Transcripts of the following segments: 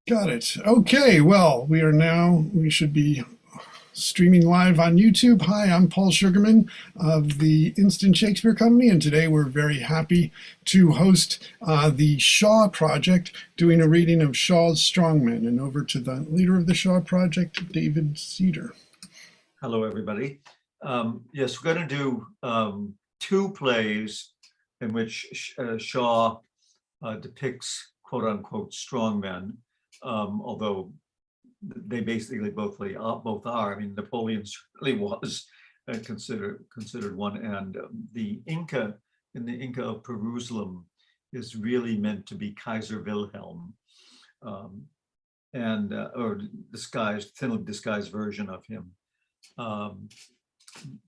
Got it. Okay, well, we should be streaming live on YouTube. Hi, I'm Paul Sugarman of the Instant Shakespeare Company, and today we're very happy to host the Shaw Project, doing a reading of Shaw's Strongmen. And over to the leader of the Shaw Project, David Cedar. Hello, everybody. Yes, we're going to do two plays in which Shaw depicts quote-unquote strong men. Although they basically both are. I mean, Napoleon certainly was considered one, and the Inca in the Inca of Perusalem is really meant to be Kaiser Wilhelm, or thinly disguised version of him.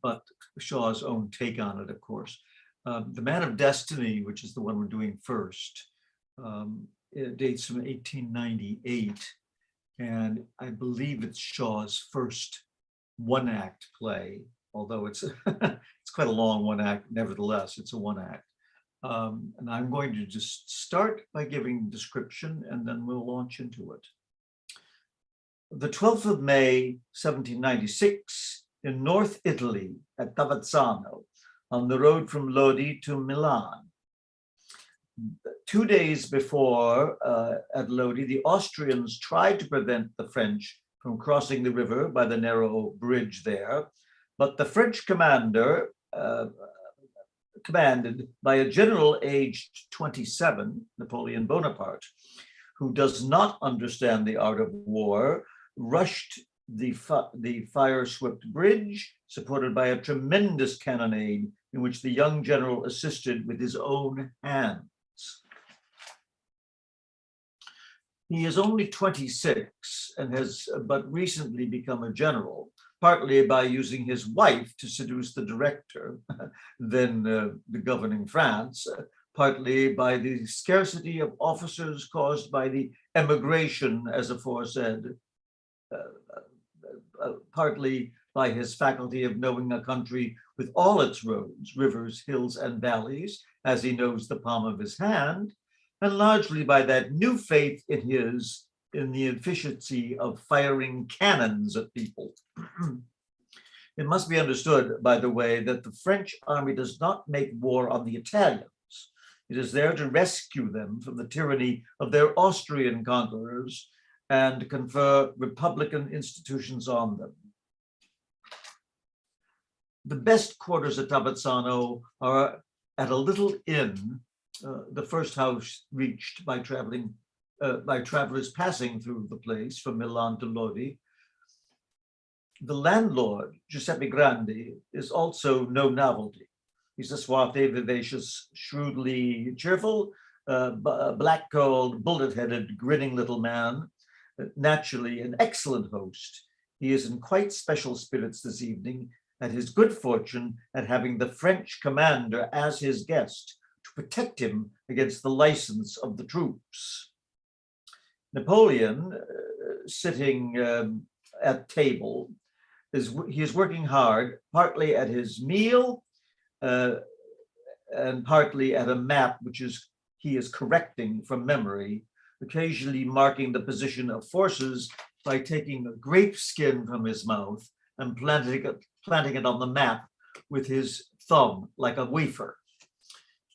But Shaw's own take on it, of course. The Man of Destiny, which is the one we're doing first, it dates from 1898, and I believe it's Shaw's first one-act play, although it's it's quite a long one-act. Nevertheless, it's a one-act. And I'm going to just start by giving description, and then we'll launch into it. The 12th of May, 1796, in North Italy, at Tavazzano, on the road from Lodi to Milan. 2 days before, at Lodi, the Austrians tried to prevent the French from crossing the river by the narrow bridge there, but the French commander, commanded by a general aged 27, Napoleon Bonaparte, who does not understand the art of war, rushed the fire-swept bridge, supported by a tremendous cannonade in which the young general assisted with his own hands. He is only 26 and has but recently become a general, partly by using his wife to seduce the director, then the governing France, partly by the scarcity of officers caused by the emigration, as aforesaid, partly by his faculty of knowing a country with all its roads, rivers, hills, and valleys, as he knows the palm of his hand, and largely by that new faith in the efficiency of firing cannons at people. It must be understood, by the way, that the French army does not make war on the Italians. It is there to rescue them from the tyranny of their Austrian conquerors and confer republican institutions on them. The best quarters at Tavazzano are at a little inn, the first house reached by travelers passing through the place from Milan to Lodi. The landlord, Giuseppe Grandi, is also no novelty. He's a suave, vivacious, shrewdly cheerful, black-curled, bullet-headed, grinning little man, naturally an excellent host. He is in quite special spirits this evening at his good fortune at having the French commander as his guest to protect him against the license of the troops. Napoleon, sitting at table, he is working hard, partly at his meal and partly at a map which he is correcting from memory, occasionally marking the position of forces by taking a grape skin from his mouth and planting it on the map with his thumb like a wafer.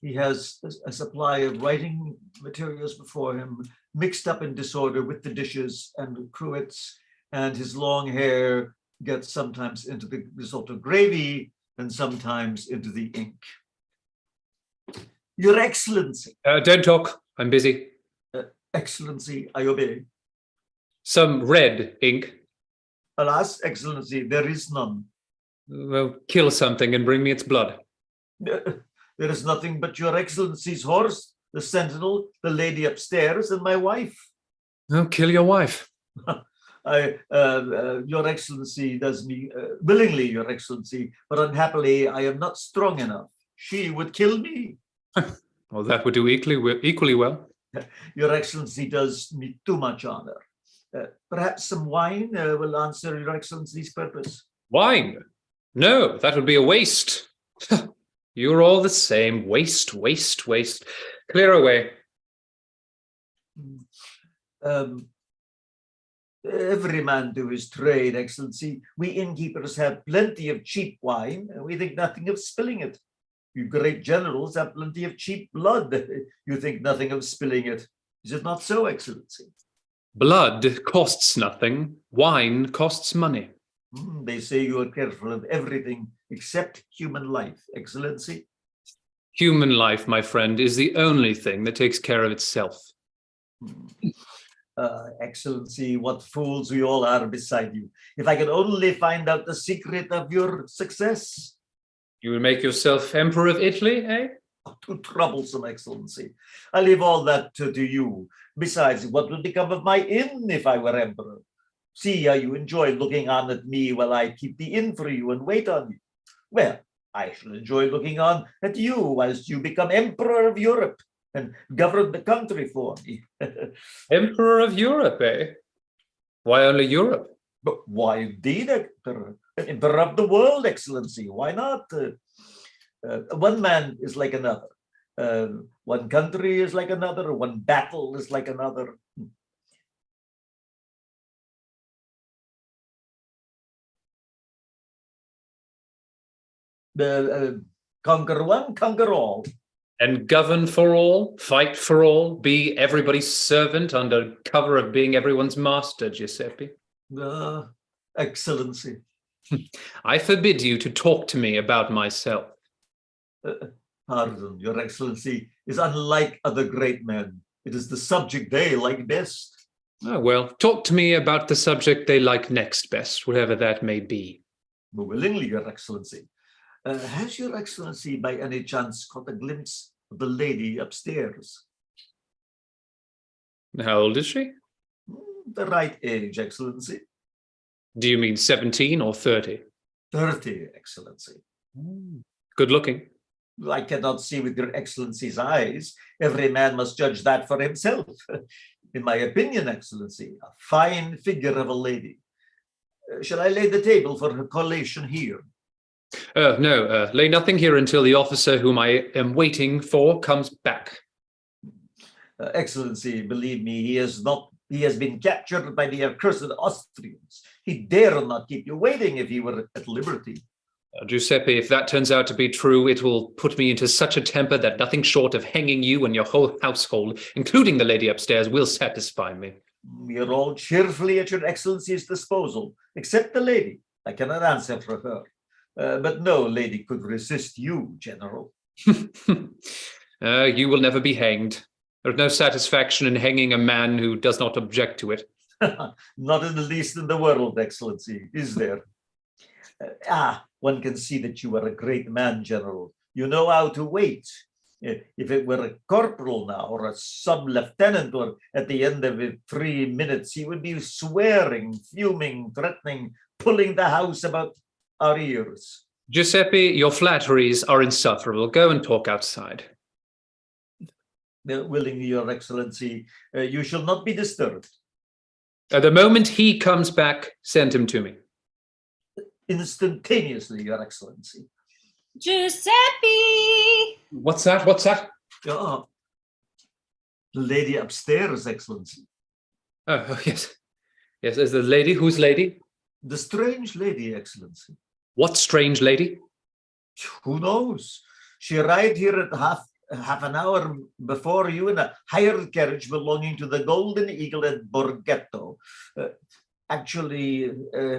He has a supply of writing materials before him, mixed up in disorder with the dishes and cruets, and his long hair gets sometimes into the result of gravy and sometimes into the ink. Your Excellency. Don't talk, I'm busy. Excellency, I obey. Some red ink. Alas, Excellency, there is none. Well, kill something and bring me its blood. There is nothing but Your Excellency's horse, the sentinel, the lady upstairs, and my wife. Oh, kill your wife. Your Excellency does me willingly, Your Excellency, but unhappily I am not strong enough. She would kill me. Well, that would do equally well. Your Excellency does me too much honor. Perhaps some wine will answer Your Excellency's purpose. Wine? No, that would be a waste. You're all the same. Waste, waste, waste. Clear away. Every man to his trade, Excellency. We innkeepers have plenty of cheap wine, and we think nothing of spilling it. You great generals have plenty of cheap blood. You think nothing of spilling it. Is it not so, Excellency? Blood costs nothing. Wine costs money. They say you are careful of everything except human life, Excellency. Human life, my friend, is the only thing that takes care of itself. Excellency, what fools we all are beside you. If I could only find out the secret of your success. You will make yourself Emperor of Italy, eh? Too troublesome, Excellency. I leave all that to you. Besides, what would become of my inn if I were emperor? See how you enjoy looking on at me while I keep the inn for you and wait on you. Well, I shall enjoy looking on at you whilst you become Emperor of Europe and govern the country for me. Emperor of Europe, eh? Why only Europe? But why indeed, Emperor? Emperor of the world, Excellency. Why not? One man is like another. One country is like another. One battle is like another. Conquer one, conquer all. And govern for all, fight for all, be everybody's servant under cover of being everyone's master, Giuseppe. Excellency. I forbid you to talk to me about myself. Pardon, Your Excellency is unlike other great men. It is the subject they like best. Oh, well, talk to me about the subject they like next best, whatever that may be. Willingly, Your Excellency. Has Your Excellency by any chance caught a glimpse of the lady upstairs? How old is she? The right age, Excellency. Do you mean 17 or 30? 30, Excellency. Good looking. I cannot see with Your Excellency's eyes. Every man must judge that for himself. In my opinion, Excellency, a fine figure of a lady. Shall I lay the table for her collation here? No, lay nothing here until the officer whom I am waiting for comes back. Excellency, believe me, he has been captured by the accursed Austrians. He dare not keep you waiting if he were at liberty. Giuseppe, if that turns out to be true, it will put me into such a temper that nothing short of hanging you and your whole household, including the lady upstairs, will satisfy me. We are all cheerfully at Your Excellency's disposal, except the lady. I cannot answer for her. But no lady could resist you, General. You will never be hanged. There's no satisfaction in hanging a man who does not object to it. Not in the least in the world, Excellency, is there? One can see that you are a great man, General. You know how to wait. If it were a corporal now, or a sub-lieutenant, or at the end of 3 minutes, he would be swearing, fuming, threatening, pulling the house about our ears. Giuseppe, your flatteries are insufferable. Go and talk outside. Willingly, Your Excellency, you shall not be disturbed. The moment he comes back, send him to me. Instantaneously, Your Excellency. Giuseppe! What's that? What's that? The lady upstairs, Excellency. Oh, yes. Yes, there's the lady. Whose lady? The strange lady, Excellency. What strange lady? Who knows? She arrived here at half an hour before you in a hired carriage belonging to the Golden Eagle at Borghetto. Actually,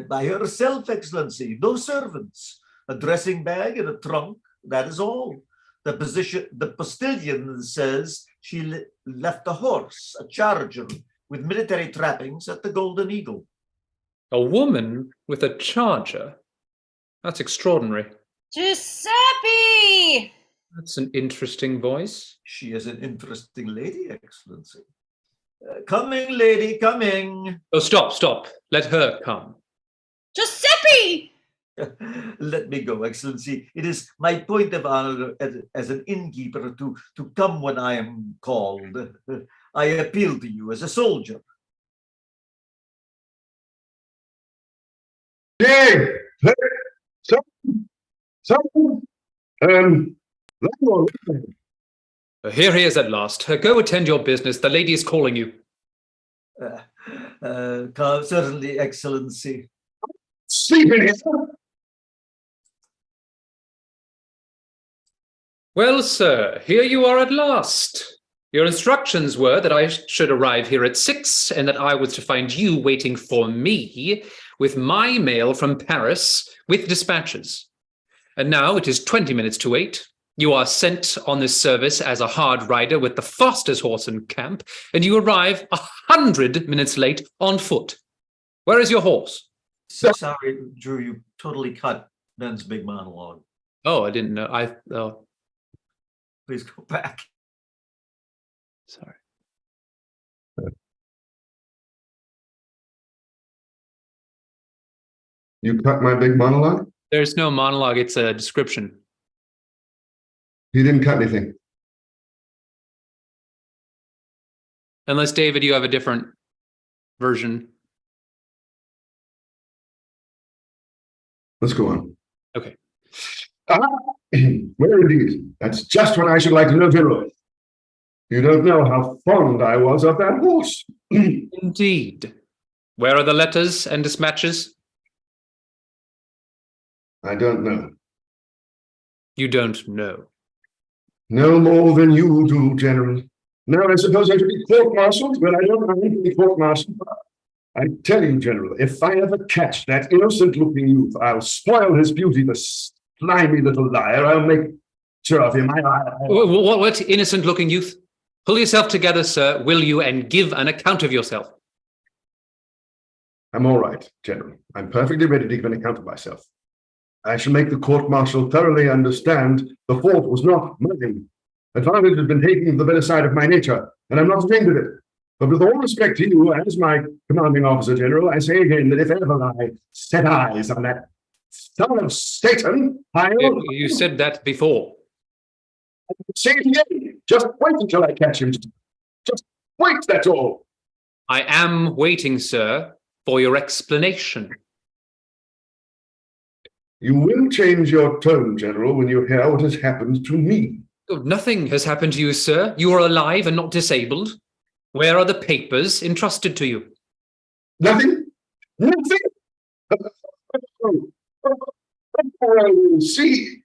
by herself, Excellency. No servants. A dressing bag and a trunk. That is all. The postilion says she left a horse, a charger, with military trappings at the Golden Eagle. A woman with a charger? That's extraordinary. Giuseppe! That's an interesting voice. She is an interesting lady, Excellency. Coming, lady, coming. Oh, stop. Let her come. Giuseppe! Let me go, Excellency. It is my point of honor as an innkeeper to come when I am called. I appeal to you as a soldier. Hey, someone, landlord. Here he is at last. Go attend your business. The lady is calling you. Certainly, Excellency. Sleep in here. Well, sir, here you are at last. Your instructions were that I should arrive here at 6 and that I was to find you waiting for me with my mail from Paris with dispatches. And now it is 20 minutes to 8. You are sent on this service as a hard rider with the fastest horse in camp, and you arrive 100 minutes late on foot. Where is your horse? So sorry, Drew, you totally cut Ben's big monologue. Oh, I didn't know. Please go back. Sorry. You cut my big monologue? There's no monologue, it's a description. He didn't cut anything. Unless, David, you have a different version. Let's go on. Okay. Well, indeed. That's just what I should like to know, General. You don't know how fond I was of that horse. Indeed. Where are the letters and dispatches? I don't know. You don't know. No more than you do, General. Now, I suppose I should be court-martialed, but I don't mind being court-martialed. I tell you, General, if I ever catch that innocent-looking youth, I'll spoil his beauty, the slimy little liar. I'll make sure of him. What innocent-looking youth? Pull yourself together, sir, will you, and give an account of yourself. I'm all right, General. I'm perfectly ready to give an account of myself. I shall make the court-martial thoroughly understand the fault was not mine. Advantage has been taken of the better side of my nature, and I'm not ashamed of it. But with all respect to you, as my commanding officer, General, I say again that if ever I set eyes on that son of Satan, I'll... You said that before. Say it again. Just wait until I catch him. Just wait, that's all. I am waiting, sir, for your explanation. You will change your tone, General, when you hear what has happened to me. Oh, nothing has happened to you, sir. You are alive and not disabled. Where are the papers entrusted to you? Nothing? Nothing? I will see.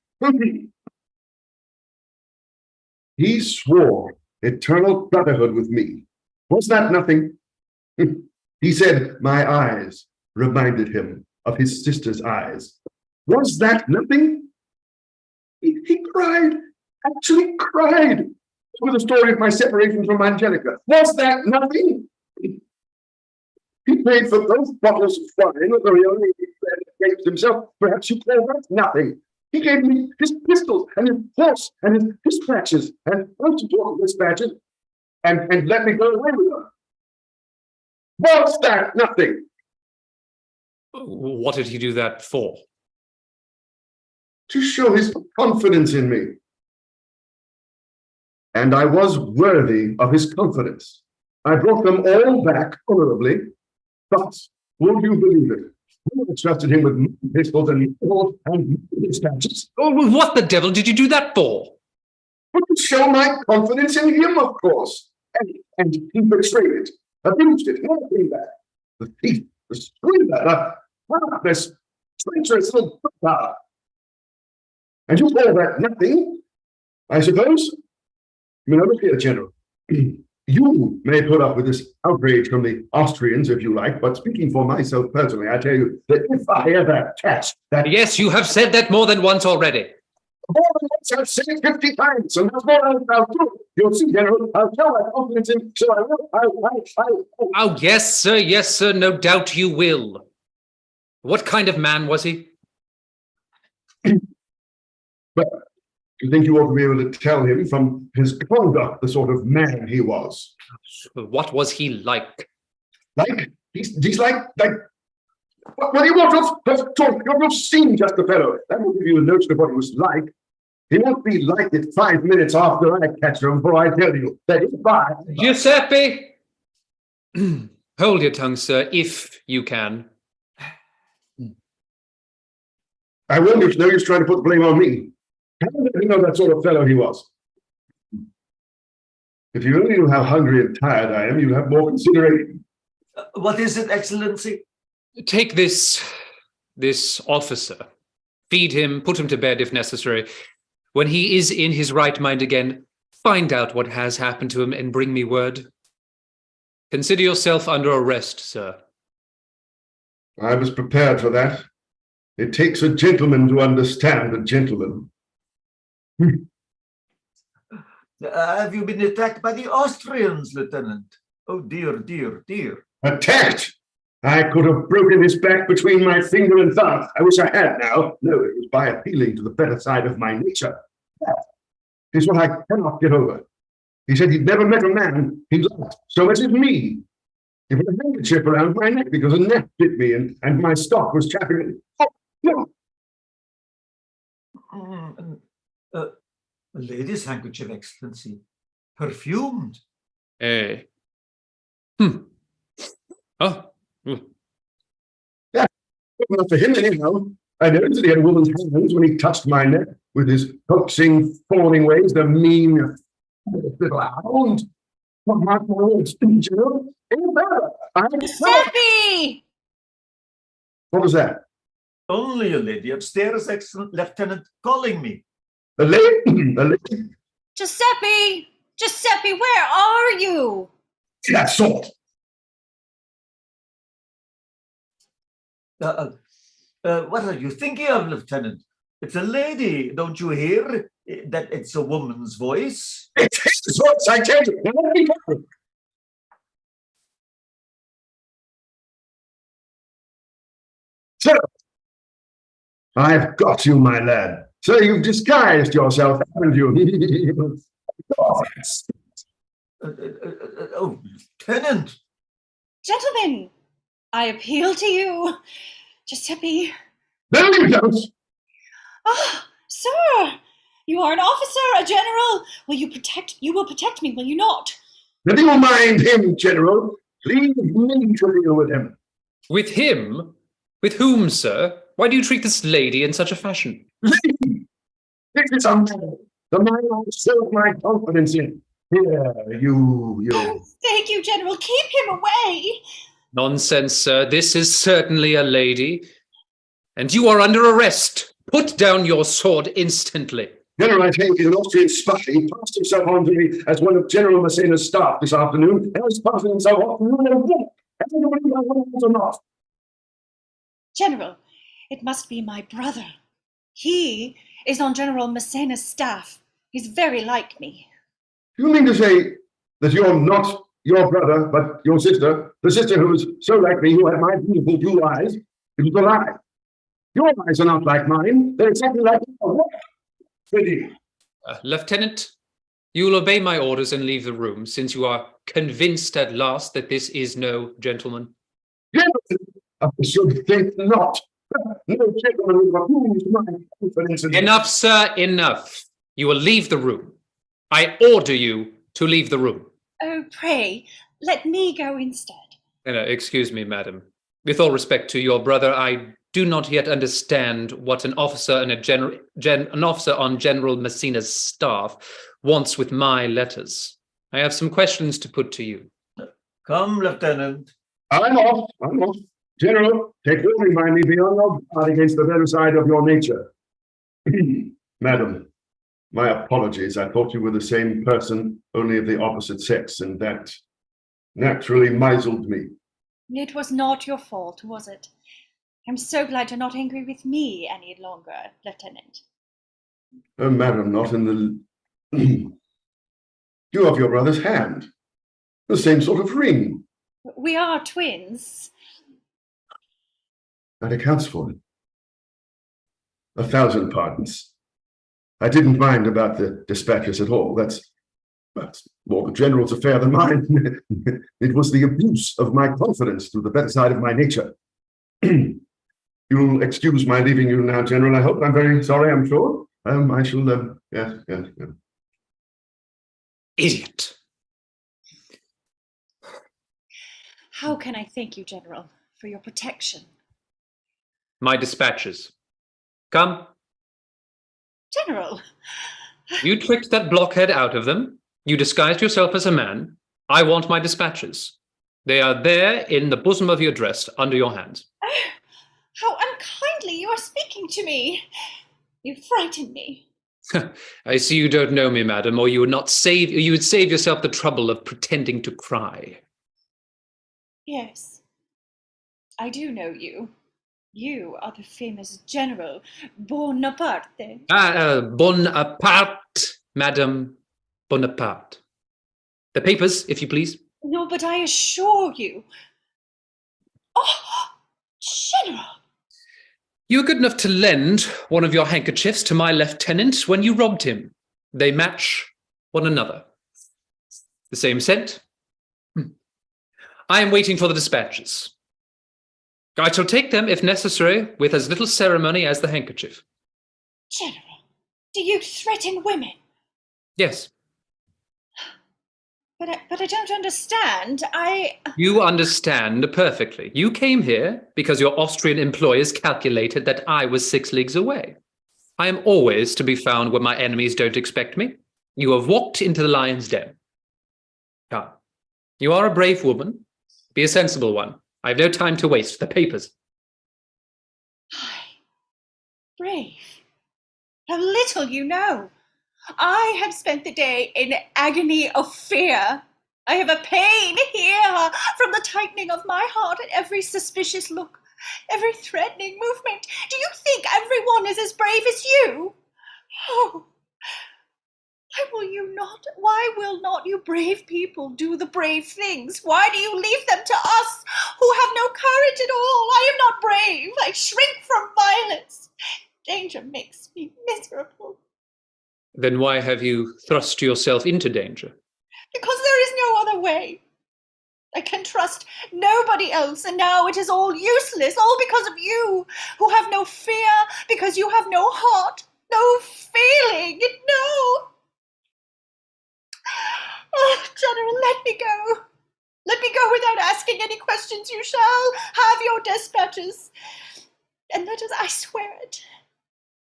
He swore eternal brotherhood with me. Was that nothing? He said my eyes reminded him of his sister's eyes. Was that nothing? He cried, actually cried, over the story of my separation from Angelica. Was that nothing? He paid for both bottles of wine, although he only gave himself. Perhaps you call that nothing. He gave me his pistols and his horse and his dispatches and most important dispatches and let me go away with them. Was that nothing? What did he do that for? To show his confidence in me. And I was worthy of his confidence. I brought them all back honorably, but would you believe it? I trusted him with pistols and dispatches. Oh, what the devil did you do that for? But to show my confidence in him, of course. And he betrayed it, abused it, nothing that. The thief, the swindler, this treacherous little bastard. And you call that nothing, I suppose? Look here, General. You may put up with this outrage from the Austrians if you like, but speaking for myself personally, I tell you that if I ever catch that... Yes, you have said that more than once already. More than once, I've said it 50 times, and that's more than I'll do. You'll see, General, I'll show my confidence in, so I will. Oh, yes, sir, no doubt you will. What kind of man was he? But you think you ought to be able to tell him from his conduct the sort of man he was? What was he like? Like? He's like well, you won't have talked, you've seen just the fellow. That will give you a notion of what he was like. He won't be like it 5 minutes after I catch him, for I tell you that if I... Giuseppe! Hold your tongue, sir, if you can. I wonder if no use trying to put the blame on me. How did you know that sort of fellow he was? If you only knew how hungry and tired I am, you'd have more consideration. What is it, Excellency? Take this officer. Feed him, put him to bed if necessary. When he is in his right mind again, find out what has happened to him and bring me word. Consider yourself under arrest, sir. I was prepared for that. It takes a gentleman to understand a gentleman. Have you been attacked by the Austrians, Lieutenant? Oh, dear, dear, dear. Attacked! I could have broken his back between my finger and thumb. I wish I had now. No, it was by appealing to the better side of my nature. That is what I cannot get over. He said he'd never met a man he loved so much as me. He put a handkerchief around my neck because a gnat bit me and my stock was chapping. Oh, no. A lady's handkerchief, Excellency. Perfumed. Eh. Oh. Yeah, not for him anyhow. I noticed that he had a woman's hands when he touched my neck with his coaxing, fawning ways, the mean little hound. What mark my words, General? Giuseppe! What was that? Only a lady upstairs, Excellent Lieutenant, calling me. A lady? A lady? Giuseppe! Giuseppe, where are you? That sort. What are you thinking of, Lieutenant? It's a lady. Don't you hear that it's a woman's voice? It's his voice, I tell you. Now, let me go. Sir, I've got you, my lad. So you've disguised yourself, haven't you? Oh, Lieutenant. Gentlemen, I appeal to you. Giuseppe. No, you don't. Ah, sir, you are an officer, a general. You will protect me, will you not? Never you mind him, General. Leave me to deal with him. With him? With whom, sir? Why do you treat this lady in such a fashion? Lady, this is a man. The man I serve my confidence in. Here, you. Thank you, General. Keep him away. Nonsense, sir. This is certainly a lady. And you are under arrest. Put down your sword instantly. General, I take is an Austrian spy. He passed himself on to me as one of General Massena's staff this afternoon, and has passed himself off to you in a walk. Everybody knows or not. General, it must be my brother. He is on General Massena's staff. He's very like me. Do you mean to say that you're not your brother, but your sister, the sister who was so like me, who had my beautiful blue eyes? It was a lie. Your eyes are not like mine. They're exactly like yours. Pretty. Lieutenant, you will obey my orders and leave the room, since you are convinced at last that this is no gentleman. Gentlemen, I should think not. No gentleman will abuse my confidence. Enough, sir, enough. You will leave the room. I order you to leave the room. Oh, pray, let me go instead. Excuse me, madam. With all respect to your brother, I do not yet understand what an officer and an officer on General Massena's staff wants with my letters. I have some questions to put to you. Come, Lieutenant. I'm off. General, take good remind me beyond your guard against the better side of your nature. Madam, my apologies. I thought you were the same person, only of the opposite sex, and that naturally misled me. It was not your fault, was it? I'm so glad you're not angry with me any longer, Lieutenant. Oh, madam, not in the... You have your brother's hand. The same sort of ring. We are twins. That accounts for it. 1,000 pardons. I didn't mind about the dispatches at all. That's more the general's affair than mine. It was the abuse of my confidence to the better side of my nature. You'll excuse my leaving you now, General. I hope. I'm very sorry, I'm sure. I shall, yes. Idiot. How can I thank you, General, for your protection? My dispatches. Come. General! You tricked that blockhead out of them. You disguised yourself as a man. I want my dispatches. They are there in the bosom of your dress, under your hands. Oh, how unkindly you are speaking to me. You frighten me. I see you don't know me, madam, or you would save yourself the trouble of pretending to cry. Yes, I do know you. You are the famous General Bonaparte. Bonaparte, madam, Bonaparte. The papers, if you please. No, but I assure you. Oh, General! You were good enough to lend one of your handkerchiefs to my lieutenant when you robbed him. They match one another. The same scent. I am waiting for the dispatches. I shall take them, if necessary, with as little ceremony as the handkerchief. General, do you threaten women? Yes. But I don't understand. You understand perfectly. You came here because your Austrian employers calculated that I was 6 leagues away. I am always to be found when my enemies don't expect me. You have walked into the lion's den. Ah, you are a brave woman. Be a sensible one. I have no time to waste. The papers. Brave. How little you know. I have spent the day in agony of fear. I have a pain here from the tightening of my heart at every suspicious look, every threatening movement. Do you think everyone is as brave as you? Oh, why will not you brave people do the brave things? Why do you leave them to us who have no courage at all? I am not brave. I shrink from violence. Danger makes me miserable. Then why have you thrust yourself into danger? Because there is no other way. I can trust nobody else, and now it is all useless, all because of you, who have no fear, because you have no heart, no feeling, no. Oh, General, let me go. Let me go without asking any questions. You shall have your dispatches. And let us, I swear it.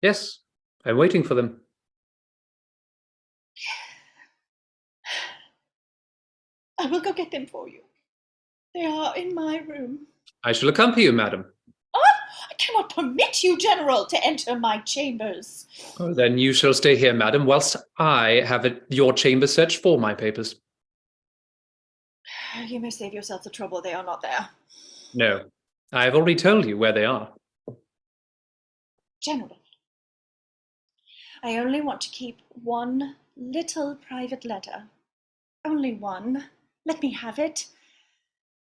Yes, I'm waiting for them. I will go get them for you. They are in my room. I shall accompany you, madam. I cannot permit you, General, to enter my chambers. Oh, then you shall stay here, madam, whilst I have your chamber searched for my papers. You may save yourself the trouble. They are not there. No, I have already told you where they are. General, I only want to keep one little private letter. Only one. Let me have it.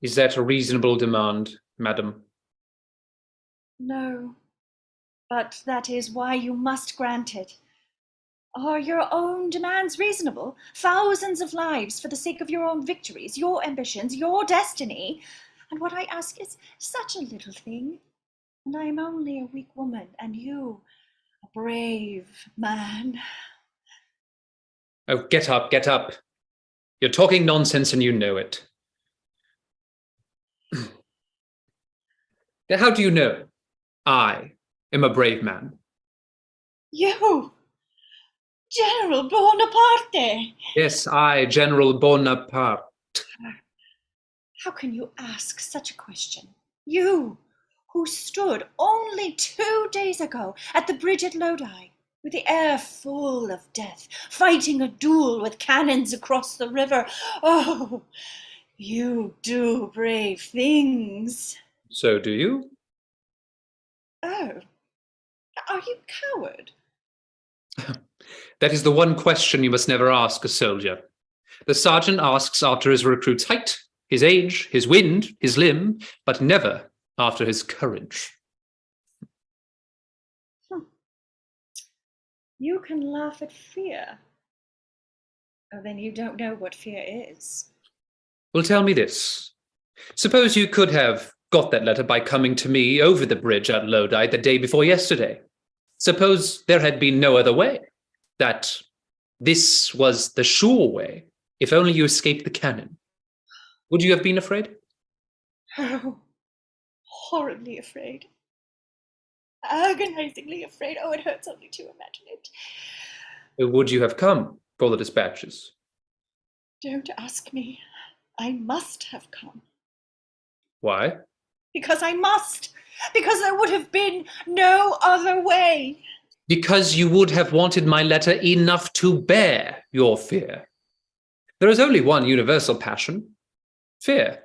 Is that a reasonable demand, madam? No, but that is why you must grant it. Are your own demands reasonable? Thousands of lives for the sake of your own victories, your ambitions, your destiny. And what I ask is such a little thing. And I am only a weak woman, and you, a brave man. Oh, get up, get up. You're talking nonsense and you know it. How do you know I am a brave man? You, General Bonaparte! Yes, I, General Bonaparte. How can you ask such a question? You, who stood only 2 days ago at the bridge at Lodi, with the air full of death, fighting a duel with cannons across the river. Oh, you do brave things. So do you? Oh, are you coward? That is the one question you must never ask a soldier. The sergeant asks after his recruit's height, his age, his wind, his limb, but never after his courage. You can laugh at fear. Oh, then you don't know what fear is. Well, tell me this. Suppose you could have got that letter by coming to me over the bridge at Lodi the day before yesterday. Suppose there had been no other way, that this was the sure way, if only you escaped the cannon. Would you have been afraid? Oh, horribly afraid. Agonizingly afraid. Oh, it hurts only to imagine it. Or would you have come for the dispatches? Don't ask me. I must have come. Why? Because I must. Because there would have been no other way. Because you would have wanted my letter enough to bear your fear. There is only one universal passion, fear.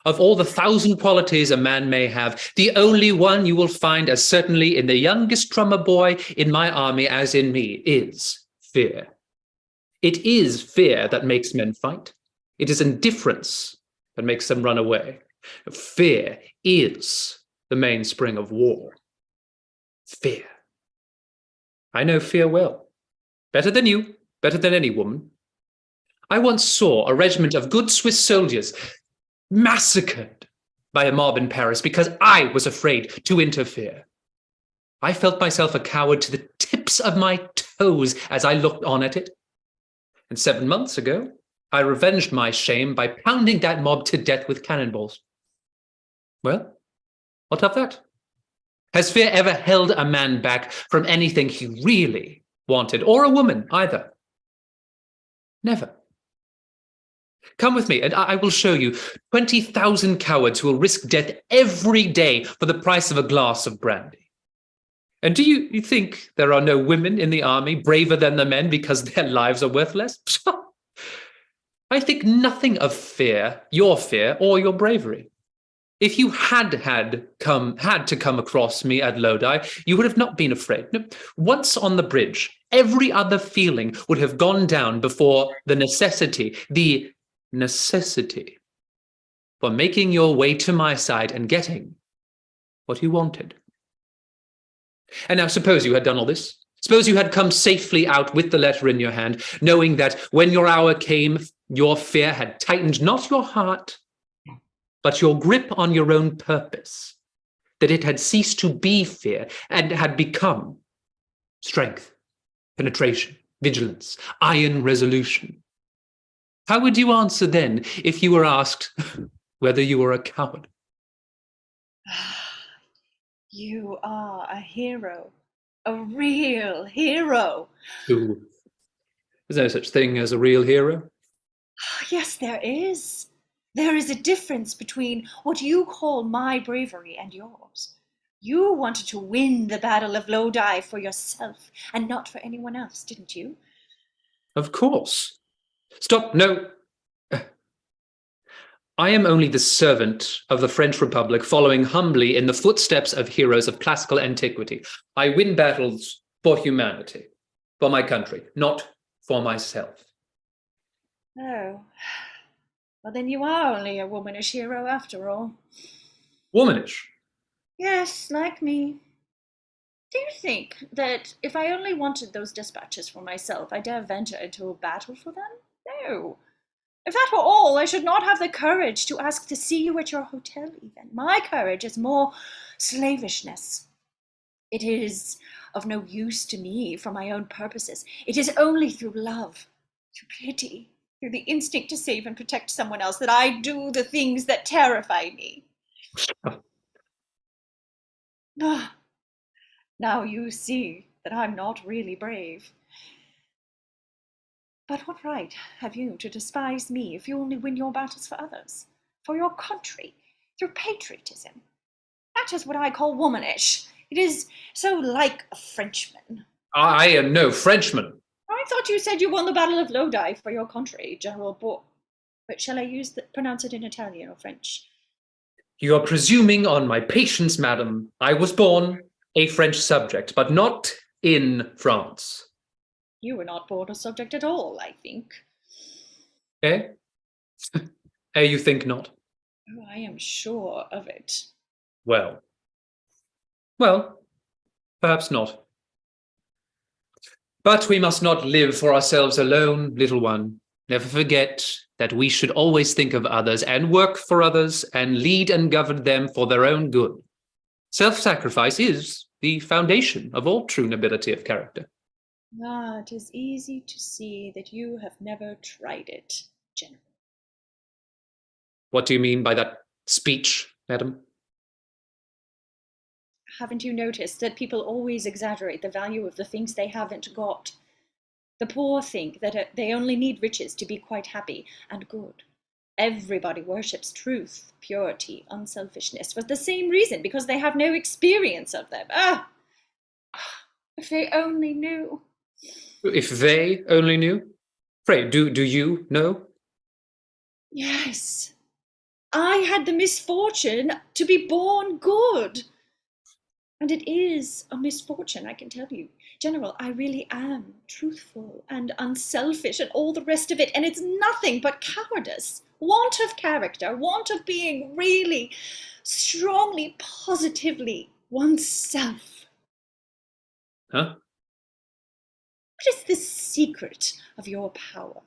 Of all the 1,000 qualities a man may have, the only one you will find as certainly in the youngest drummer boy in my army as in me is fear. It is fear that makes men fight. It is indifference that makes them run away. Fear is the mainspring of war. Fear. I know fear well. Better than you, better than any woman. I once saw a regiment of good Swiss soldiers massacred by a mob in Paris because I was afraid to interfere. I felt myself a coward to the tips of my toes as I looked on at it. And 7 months ago, I revenged my shame by pounding that mob to death with cannonballs. Well, what of that? Has fear ever held a man back from anything he really wanted, or a woman either? Never. Come with me, and I will show you 20,000 cowards who will risk death every day for the price of a glass of brandy. And do you think there are no women in the army braver than the men because their lives are worthless? I think nothing of fear, or your bravery. If you had to come across me at Lodi, you would have not been afraid. No, once on the bridge, every other feeling would have gone down before the necessity for making your way to my side and getting what you wanted. And now suppose you had done all this. Suppose you had come safely out with the letter in your hand, knowing that when your hour came, your fear had tightened not your heart, but your grip on your own purpose, that it had ceased to be fear and had become strength, penetration, vigilance, iron resolution. How would you answer then if you were asked whether you were a coward? You are a hero, a real hero. Ooh, there's no such thing as a real hero. Yes, there is. There is a difference between what you call my bravery and yours. You wanted to win the Battle of Lodi for yourself and not for anyone else, didn't you? Of course. Stop, no. I am only the servant of the French Republic, following humbly in the footsteps of heroes of classical antiquity. I win battles for humanity, for my country, not for myself. Oh, well then you are only a womanish hero after all. Womanish? Yes, like me. Do you think that if I only wanted those dispatches for myself, I dare venture into a battle for them? No. If that were all, I should not have the courage to ask to see you at your hotel even. My courage is more slavishness. It is of no use to me for my own purposes. It is only through love, through pity, through the instinct to save and protect someone else that I do the things that terrify me. Ah, now you see that I'm not really brave. But what right have you to despise me if you only win your battles for others, for your country, through patriotism? That is what I call womanish. It is so like a Frenchman. I am no Frenchman. I thought you said you won the Battle of Lodi for your country, General But shall I pronounce it in Italian or French? You are presuming on my patience, madam. I was born a French subject, but not in France. You were not born a subject at all, I think. Eh? You think not? Oh, I am sure of it. Well, perhaps not. But we must not live for ourselves alone, little one. Never forget that we should always think of others and work for others and lead and govern them for their own good. Self-sacrifice is the foundation of all true nobility of character. Ah, it is easy to see that you have never tried it, General. What do you mean by that speech, madam? Haven't you noticed that people always exaggerate the value of the things they haven't got? The poor think that they only need riches to be quite happy and good. Everybody worships truth, purity, unselfishness for the same reason, because they have no experience of them. Ah, if they only knew. If they only knew? Pray, do you know? Yes, I had the misfortune to be born good. And it is a misfortune, I can tell you. General, I really am truthful and unselfish and all the rest of it, and it's nothing but cowardice, want of character, want of being really, strongly, positively oneself. Huh? What is the secret of your power?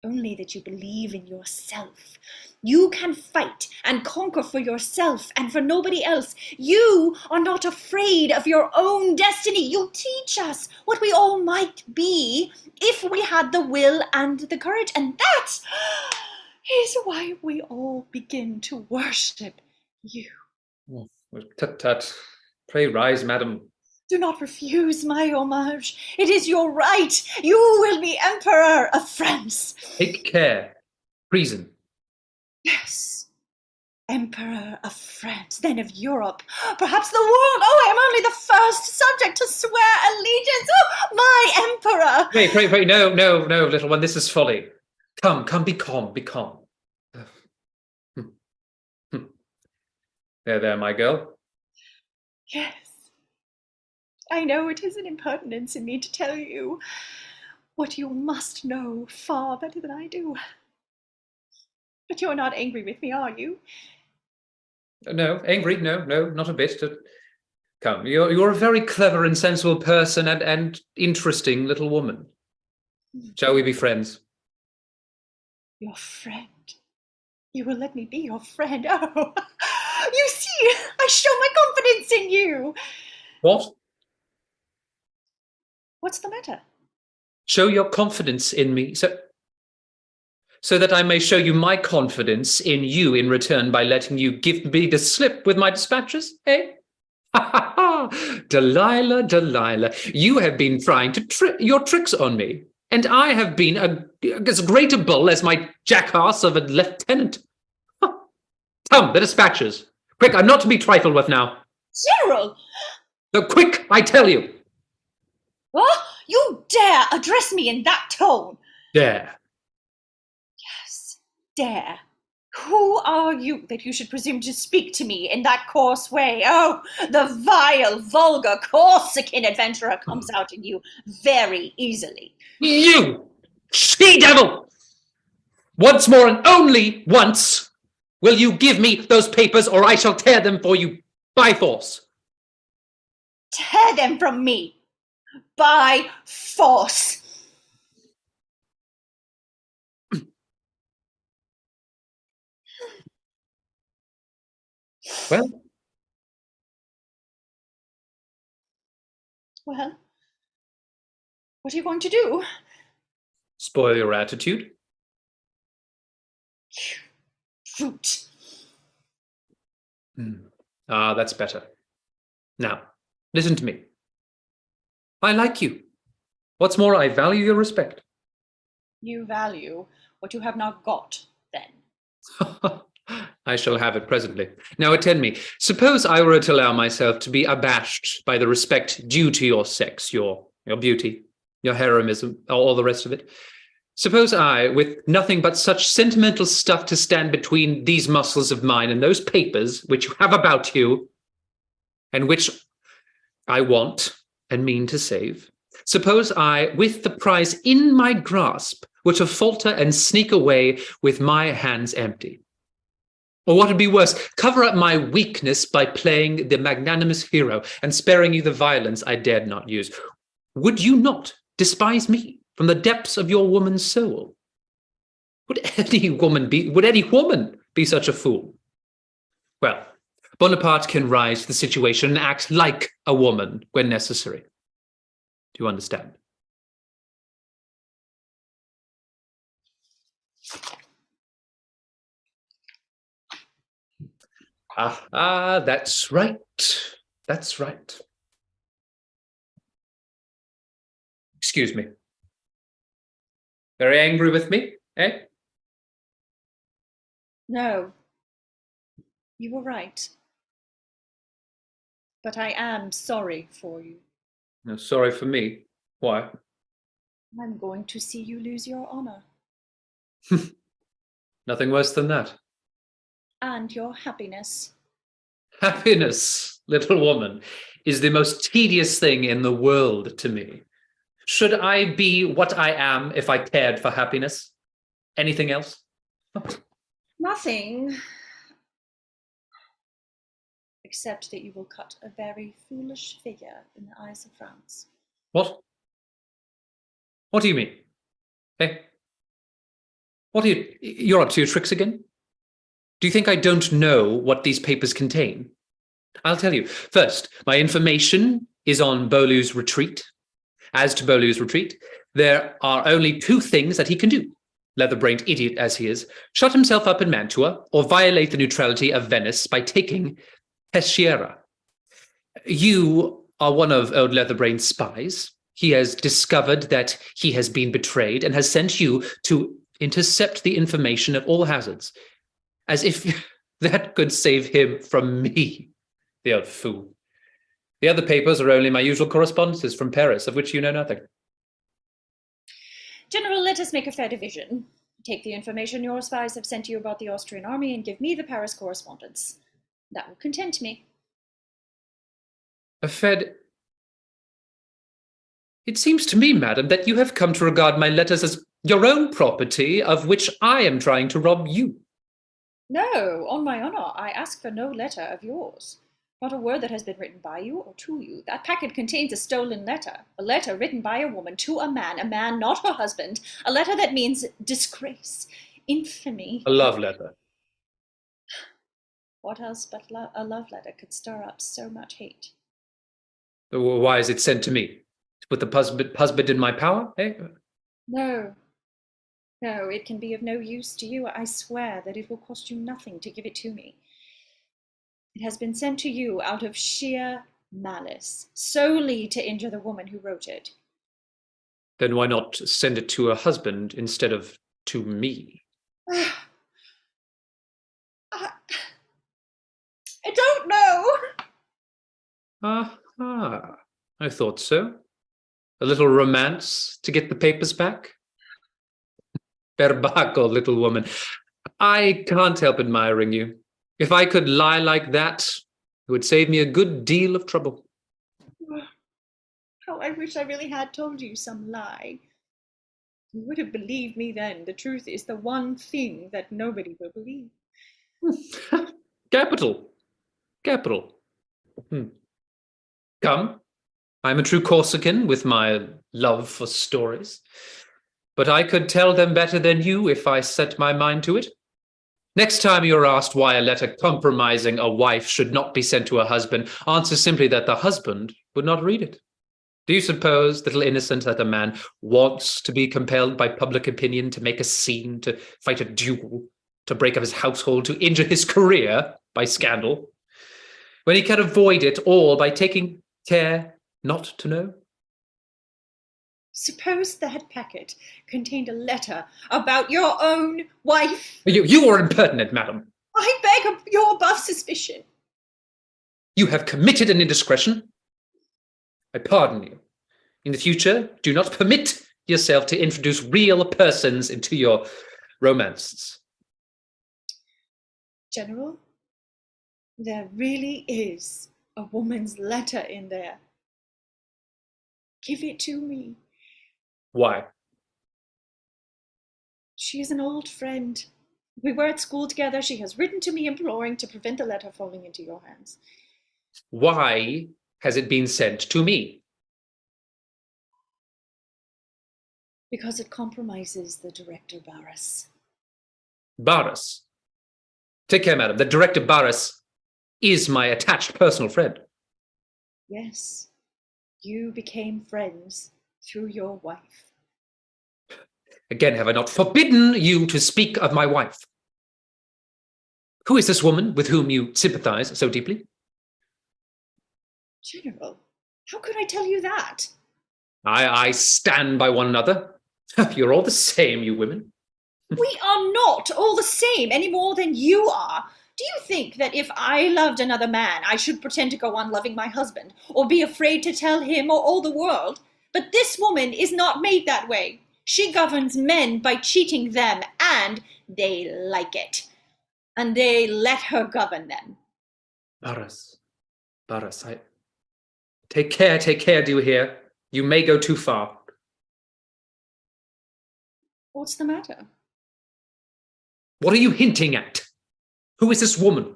Only that you believe in yourself. You can fight and conquer for yourself and for nobody else. You are not afraid of your own destiny. You teach us what we all might be if we had the will and the courage. And that is why we all begin to worship you. Oh, tut tut. Pray rise, madam. Do not refuse my homage. It is your right. You will be Emperor of France. Take care. Treason. Yes, Emperor of France, then of Europe, perhaps the world. Oh, I am only the first subject to swear allegiance. Oh, my Emperor. Pray, no, little one, this is folly. Come, be calm, be calm. There, my girl. Yes, I know it is an impertinence in me to tell you what you must know far better than I do. But you're not angry with me, are you? No, angry? No, not a bit. Come, you're a very clever and sensible person and interesting little woman. Shall we be friends? Your friend. You will let me be your friend. Oh, you see, I show my confidence in you. What? What's the matter? Show your confidence in me, so that I may show you my confidence in you in return by letting you give me the slip with my dispatches, eh? Delilah, you have been trying to your tricks on me, and I have been as great a bull as my jackass of a lieutenant. Come, the dispatches. Quick, I'm not to be trifled with now. General! No, quick, I tell you. Oh, you dare address me in that tone? Dare. Yes, dare. Who are you that you should presume to speak to me in that coarse way? Oh, the vile, vulgar, Corsican adventurer comes out in you very easily. You, she-devil! Once more and only once will you give me those papers, or I shall tear them for you by force. Tear them from me by force. Well, What are you going to do? spoil your attitude. Fruit. Ah, that's better. Now, listen to me. I like you. What's more, I value your respect. You value what you have not got, then. I shall have it presently. Now attend me. Suppose I were to allow myself to be abashed by the respect due to your sex, your beauty, your heroism, all the rest of it. Suppose I, with nothing but such sentimental stuff to stand between these muscles of mine and those papers which you have about you, and which I want and mean to save, suppose I, with the prize in my grasp, were to falter and sneak away with my hands empty. Or what would be worse, cover up my weakness by playing the magnanimous hero and sparing you the violence I dared not use. Would you not despise me from the depths of your woman's soul? Would any woman be such a fool? Well, Bonaparte can rise to the situation and act like a woman when necessary. Do you understand? That's right. That's right. Excuse me. Very angry with me, eh? No, you were right. But I am sorry for you. No, sorry for me. Why? I'm going to see you lose your honor. Nothing worse than that. And your happiness. Happiness, little woman, is the most tedious thing in the world to me. Should I be what I am if I cared for happiness? Anything else? Nothing. Except that you will cut a very foolish figure in the eyes of France. What? What do you mean? Hey? What are you're up to your tricks again? Do you think I don't know what these papers contain? I'll tell you. First, my information is on Bolu's retreat. As to Bolu's retreat, there are only two things that he can do, leather-brained idiot as he is: shut himself up in Mantua or violate the neutrality of Venice by taking Peschiera. You are one of old Leatherbrain's spies. He has discovered that he has been betrayed and has sent you to intercept the information at all hazards, as if that could save him from me, the old fool. The other papers are only my usual correspondences from Paris, of which you know nothing. General, let us make a fair division. Take the information your spies have sent you about the Austrian army and give me the Paris correspondence. That will content me. A Fed. It seems to me, madam, that you have come to regard my letters as your own property, of which I am trying to rob you. No, on my honor, I ask for no letter of yours. Not a word that has been written by you or to you. That packet contains a stolen letter. A letter written by a woman to a man not her husband. A letter that means disgrace, infamy. A love letter. What else but a love letter could stir up so much hate? Why is it sent to me? To put the husband in my power, eh? No, it can be of no use to you. I swear that it will cost you nothing to give it to me. It has been sent to you out of sheer malice, solely to injure the woman who wrote it. Then why not send it to her husband instead of to me? I don't know. Aha, I thought so. A little romance to get the papers back? Perbacco, little woman. I can't help admiring you. If I could lie like that, it would save me a good deal of trouble. How I wish I really had told you some lie. You would have believed me then. The truth is the one thing that nobody will believe. Capital. Come, I'm a true Corsican with my love for stories, but I could tell them better than you if I set my mind to it. Next time you're asked why a letter compromising a wife should not be sent to her husband, answer simply that the husband would not read it. Do you suppose, little innocent, that a man wants to be compelled by public opinion to make a scene, to fight a duel, to break up his household, to injure his career by scandal, when he can avoid it all by taking care not to know? Suppose that packet contained a letter about your own wife. You are impertinent, madam. I beg of you're above suspicion. You have committed an indiscretion. I pardon you. In the future, do not permit yourself to introduce real persons into your romances. General, there really is a woman's letter in there. Give it to me. Why? She is an old friend. We were at school together. She has written to me imploring to prevent the letter falling into your hands. Why has it been sent to me? Because it compromises the director Barras. Barras. Take care, madam. The director Barras is my attached personal friend. Yes, you became friends through your wife. Again, have I not forbidden you to speak of my wife? Who is this woman with whom you sympathize so deeply? General, how could I tell you that? I stand by one another. You're all the same, you women. We are not all the same any more than you are. Do you think that if I loved another man, I should pretend to go on loving my husband, or be afraid to tell him or all the world? But this woman is not made that way. She governs men by cheating them, and they like it. And they let her govern them. Barras, take care, do you hear? You may go too far. What's the matter? What are you hinting at? Who is this woman?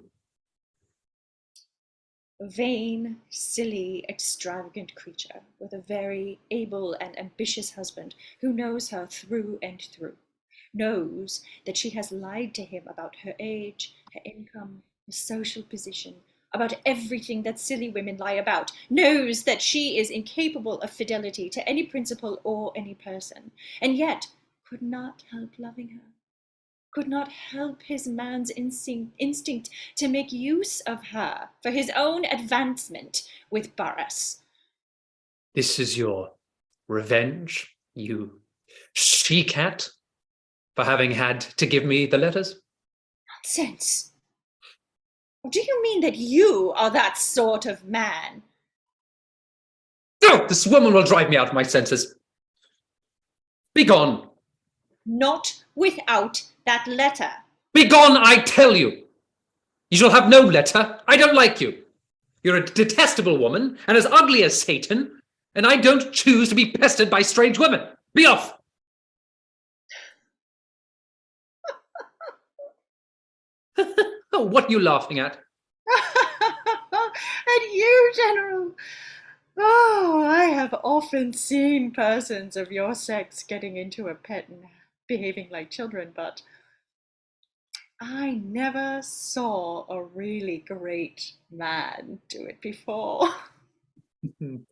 A vain, silly, extravagant creature with a very able and ambitious husband who knows her through and through, knows that she has lied to him about her age, her income, her social position, about everything that silly women lie about, knows that she is incapable of fidelity to any principle or any person, and yet could not help loving her, could not help his man's instinct to make use of her for his own advancement with Barras. This is your revenge, you she-cat, for having had to give me the letters? Nonsense. Or do you mean that you are that sort of man? No, this woman will drive me out of my senses. Begone. Not without that letter. Begone, I tell you. You shall have no letter. I don't like you. You're a detestable woman, and as ugly as Satan, and I don't choose to be pestered by strange women. Be off. Oh, what are you laughing at? And you, General. Oh, I have often seen persons of your sex getting into a pet and behaving like children, but I never saw a really great man do it before.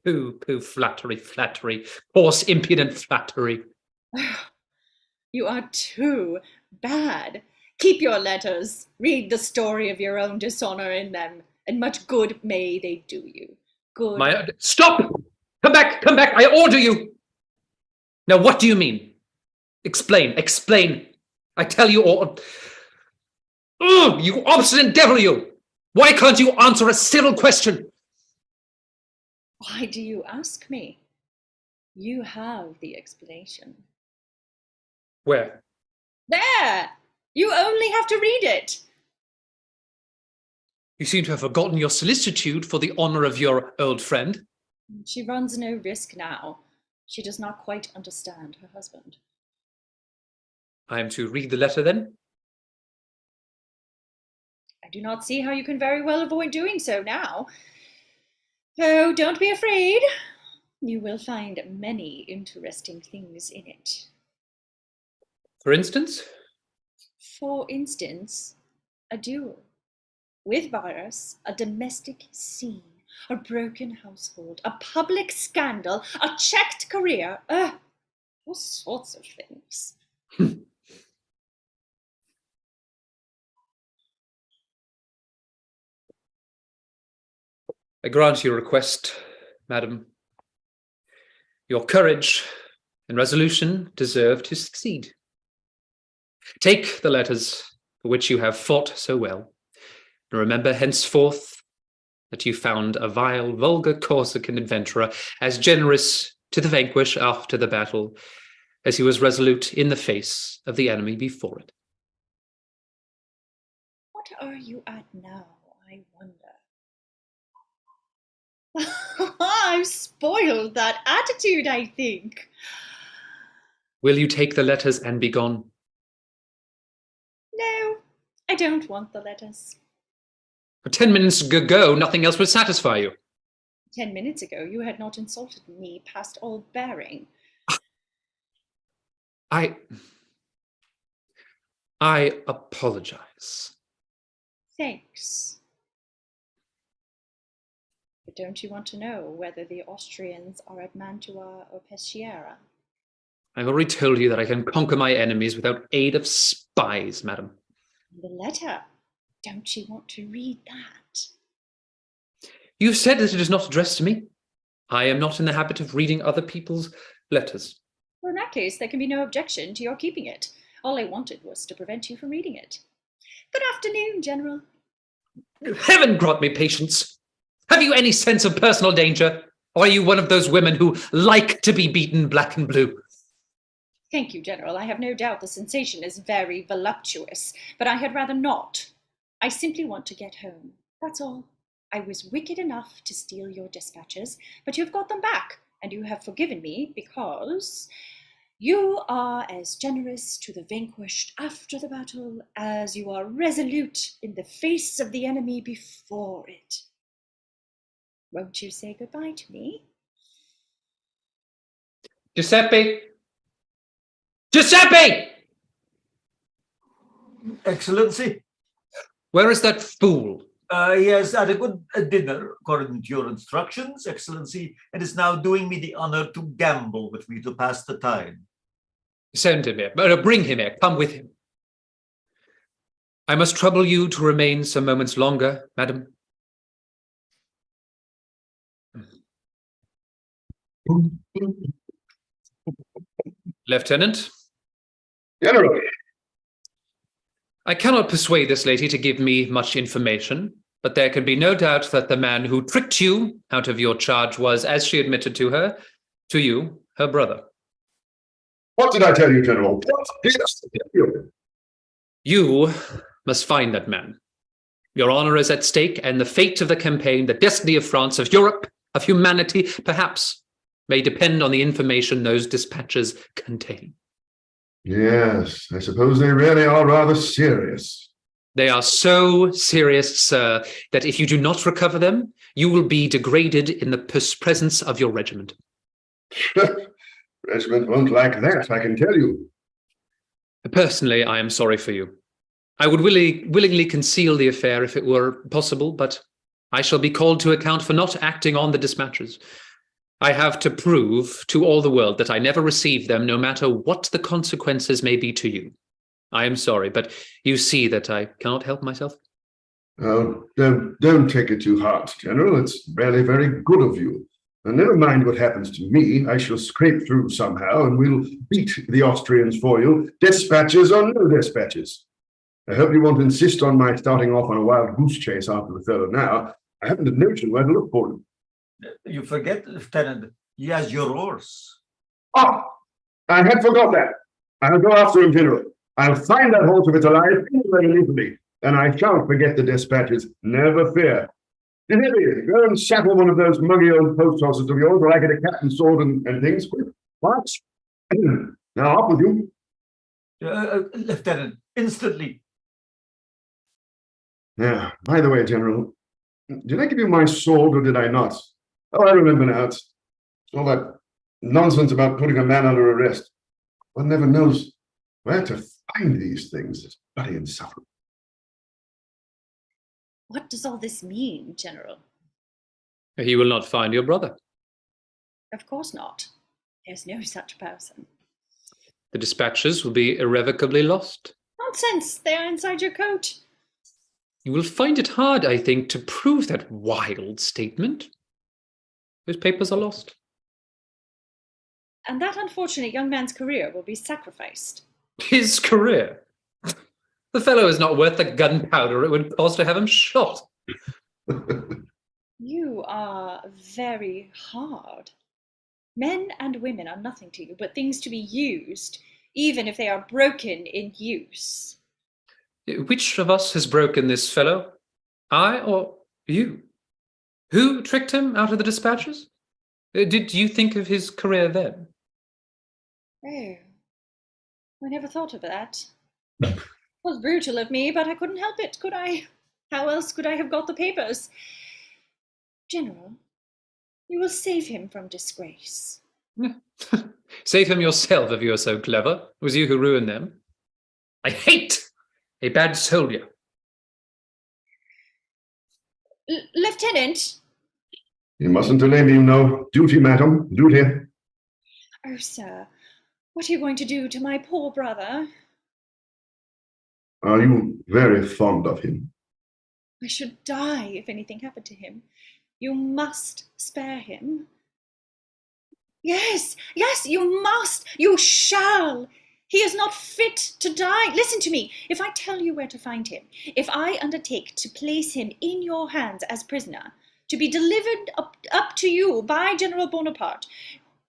Pooh, flattery, coarse, impudent flattery. You are too bad. Keep your letters. Read the story of your own dishonor in them, and much good may they do you. Good. Stop! Come back! I order you! Now, what do you mean? Explain. I tell you all. Oh, you obstinate devil, you! Why can't you answer a civil question? Why do you ask me? You have the explanation. Where? There! You only have to read it. You seem to have forgotten your solicitude for the honor of your old friend. She runs no risk now. She does not quite understand her husband. I am to read the letter, then? I do not see how you can very well avoid doing so now. Oh, don't be afraid. You will find many interesting things in it. For instance? For instance, a duel with Barras, a domestic scene, a broken household, a public scandal, a checked career, all sorts of things. I grant your request, madam. Your courage and resolution deserve to succeed. Take the letters for which you have fought so well, and remember henceforth that you found a vile, vulgar Corsican adventurer as generous to the vanquished after the battle as he was resolute in the face of the enemy before it. What are you at now, I wonder? I've spoiled that attitude, I think. Will you take the letters and be gone? No, I don't want the letters. 10 minutes ago, nothing else would satisfy you. 10 minutes ago, you had not insulted me past all bearing. I apologize. Thanks. But don't you want to know whether the Austrians are at Mantua or Peschiera? I've already told you that I can conquer my enemies without aid of spies, madam. The letter. Don't you want to read that? You said that it is not addressed to me. I am not in the habit of reading other people's letters. Well, in that case, there can be no objection to your keeping it. All I wanted was to prevent you from reading it. Good afternoon, General. Heaven grant me patience. Have you any sense of personal danger? Or are you one of those women who like to be beaten black and blue? Thank you, General. I have no doubt the sensation is very voluptuous, but I had rather not. I simply want to get home. That's all. I was wicked enough to steal your dispatches, but you've got them back, and you have forgiven me because you are as generous to the vanquished after the battle as you are resolute in the face of the enemy before it. Won't you say goodbye to me? Giuseppe! Giuseppe! Excellency, Where is that fool? he has had a good dinner according to your instructions, Excellency, and is now doing me the honor to gamble with me to pass the time. Send him here. Bring him here. Come with him. I must trouble you to remain some moments longer, madam. Lieutenant, General, I cannot persuade this lady to give me much information, but there can be no doubt that the man who tricked you out of your charge was, as she admitted to you, her brother. what did I tell you, General? What did I tell you? You must find that man. Your honor is at stake, and the fate of the campaign, the destiny of France, of Europe, of humanity, perhaps, may depend on the information those dispatches contain. Yes, I suppose they really are rather serious. They are so serious, sir, that if you do not recover them, you will be degraded in the presence of your regiment. Regiment won't like that, I can tell you. Personally, I am sorry for you. I would willingly conceal the affair if it were possible, but I shall be called to account for not acting on the dispatches. I have to prove to all the world that I never received them, no matter what the consequences may be to you. I am sorry, but you see that I cannot help myself. Oh, don't take it too hard, General. It's really very good of you. And never mind what happens to me. I shall scrape through somehow, and we'll beat the Austrians for you, dispatches or no dispatches. I hope you won't insist on my starting off on a wild goose chase after the fellow now. I haven't a notion where to look for him. You forget, Lieutenant, he has your horse. Ah, I had forgot that. I'll go after him, General. I'll find that horse if it's alive anywhere in Italy, and I shan't forget the dispatches. Never fear. Giuseppe, go and saddle one of those muggy old post horses of yours where I get a captain's sword and things. What? Now, up with you. Lieutenant, instantly. Yeah, by the way, General, did I give you my sword or did I not? Oh, I remember now. It's all that nonsense about putting a man under arrest. One never knows where to find these things. It's bloody insufferable. What does all this mean, General? He will not find your brother. Of course not. There's no such person. The dispatches will be irrevocably lost. Nonsense! They are inside your coat. You will find it hard, I think, to prove that wild statement. Those papers are lost. And that unfortunate young man's career will be sacrificed. His career? The fellow is not worth the gunpowder it would cost to have him shot. You are very hard. Men and women are nothing to you, but things to be used, even if they are broken in use. Which of us has broken this fellow? I or you? Who tricked him out of the dispatches? Did you think of his career then? Oh, I never thought of that. It was brutal of me, but I couldn't help it, could I? How else could I have got the papers? General, you will save him from disgrace. Save him yourself if you are so clever. It was you who ruined them. I hate a bad soldier. Lieutenant! You mustn't delay me, you know. Duty, madam, duty. Oh, sir, what are you going to do to my poor brother? Are you very fond of him? I should die if anything happened to him. You must spare him. Yes, yes, you must, you shall. He is not fit to die. Listen to me. If I tell you where to find him, if I undertake to place him in your hands as prisoner, to be delivered up to you by General Bonaparte,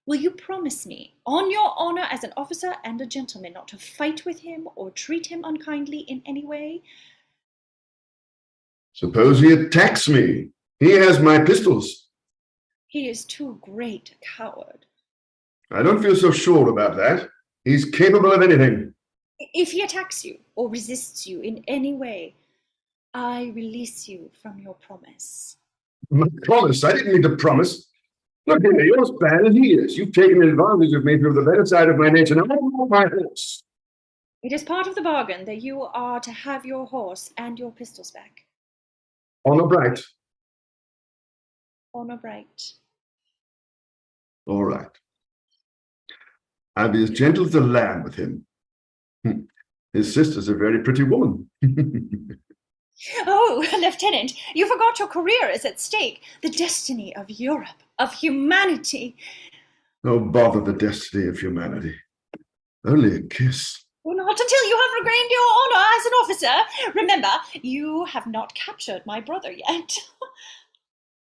will you promise me, on your honor as an officer and a gentleman, not to fight with him or treat him unkindly in any way? Suppose he attacks me. He has my pistols. He is too great a coward. I don't feel so sure about that. He's capable of anything. If he attacks you or resists you in any way, I release you from your promise. My promise? I didn't mean to promise. Look here, you're as bad as he is. You've taken advantage of me through the better side of my nature. Now, I want my horse. It is part of the bargain that you are to have your horse and your pistols back. Honor bright. Honor bright. All right. I'll be as gentle as a lamb with him. His sister's a very pretty woman. Oh, Lieutenant, you forgot your career is at stake. The destiny of Europe, of humanity. Oh, bother the destiny of humanity. Only a kiss. Well, not until you have regained your honor as an officer. Remember, you have not captured my brother yet.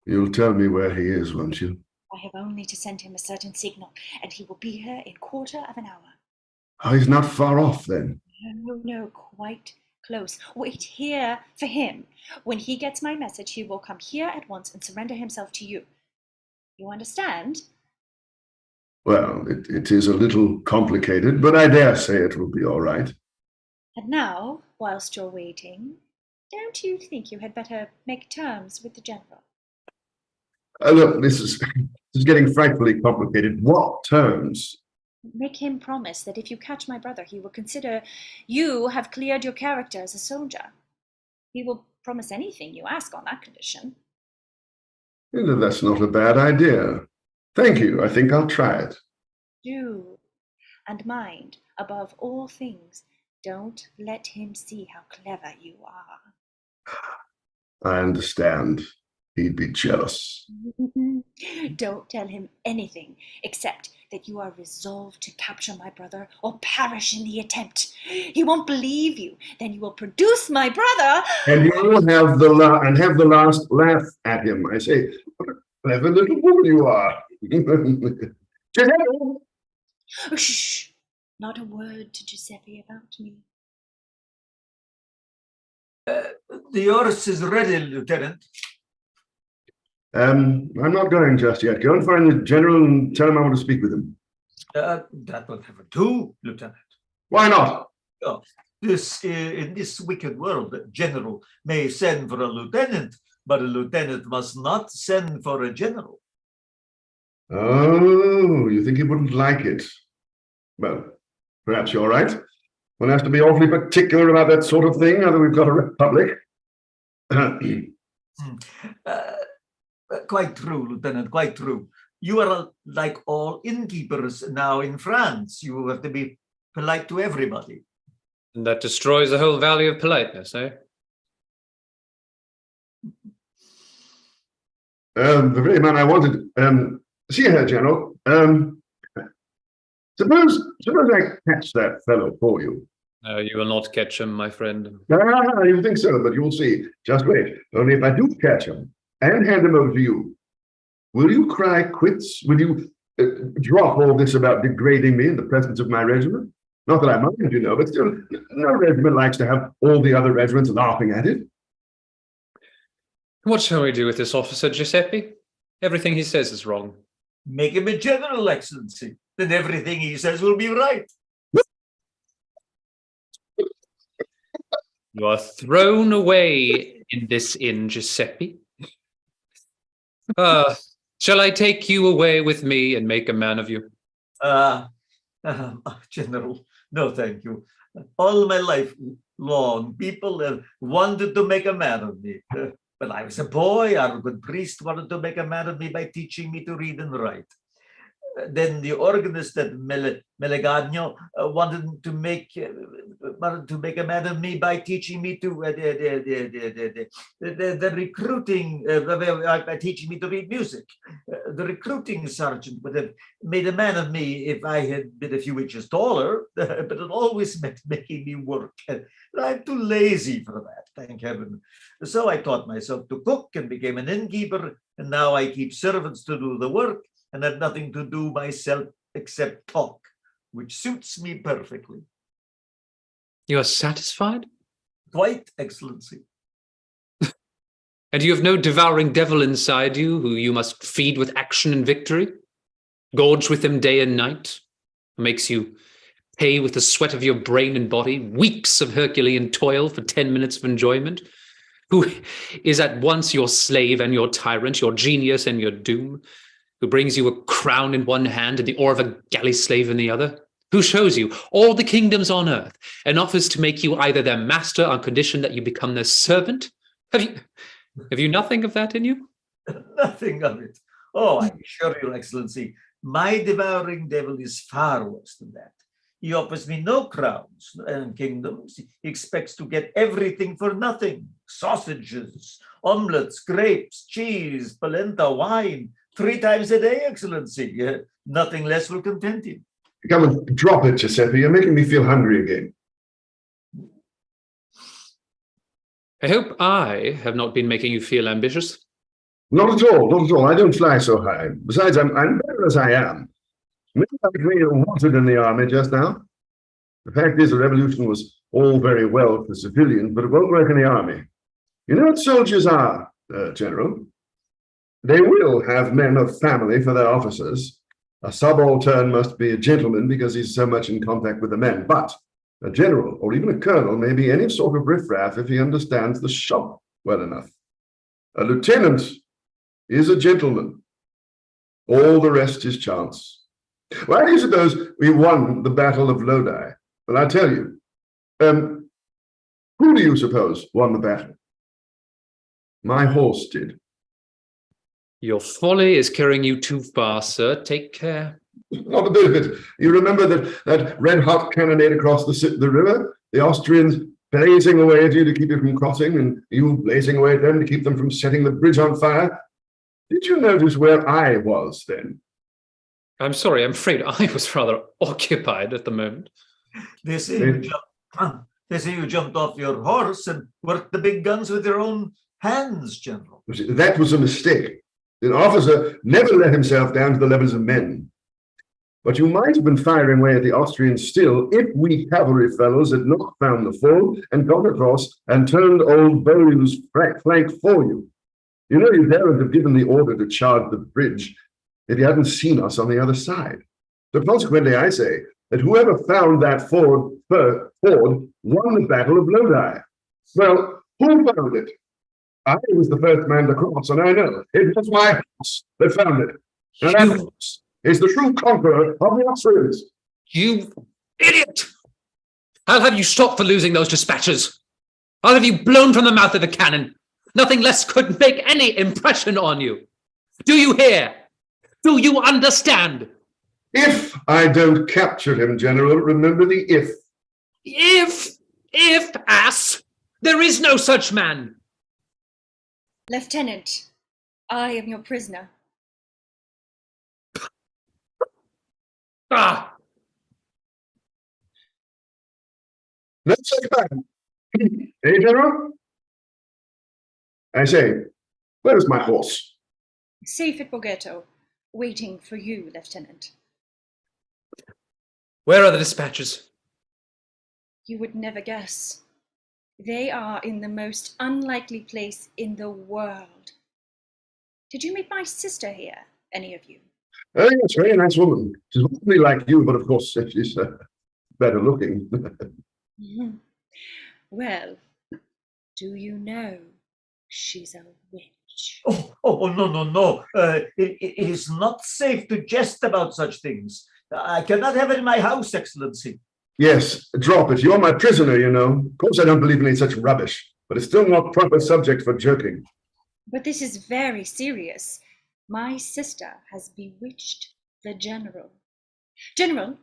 You'll tell me where he is, won't you? I have only to send him a certain signal, and he will be here in quarter of an hour. Oh, he's not far off, then. No, quite close. Wait here for him. When he gets my message, he will come here at once and surrender himself to you. You understand? Well, it is a little complicated, but I dare say it will be all right. And now, whilst you're waiting, don't you think you had better make terms with the general? Look, this is getting frightfully complicated. What terms? Make him promise that if you catch my brother, he will consider you have cleared your character as a soldier. He will promise anything you ask on that condition. That's not a bad idea. Thank you. I think I'll try it. Do. And mind, above all things, don't let him see how clever you are. I understand. He'd be jealous. Don't tell him anything except that you are resolved to capture my brother or perish in the attempt. He won't believe you. Then you will produce my brother. And you'll have the last laugh at him. I say, what a clever little woman you are. Shh! Not a word to Giuseppe about me. The horse is ready, Lieutenant. I'm not going just yet. Go and find the general and tell him I want to speak with him. That will never do, Lieutenant. Why not? Oh, in this wicked world, the general may send for a lieutenant, but a lieutenant must not send for a general. Oh, you think he wouldn't like it? Well, perhaps you're right. One has to be awfully particular about that sort of thing, now that we've got a republic. Quite true, Lieutenant, quite true. You are like all innkeepers now in France. You have to be polite to everybody. And that destroys the whole value of politeness, eh? The very man I wanted. See here, General. Suppose I catch that fellow for you. No, you will not catch him, my friend. You think so, but you'll see. Just wait. Only if I do catch him and hand him over to you, will you cry quits? Will you drop all this about degrading me in the presence of my regiment? Not that I mind, you know, but still, no regiment likes to have all the other regiments laughing at it. What shall we do with this officer, Giuseppe? Everything he says is wrong. Make him a general, Excellency. Then everything he says will be right. You are thrown away in this inn, Giuseppe. Shall I take you away with me and make a man of you? General, no thank you. All my life long, people have wanted to make a man of me. When I was a boy, our good priest wanted to make a man of me by teaching me to read and write. then the organist at Melegagno wanted to make a man of me by teaching me to the recruiting by teaching me to read music. The recruiting sergeant would have made a man of me if I had been a few inches taller, but it always meant making me work. I'm too lazy for that, thank heaven. So I taught myself to cook and became an innkeeper, and now I keep servants to do the work and have nothing to do myself except talk, which suits me perfectly. You are satisfied? Quite, Excellency. And you have no devouring devil inside you who you must feed with action and victory? Gorge with him day and night? Who makes you pay with the sweat of your brain and body weeks of Herculean toil for 10 minutes of enjoyment? Who is at once your slave and your tyrant, your genius and your doom? Who brings you a crown in one hand and the oar of a galley slave in the other? Who shows you all the kingdoms on earth and offers to make you either their master on condition that you become their servant? Have you nothing of that in you? Nothing of it. Oh, I assure your Excellency, my devouring devil is far worse than that. He offers me no crowns and kingdoms. He expects to get everything for nothing. Sausages, omelets, grapes, cheese, polenta, wine, 3 times a day, Excellency. Nothing less will content him. Come and drop it, Giuseppe. You're making me feel hungry again. I hope I have not been making you feel ambitious. Not at all, not at all. I don't fly so high. Besides, I'm better as I am. Men like me are wanted in the army just now. The fact is, the revolution was all very well for civilians, but it won't work in the army. You know what soldiers are, General? They will have men of family for their officers. A subaltern must be a gentleman because he's so much in contact with the men. But a general or even a colonel may be any sort of riffraff if he understands the shop well enough. A lieutenant is a gentleman. All the rest is chance. Why do you suppose we won the Battle of Lodi? Well, I tell you. Who do you suppose won the battle? My horse did. Your folly is carrying you too far, sir. Take care. Not a bit of it. You remember that red-hot cannonade across the river? The Austrians blazing away at you to keep you from crossing, and you blazing away at them to keep them from setting the bridge on fire? Did you notice where I was then? I'm sorry, I'm afraid I was rather occupied at the moment. They say you jumped off your horse and worked the big guns with your own hands, General. That was a mistake. An officer never let himself down to the levels of men. But you might have been firing away at the Austrians still if we cavalry fellows had not found the foe and got across and turned old Beaulieu's flank for you. You know, you daren't have given the order to charge the bridge if you hadn't seen us on the other side. So consequently, I say that whoever found that ford won the Battle of Lodi. Well, who found it? I was the first man to cross, and I know it was my horse that found it. And that horse is the true conqueror of the Austrians. You idiot! I'll have you stopped for losing those dispatches. I'll have you blown from the mouth of a cannon. Nothing less could make any impression on you. Do you hear? Do you understand? If I don't capture him, General, remember the if. If, ass, there is no such man. Lieutenant, I am your prisoner. Ah! No such man. Hey, General? I say, where is my horse? Safe at Borghetto, waiting for you, Lieutenant. Where are the dispatches? You would never guess. They are in the most unlikely place in the world. Did you meet my sister here, any of you? Oh, yes, very nice woman. She's only like you, but of course she's better looking. Well, do you know she's a witch? Oh, no. It is not safe to jest about such things. I cannot have it in my house, Excellency. Yes, drop it. You're my prisoner, you know. Of course I don't believe in any such rubbish, but it's still not proper subject for joking. But this is very serious. My sister has bewitched the General. General,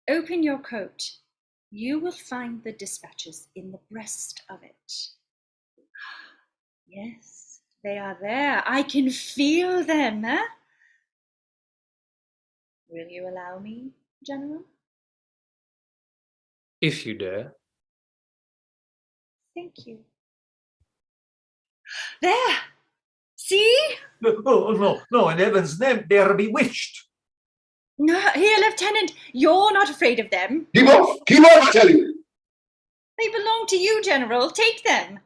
open your coat. You will find the dispatches in the breast of it. Yes, they are there. I can feel them, eh? Will you allow me, General? If you dare. Thank you. There! See? Oh, no, no, in heaven's name, they are bewitched. No, here, Lieutenant, you're not afraid of them. Keep off, I tell you. They belong to you, General. Take them.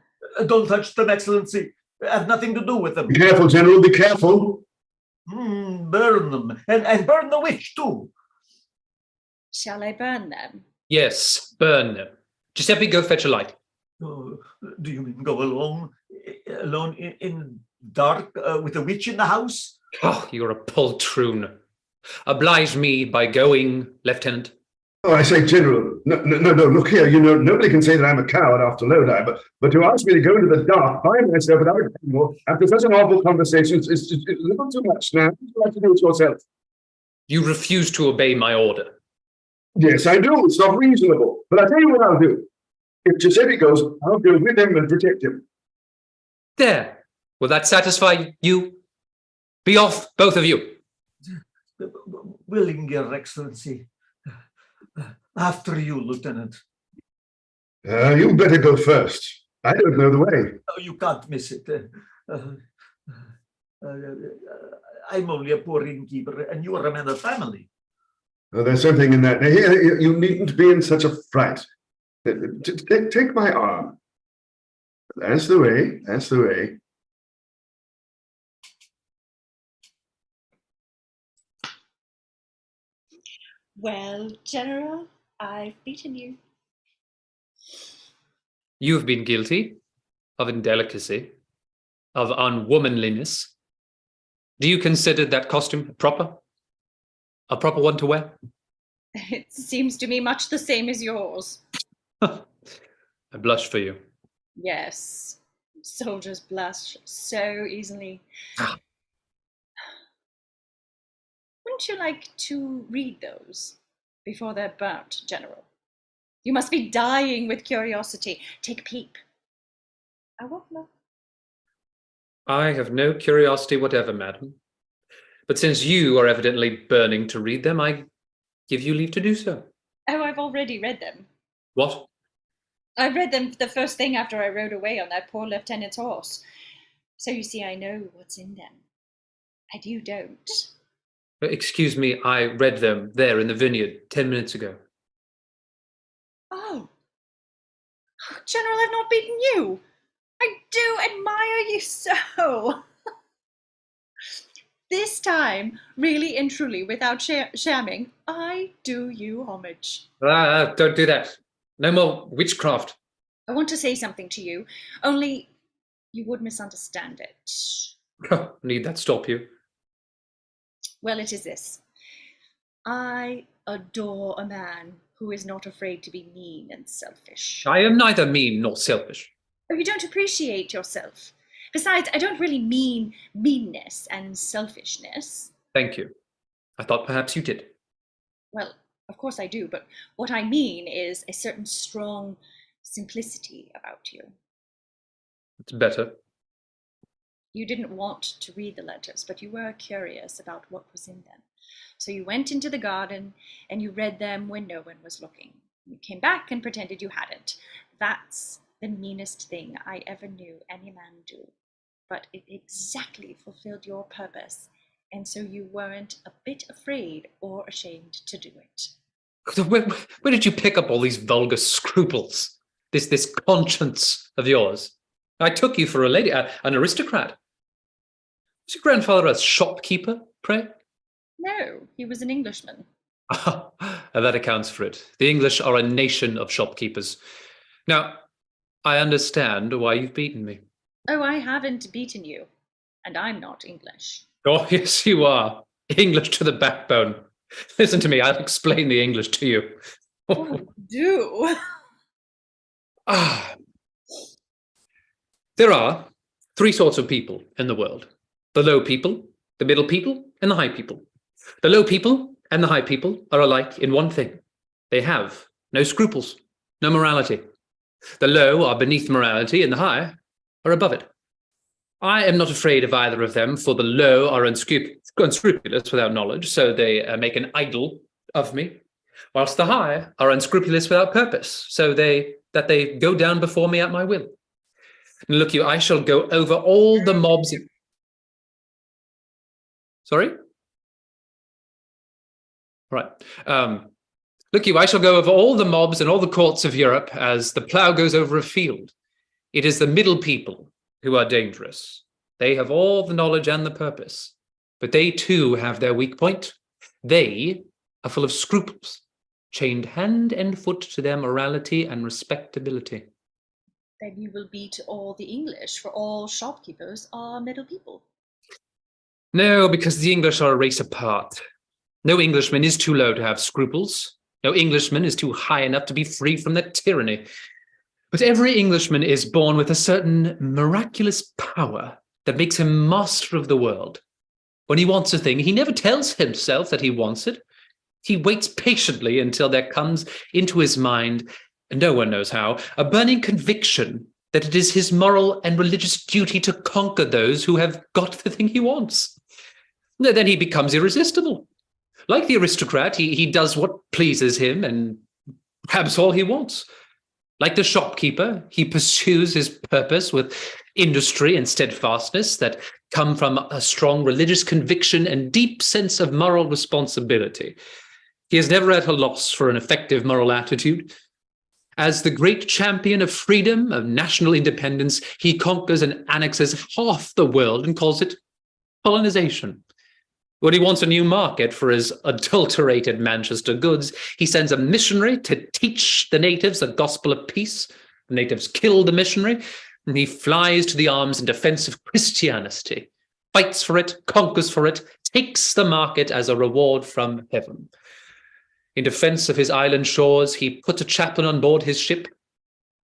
Don't touch them, Excellency. Have nothing to do with them. Be careful, General, be careful. Burn them, and burn the witch, too. Shall I burn them? Yes, burn them. Giuseppe, go fetch a light. Oh, do you mean go alone in dark with a witch in the house? Oh, you're a poltroon. Oblige me by going, Lieutenant. Oh, I say, General, no, look here, you know, nobody can say that I'm a coward after Lodi, but to ask me to go into the dark by myself without a candle after such an awful conversation is a little too much now. You'd like to do it yourself. You refuse to obey my order. Yes, I do. It's not reasonable. But I'll tell you what I'll do. If Giuseppe goes, I'll go with him and protect him. There. Will that satisfy you? Be off, both of you. Willing, Your Excellency. After you, Lieutenant. You better go first. I don't know the way. Oh, you can't miss it. I'm only a poor innkeeper, and you are a man of family. Oh, there's something in that. Here, you needn't be in such a fright. Take my arm. That's the way. That's the way. Well, General, I've beaten you. You've been guilty of indelicacy, of unwomanliness. Do you consider that costume proper? A proper one to wear? It seems to me much the same as yours. I blush for you. Yes, soldiers blush so easily. Ah. Wouldn't you like to read those before they're burnt, General? You must be dying with curiosity. Take a peep. I won't look. I have no curiosity whatever, madam. But since you are evidently burning to read them, I give you leave to do so. Oh, I've already read them. What? I read them the first thing after I rode away on that poor lieutenant's horse. So you see, I know what's in them. And you don't. Excuse me, I read them there in the vineyard 10 minutes ago. Oh. General, I've not beaten you. I do admire you so. This time, really and truly, without shamming, I do you homage. Don't do that. No more witchcraft. I want to say something to you, only you would misunderstand it. Need that stop you? Well, it is this. I adore a man who is not afraid to be mean and selfish. I am neither mean nor selfish. Oh, you don't appreciate yourself. Besides, I don't really mean meanness and selfishness. Thank you. I thought perhaps you did. Well, of course I do, but what I mean is a certain strong simplicity about you. It's better. You didn't want to read the letters, but you were curious about what was in them. So you went into the garden and you read them when no one was looking. You came back and pretended you hadn't. That's the meanest thing I ever knew any man do. But it exactly fulfilled your purpose, and so you weren't a bit afraid or ashamed to do it. Where did you pick up all these vulgar scruples? This conscience of yours? I took you for a lady, an aristocrat. Was your grandfather a shopkeeper, pray? No, he was an Englishman. That accounts for it. The English are a nation of shopkeepers. Now, I understand why you've beaten me. Oh, I haven't beaten you, and I'm not English. Oh, yes, you are. English to the backbone. Listen to me, I'll explain the English to you. Oh, do. There are three sorts of people in the world. The low people, the middle people, and the high people. The low people and the high people are alike in one thing. They have no scruples, no morality. The low are beneath morality, and the high are above it. I am not afraid of either of them, for the low are unscrupulous without knowledge, so they make an idol of me, whilst the high are unscrupulous without purpose, so that they go down before me at my will. And look you, I shall go over all the mobs. Sorry? Right. Look you, I shall go over all the mobs and all the courts of Europe as the plough goes over a field. It is the middle people who are dangerous. They have all the knowledge and the purpose, but they too have their weak point. They are full of scruples, chained hand and foot to their morality and respectability. Then you will beat all the English, for all shopkeepers are middle people. No, because the English are a race apart. No Englishman is too low to have scruples. No Englishman is too high enough to be free from their tyranny. But every Englishman is born with a certain miraculous power that makes him master of the world. When he wants a thing, he never tells himself that he wants it. He waits patiently until there comes into his mind, and no one knows how, a burning conviction that it is his moral and religious duty to conquer those who have got the thing he wants. Then he becomes irresistible. Like the aristocrat, he does what pleases him and grabs all he wants. Like the shopkeeper, he pursues his purpose with industry and steadfastness that come from a strong religious conviction and deep sense of moral responsibility. He is never at a loss for an effective moral attitude. As the great champion of freedom, of national independence, he conquers and annexes half the world and calls it colonization. When he wants a new market for his adulterated Manchester goods, he sends a missionary to teach the natives the gospel of peace. The natives kill the missionary, and he flies to the arms in defense of Christianity, fights for it, conquers for it, takes the market as a reward from heaven. In defense of his island shores, he puts a chaplain on board his ship,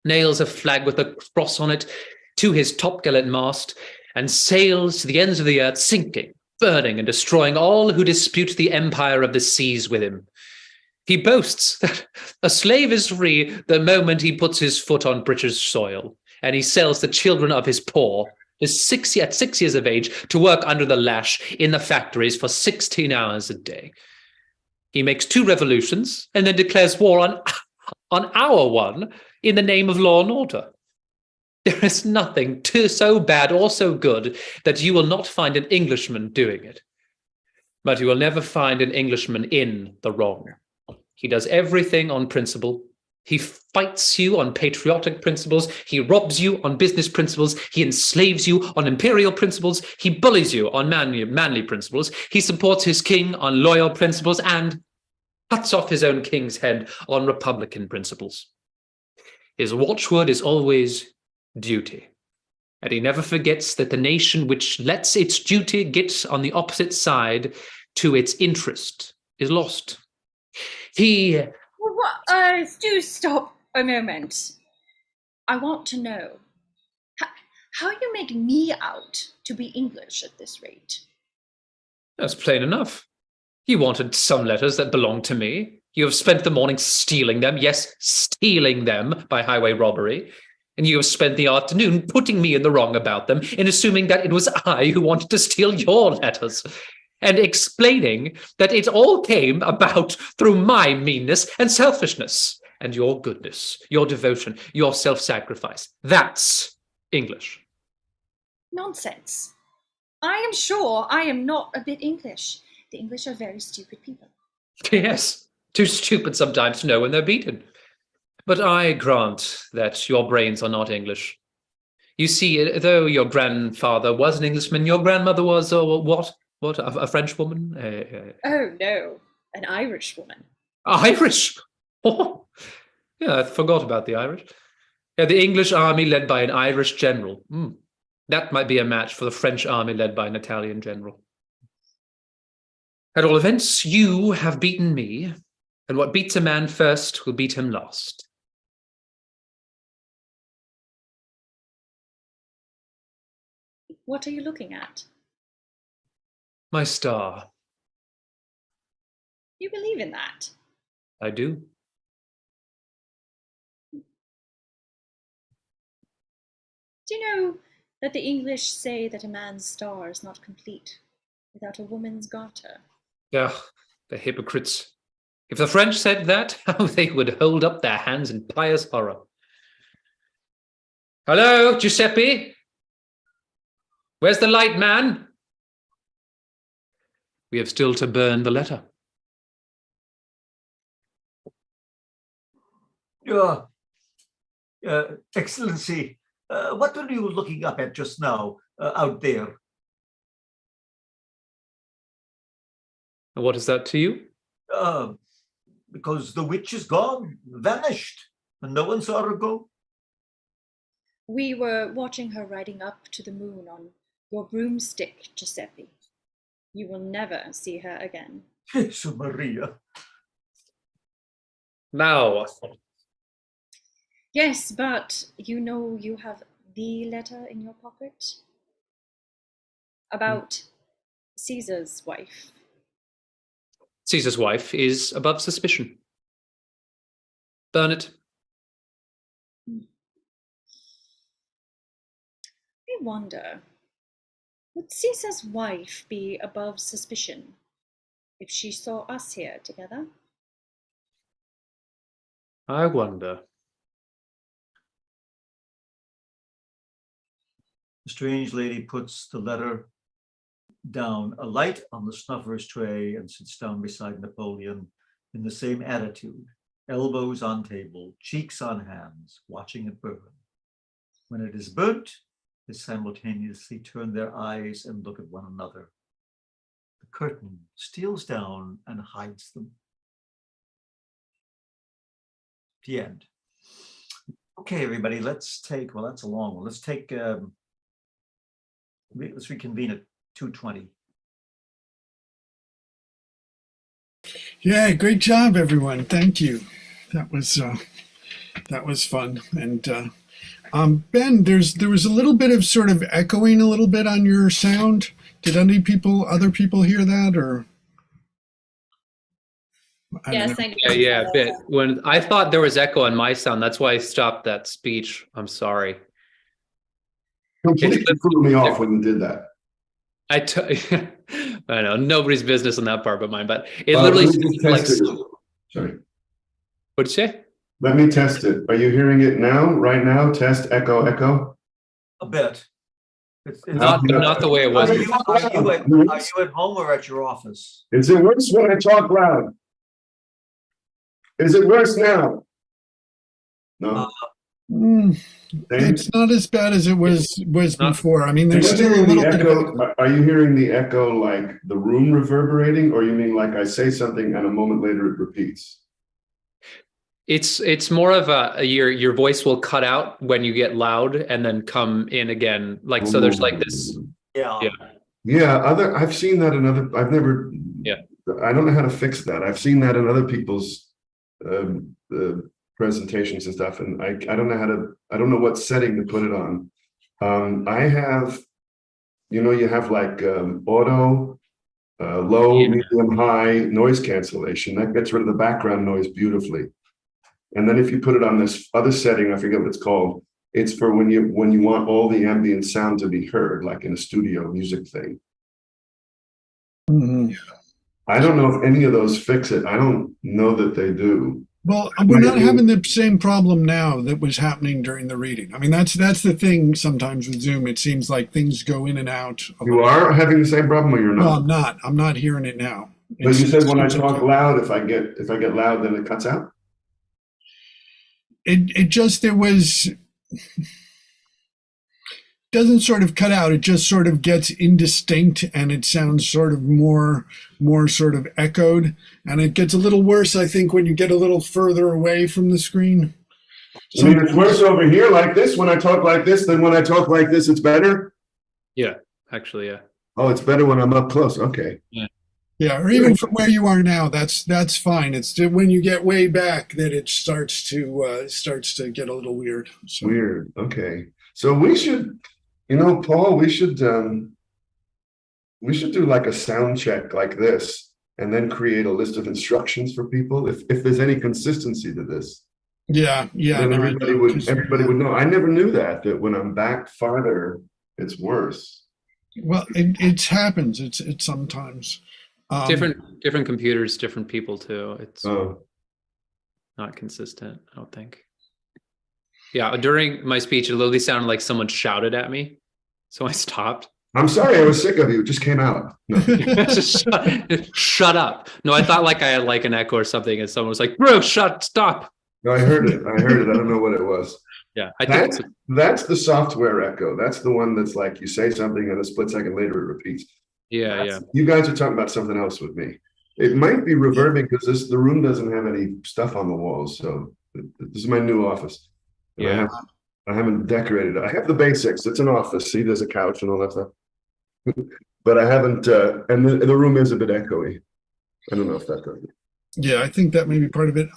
nails a flag with a cross on it to his topgallant mast, and sails to the ends of the earth, sinking, burning and destroying all who dispute the empire of the seas with him. He boasts that a slave is free the moment he puts his foot on British soil, and he sells the children of his poor at 6 years of age to work under the lash in the factories for 16 hours a day. He makes 2 revolutions and then declares war on our one in the name of law and order. There is nothing so bad or so good that you will not find an Englishman doing it. But you will never find an Englishman in the wrong. He does everything on principle. He fights you on patriotic principles. He robs you on business principles. He enslaves you on imperial principles. He bullies you on manly principles. He supports his king on loyal principles and cuts off his own king's head on republican principles. His watchword is always duty. And he never forgets that the nation which lets its duty get on the opposite side to its interest is lost. Do stop a moment. I want to know how you make me out to be English at this rate. That's plain enough. You wanted some letters that belonged to me. You have spent the morning stealing them, yes, stealing them by highway robbery. And you have spent the afternoon putting me in the wrong about them and assuming that it was I who wanted to steal your letters and explaining that it all came about through my meanness and selfishness and your goodness, your devotion, your self-sacrifice. That's English. Nonsense. I am sure I am not a bit English. The English are very stupid people. Yes, too stupid sometimes to know when they're beaten. But I grant that your brains are not English. You see, though your grandfather was an Englishman, your grandmother was a French woman? Oh, no, an Irish woman. Irish? Oh, yeah, I forgot about the Irish. Yeah, the English army led by an Irish general. That might be a match for the French army led by an Italian general. At all events, you have beaten me, and what beats a man first will beat him last. What are you looking at? My star. You believe in that? I do. Do you know that the English say that a man's star is not complete without a woman's garter? Ugh, the hypocrites. If the French said that, how they would hold up their hands in pious horror. Hello, Giuseppe? Where's the light man? We have still to burn the letter. Your Excellency, what were you looking up at just now out there? And what is that to you? Because the witch is gone, vanished, and no one saw her go. We were watching her riding up to the moon on your broomstick, Giuseppe. You will never see her again. Jesu Maria. Now, Yes, but you know you have the letter in your pocket? About Caesar's wife. Caesar's wife is above suspicion. Burn it. I wonder, would Caesar's wife be above suspicion if she saw us here together? I wonder. The strange lady puts the letter down, a light on the snuffer's tray, and sits down beside Napoleon in the same attitude, elbows on table, cheeks on hands, watching it burn. When it is burnt, they simultaneously turn their eyes and look at one another. The curtain steals down and hides them. The end. Okay, everybody, let's take, well, that's a long one. Let's take, let's reconvene at 2:20. Yeah, great job, everyone. Thank you. That was fun. And Ben, there was a little bit of sort of echoing a little bit on your sound. Did other people hear that, or? I don't know. Yes, I do. Yeah, a bit. When I thought there was echo on my sound, that's why I stopped that speech. I'm sorry. Completely threw me off when you did that. I know nobody's business on that part but mine, but it Let literally me just like, test it. Sorry. what'd you say? Let me test it. Are you hearing it now? Right now? Test, echo, echo. A bit. It's Not the way it was. Are you at home or at your office? Is it worse when I talk loud? Is it worse now? No. Mm, it's not as bad as it was before. I mean, there's still a little bit of echo. Are you hearing the echo like the room reverberating, or you mean like I say something and a moment later it repeats? It's more of your voice will cut out when you get loud and then come in again. Like, so there's like this. Yeah. I've seen that in other, I've never, I don't know how to fix that. I've seen that in other people's presentations and stuff, and I don't know what setting to put it on. I have, you have like auto, low, medium, high noise cancellation. That gets rid of the background noise beautifully. And then if you put it on this other setting, I forget what it's called, it's for when you want all the ambient sound to be heard, like in a studio music thing. Mm-hmm. I don't know if any of those fix it. I don't know that they do. Well, we're not having the same problem now that was happening during the reading. I mean, that's the thing sometimes with Zoom. It seems like things go in and out. You are having the same problem, or you're not? No, I'm not. I'm not hearing it now. But you said when I talk loud, if I get loud, then it cuts out? It just, doesn't sort of cut out. It just sort of gets indistinct, and it sounds sort of more sort of echoed, and it gets a little worse, I think, when you get a little further away from the screen. I mean, it's worse over here like this when I talk like this than when I talk like this. It's better? Yeah, actually, yeah. Oh, it's better when I'm up close. Okay. Yeah, or even from where you are now, that's fine. It's when you get way back that it starts to get a little weird. So. Weird. Okay. So we should, Paul, we should do like a sound check like this and then create a list of instructions for people? If there's any consistency to this, Yeah, then no, I know, 'cause, everybody would know. I never knew that when I'm back farther, it's worse. well, it happens. It's sometimes. Different computers, different people too. It's Oh, not consistent, I don't think. Yeah, during my speech, it literally sounded like someone shouted at me. So I stopped. I'm sorry, I was sick of you. It just came out. No. Just shut up. No, I thought like I had like an echo or something, and someone was like, bro, stop. No, I heard it. I don't know what it was. Yeah, I think That's the software echo. That's the one that's like you say something and a split second later it repeats. yeah. You guys are talking about something else with me. It might be reverbing because the room doesn't have any stuff on the walls. So this is my new office. And Yeah. I haven't decorated it. I have the basics. It's an office. See, there's a couch and all that stuff. But I haven't, and the room is a bit echoey. I don't know if that does it. Yeah, I think that may be part of it.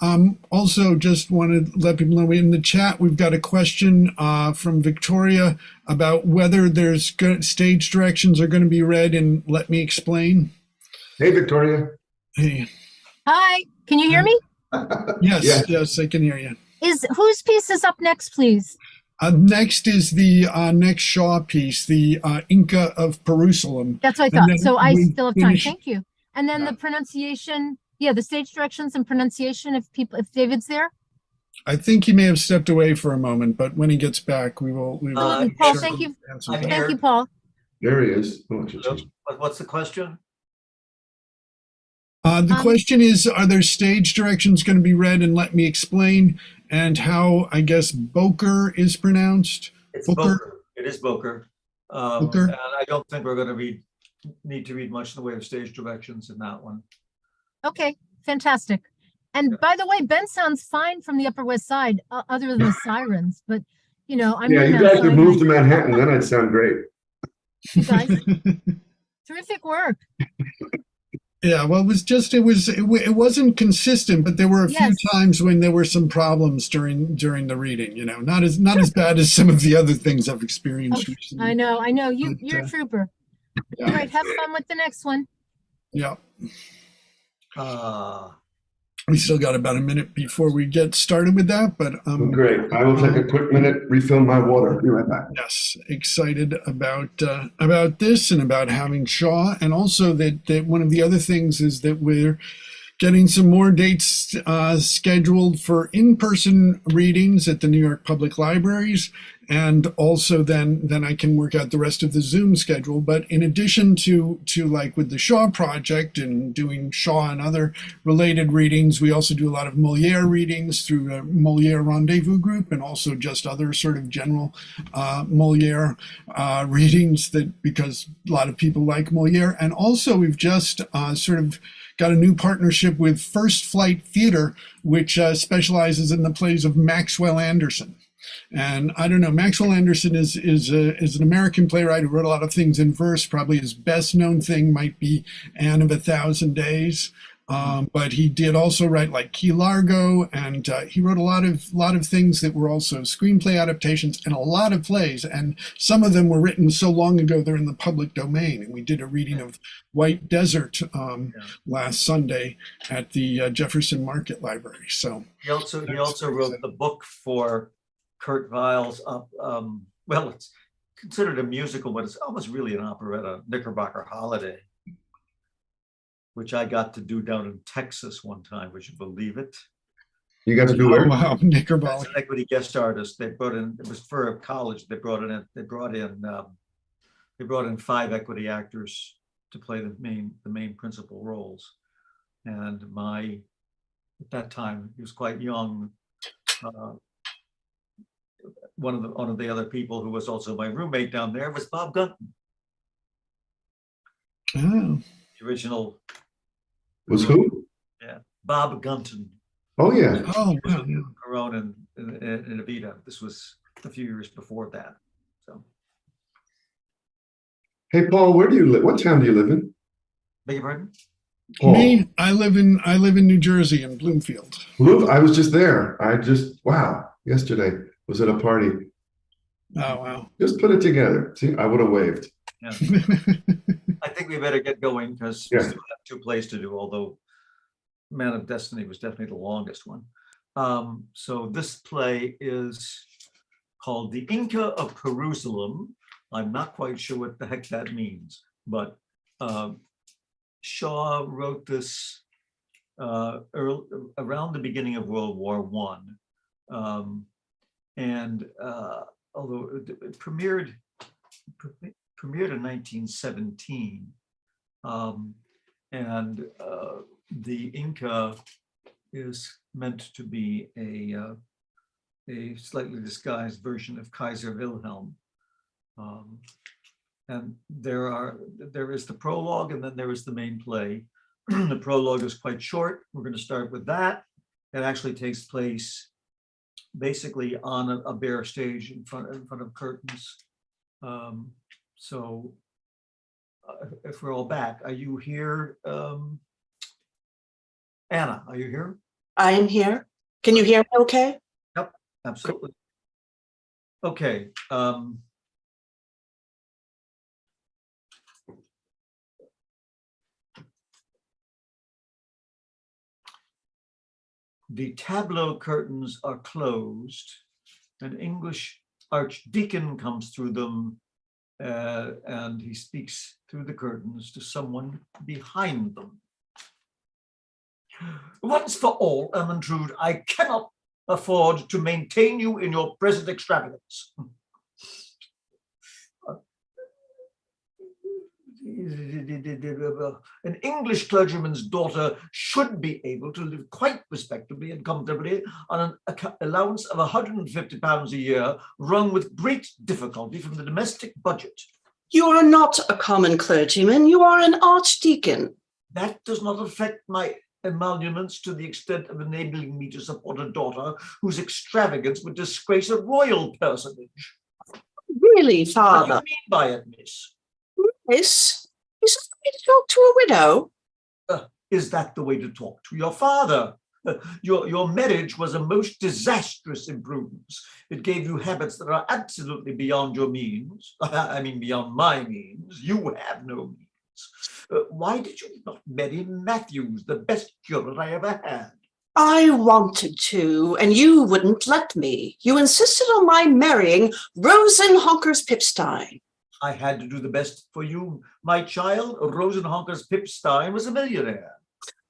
Also, just wanted to let people know in the chat we've got a question from Victoria about whether there's stage directions are going to be read in Let Me Explain. Hey, Victoria. Hey. Hi, can you hear me? Yes, I can hear you. Whose piece is up next, please? Next is the next Shaw piece, the Inca of Jerusalem. That's what I And thought. then So I we still have time. finish- Thank you. And then Yeah. the pronunciation, the stage directions and pronunciation. If David's there. I think he may have stepped away for a moment, but when he gets back, we will. Paul, thank you. answer I'm that. here. Thank you, Paul. There he is. Oh, What's the question? The question is, are there stage directions going to be read and Let Me Explain, and how, I guess, Boker is pronounced? It's Booker? Boker. It is Boker. Booker? And I don't think we're going to need to read much in the way of stage directions in that one. Okay, fantastic. And by the way, Ben sounds fine from the Upper West Side, other than the sirens. But I'm Yeah, in you that guys could side. move to Manhattan, then I'd sound great. You guys, terrific work. Yeah, well, it wasn't consistent, but there were a few Yes. times when there were some problems during the reading. Not as bad as some of the other things I've experienced recently. I know. You're But, a trooper. yeah. All right, have fun with the next one. Yeah, Uh, we still got about a minute before we get started with that, but Great. I will take a quick minute, refill my water. Be right back. yes, excited about this and about having Shaw, and also that one of the other things is that we're getting some more dates scheduled for in-person readings at the New York Public Libraries, and also then I can work out the rest of the Zoom schedule. But in addition to like with the Shaw Project and doing Shaw and other related readings, we also do a lot of Moliere readings through a Moliere Rendezvous group, and also just other sort of general Moliere readings, that because a lot of people like Moliere. And also we've just sort of got a new partnership with First Flight Theater, which specializes in the plays of Maxwell Anderson. And I don't know, Maxwell Anderson is an American playwright who wrote a lot of things in verse. Probably his best known thing might be Anne of 1,000 Days. But he did also write like Key Largo, and he wrote a lot of things that were also screenplay adaptations and a lot of plays. And some of them were written so long ago they're in the public domain. And we did a reading of White Desert last Sunday at the Jefferson Market Library. So he also wrote the book for Kurt Weill's well, it's considered a musical, but it's almost really an operetta, Knickerbocker Holiday, which I got to do down in Texas one time. Would you believe it? You got to do oh, it. wow, As Knickerbocker. an equity guest artist, they brought in. It was for a college. They brought in 5 equity actors to play the main principal roles. And at that time, he was quite young. One of the other people who was also my roommate down there was Bob Gunton. Oh. The original Was who? Yeah, Bob Gunton. Oh, yeah. Oh, wow. Yeah. Corona in Evita. This was a few years before that. So, Hey, Paul, where do you live? What town do you live in? beg your pardon? Paul. Me, I live in New Jersey, in Bloomfield. I was just there. Yesterday was at a party. Oh, wow. Just put it together. See, I would have waved. Yeah. I think we better get going because we Yeah. still have 2 plays to do, although Man of Destiny was definitely the longest one. So this play is called The Inca of Jerusalem. I'm not quite sure what the heck that means, but Shaw wrote this around the beginning of World War I. And although it premiered in 1917, and the Inca is meant to be a slightly disguised version of Kaiser Wilhelm. And there is the prologue, and then there is the main play. The prologue is quite short. We're going to start with that. It actually takes place basically on a bare stage in front of curtains. So if we're all back, are you here? Anna, are you here? I am here. Can you hear me okay? Yep, absolutely. Okay. The tableau curtains are closed. An English archdeacon comes through them, and he speaks through the curtains to someone behind them. Once for all, Ermentrude, I cannot afford to maintain you in your present extravagance. An English clergyman's daughter should be able to live quite respectably and comfortably on an allowance of £150 a year, wrung with great difficulty from the domestic budget. You are not a common clergyman. You are an archdeacon. That does not affect my emoluments to the extent of enabling me to support a daughter whose extravagance would disgrace a royal personage. Really, What do Father? you mean by it, miss? Miss, is that the way to talk to a widow? Is that the way to talk to your father? Your marriage was a most disastrous imprudence. It gave you habits that are absolutely beyond your means. I mean, beyond my means. You have no means. Why did you not marry Matthews, the best curate I ever had? I wanted to, and you wouldn't let me. You insisted on my marrying Rosenhonkers Pipstein. I had to do the best for you, my child. Rosenhonkers Pipstein was a millionaire.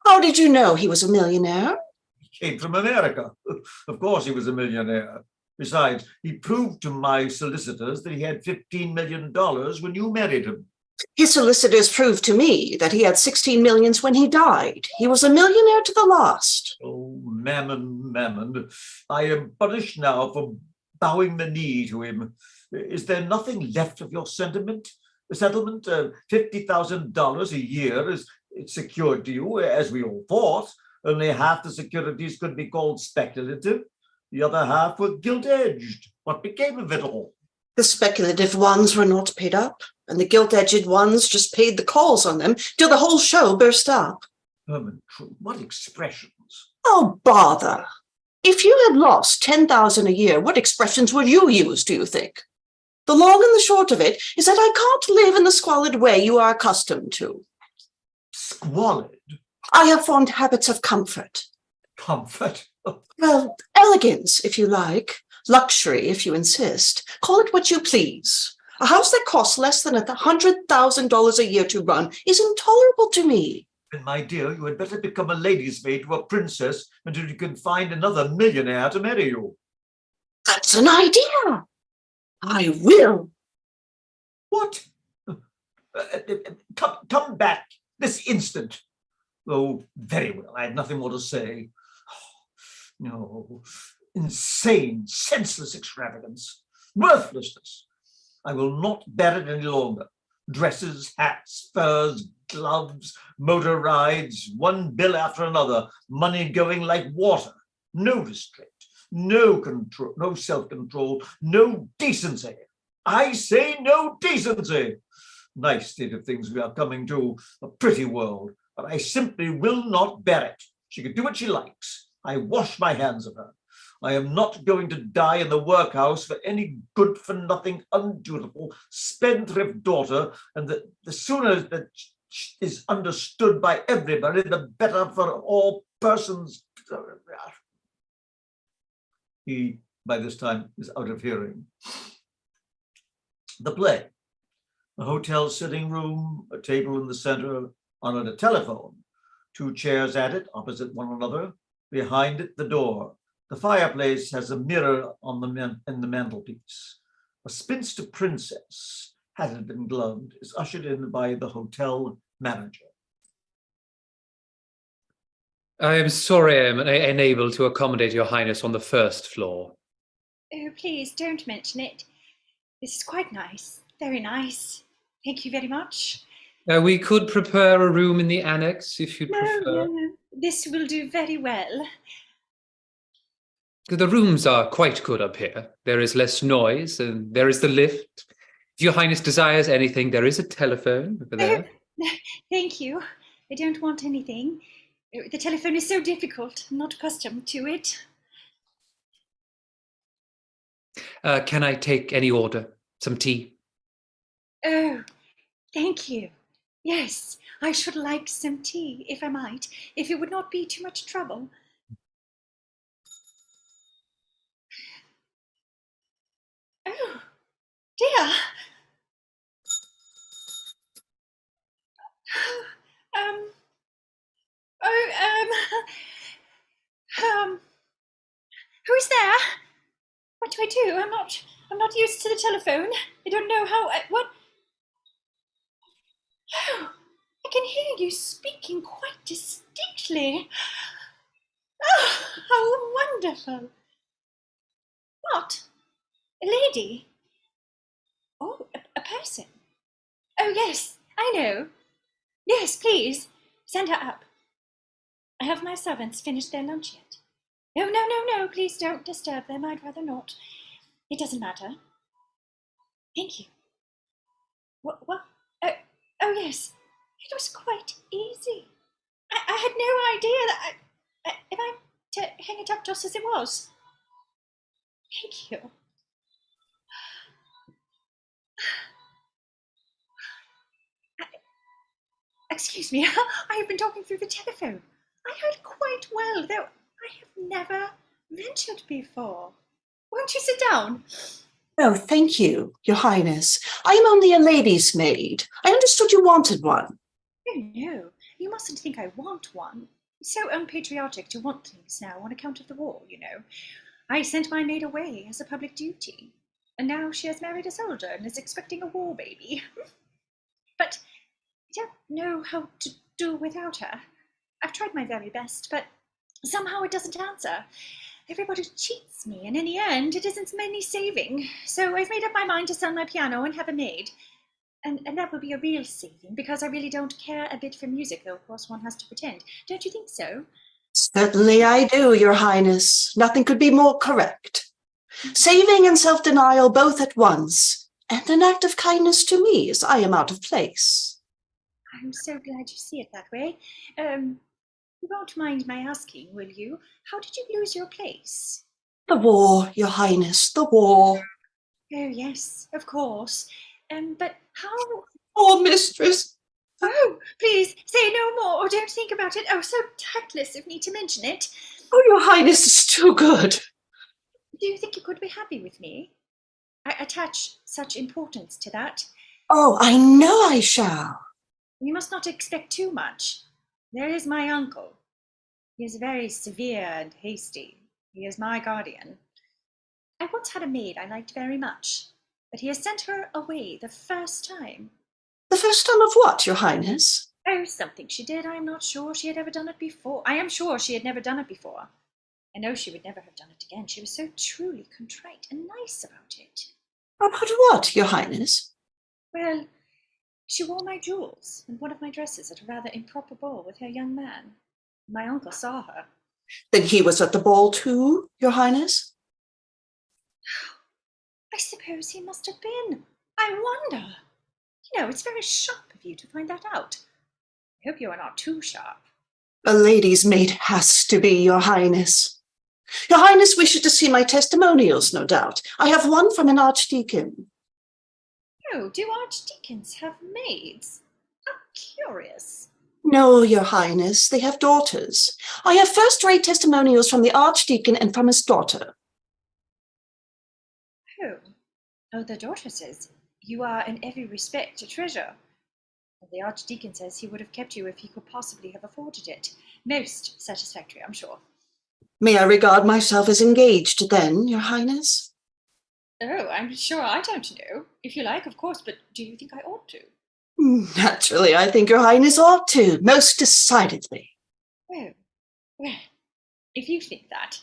How did you know he was a millionaire? He came from America. Of course he was a millionaire. Besides, he proved to my solicitors that he had $15 million when you married him. His solicitors proved to me that he had 16 millions when he died. He was a millionaire to the last. Oh, Mammon, Mammon. I am punished now for bowing the knee to him. Is there nothing left of your settlement? $50,000 a year is secured to you, as we all thought. Only half the securities could be called speculative. The other half were gilt-edged. What became of it all? The speculative ones were not paid up, and the gilt-edged ones just paid the calls on them till the whole show burst up. Ermentrude, what expressions? Oh, bother. If you had lost 10,000 a year, what expressions would you use, do you think? The long and the short of it is that I can't live in the squalid way you are accustomed to. Squalid? I have formed habits of comfort. Comfort? Well, elegance, if you like. Luxury, if you insist. Call it what you please. A house that costs less than $100,000 a year to run is intolerable to me. Then, my dear, you had better become a lady's maid to a princess until you can find another millionaire to marry you. That's an idea. I will. What? Come back this instant. Oh, very well. I have nothing more to say. No, insane, senseless extravagance, worthlessness. I will not bear it any longer. Dresses, hats, furs, gloves, motor rides, one bill after another, money going like water, no restraint, no control, no self-control, no decency. I say no decency. Nice state of things we are coming to, a pretty world, but I simply will not bear it. She can do what she likes. I wash my hands of her. I am not going to die in the workhouse for any good-for-nothing, undutiful, spendthrift daughter, and the sooner that is understood by everybody, the better for all persons. He, by this time, is out of hearing. The play. A hotel sitting room, a table in the center, on it a telephone, 2 chairs at it, opposite one another. Behind it, the door. The fireplace has a mirror on in the mantelpiece. A spinster princess, hatted and gloved, is ushered in by the hotel manager. I am sorry I am unable to accommodate Your Highness on the first floor. Oh, please don't mention it. This is quite nice. Very nice. Thank you very much. We could prepare a room in the annex if you'd No, prefer. no. This will do very well. The rooms are quite good up here. There is less noise, and there is the lift. If Your Highness desires anything, there is a telephone over there. Thank you. I don't want anything. The telephone is so difficult. I'm not accustomed to it. Can I take any order? Some tea? Oh, thank you. Yes, I should like some tea, if I might, if it would not be too much trouble. Oh, dear. Who's there? What do I do? I'm not used to the telephone. I don't know what? Oh, I can hear you speaking quite distinctly. Oh, how wonderful. What? A lady? Oh, a person. Oh, yes, I know. Yes, please, send her up. I have my servants finished their lunch yet? No, please don't disturb them. I'd rather not. It doesn't matter. Thank you. What? Oh, yes. It was quite easy. I had no idea that am I to hang it up just as it was? Thank you. Excuse me, I have been talking through the telephone. I heard quite well, though I have never ventured before. Won't you sit down? Oh, thank you, Your Highness. I am only a lady's maid. I understood you wanted one. No, you mustn't think I want one. It's so unpatriotic to want things now on account of the war, you know. I sent my maid away as a public duty, and now she has married a soldier and is expecting a war baby. But I don't know how to do without her. I've tried my very best, but somehow it doesn't answer. Everybody cheats me, and in the end, it isn't many saving. So I've made up my mind to sell my piano and have a maid. And that will be a real saving, because I really don't care a bit for music, though of course one has to pretend. Don't you think so? Certainly I do, Your Highness. Nothing could be more correct. Saving and self-denial both at once, and an act of kindness to me as I am out of place. I'm so glad you see it that way. You won't mind my asking, will you? How did you lose your place? The war, Your Highness, the war. Oh, yes, of course. But how? Oh, mistress. Oh, please, say no more, or don't think about it. Oh, so tactless of me to mention it. Oh, Your Highness is too good. Do you think you could be happy with me? I attach such importance to that. Oh, I know I shall. You must not expect too much. There is my uncle. He is very severe and hasty. He is my guardian. I once had a maid I liked very much, but he has sent her away the first time. The first time of what, Your Highness? Oh, something she did. I am not sure she had ever done it before. I am sure she had never done it before. I know she would never have done it again. She was so truly contrite and nice about it. About what, Your Highness? Well, she wore my jewels and one of my dresses at a rather improper ball with her young man. My uncle saw her. Then he was at the ball too, Your Highness? I suppose he must have been. I wonder. You know, it's very sharp of you to find that out. I hope you are not too sharp. A lady's maid has to be, Your Highness. Your Highness wishes to see my testimonials, no doubt. I have one from an archdeacon. Oh, do archdeacons have maids? How curious. No, Your Highness, they have daughters. I have first-rate testimonials from the archdeacon and from his daughter. Oh, the daughter says, you are in every respect a treasure. The archdeacon says he would have kept you if he could possibly have afforded it. Most satisfactory, I'm sure. May I regard myself as engaged then, Your Highness? Oh, I'm sure I don't know. If you like, of course, but do you think I ought to? Naturally, I think Your Highness ought to, most decidedly. Oh, well, if you think that,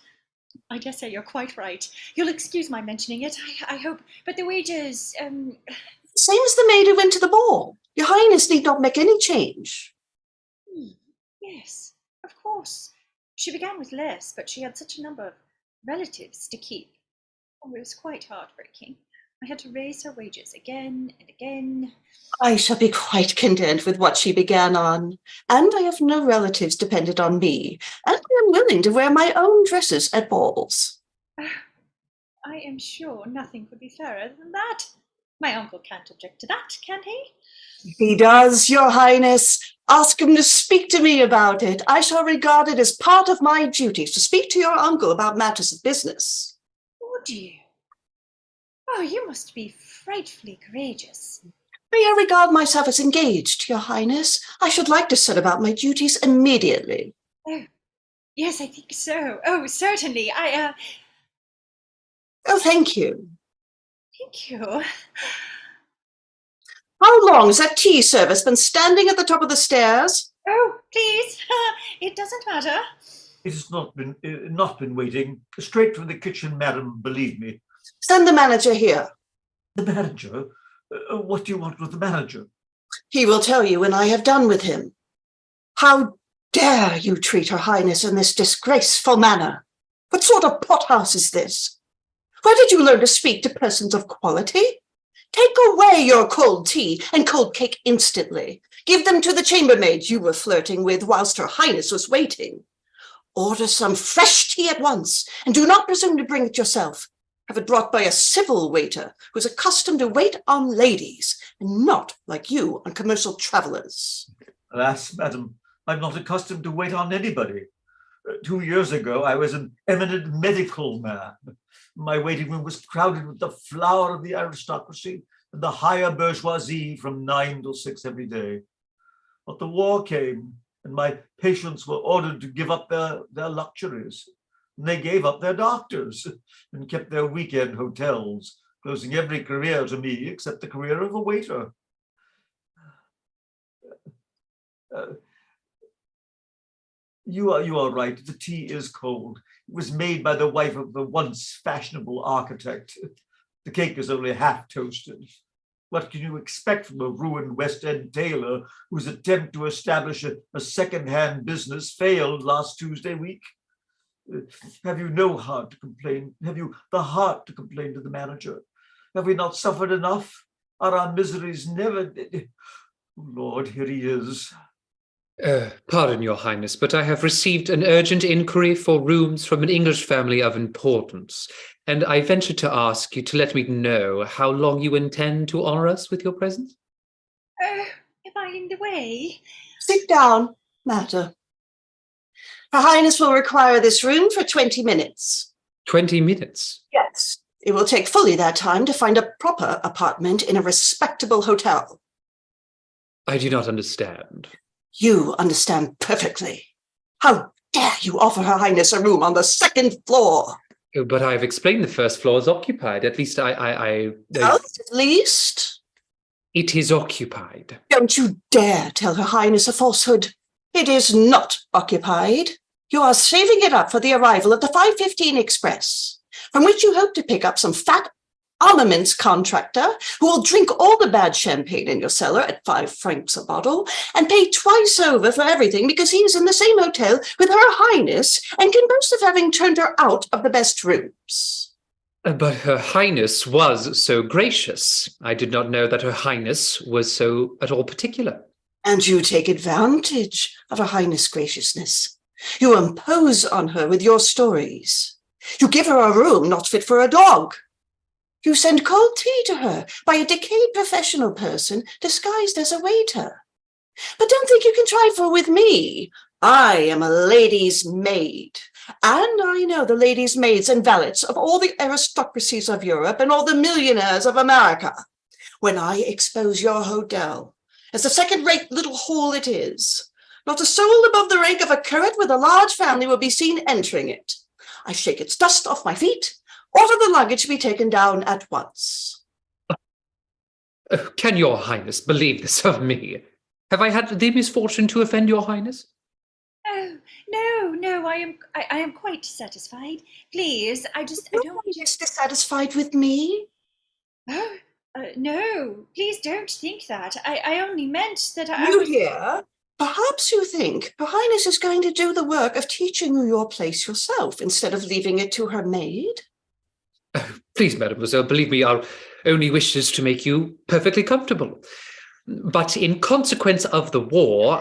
I dare say you're quite right. You'll excuse my mentioning it, I hope. But the wages, Same as the maid who went to the ball. Your Highness need not make any change. Yes, of course. She began with less, but she had such a number of relatives to keep. Oh, it was quite heartbreaking. I had to raise her wages again and again. I shall be quite content with what she began on, and I have no relatives dependent on me, and I am willing to wear my own dresses at balls. I am sure nothing could be fairer than that. My uncle can't object to that, can he? He does, Your Highness. Ask him to speak to me about it. I shall regard it as part of my duties to speak to your uncle about matters of business. Would you? Oh, you must be frightfully courageous. May I regard myself as engaged, Your Highness? I should like to set about my duties immediately. Oh, yes, I think so. Oh, certainly. Oh, thank you. Thank you. How long has that tea service been standing at the top of the stairs? Oh, please. It doesn't matter. It has not been waiting. Straight from the kitchen, madam, believe me. Send the manager here. The manager? What do you want with the manager? He will tell you when I have done with him. How dare you treat Her Highness in this disgraceful manner? What sort of pothouse is this? Where did you learn to speak to persons of quality? Take away your cold tea and cold cake instantly. Give them to the chambermaid you were flirting with whilst Her Highness was waiting. Order some fresh tea at once, and do not presume to bring it yourself. Have it brought by a civil waiter who is accustomed to wait on ladies, and not, like you, on commercial travellers. Alas, madam, I'm not accustomed to wait on anybody. 2 years ago, I was an eminent medical man. My waiting room was crowded with the flower of the aristocracy and the higher bourgeoisie from 9 till 6 every day. But the war came, and my patients were ordered to give up their luxuries. And they gave up their doctors and kept their weekend hotels, closing every career to me except the career of a waiter. You are right. The tea is cold. It was made by the wife of the once fashionable architect. The cake is only half toasted. What can you expect from a ruined West End tailor whose attempt to establish a second-hand business failed last Tuesday week? Have you no heart to complain? Have you the heart to complain to the manager? Have we not suffered enough? Are our miseries never... Lord, here he is. Pardon, Your Highness, but I have received an urgent inquiry for rooms from an English family of importance, and I venture to ask you to let me know how long you intend to honour us with your presence. Am I in the way? Sit down, matter. Her Highness will require this room for 20 minutes. 20 minutes? Yes. It will take fully that time to find a proper apartment in a respectable hotel. I do not understand. You understand perfectly. How dare you offer Her Highness a room on the second floor? But I've explained the first floor is occupied. At least At least? It is occupied. Don't you dare tell Her Highness a falsehood. It is not occupied. You are saving it up for the arrival of the 5:15 express, from which you hope to pick up some fat armaments contractor who will drink all the bad champagne in your cellar at 5 francs a bottle and pay twice over for everything because he is in the same hotel with Her Highness and can boast of having turned her out of the best rooms. But Her Highness was so gracious. I did not know that Her Highness was so at all particular. And you take advantage of Her Highness' graciousness. You impose on her with your stories. You give her a room not fit for a dog. You send cold tea to her by a decayed professional person disguised as a waiter. But don't think you can trifle with me. I am a lady's maid, and I know the ladies' maids and valets of all the aristocracies of Europe and all the millionaires of America. When I expose your hotel as the second-rate little hole it is, not a soul above the rank of a curate with a large family will be seen entering it. I shake its dust off my feet, order the luggage to be taken down at once. Oh, can your highness believe this of me? Have I had the misfortune to offend your highness? Oh, no, I am quite satisfied. Please, I You're don't... just dissatisfied with me? Oh, no, please don't think that. I only meant that I You was... hear? Perhaps you think Her Highness is going to do the work of teaching you your place yourself instead of leaving it to her maid? Oh, please, mademoiselle, believe me, our only wish is to make you perfectly comfortable. But in consequence of the war,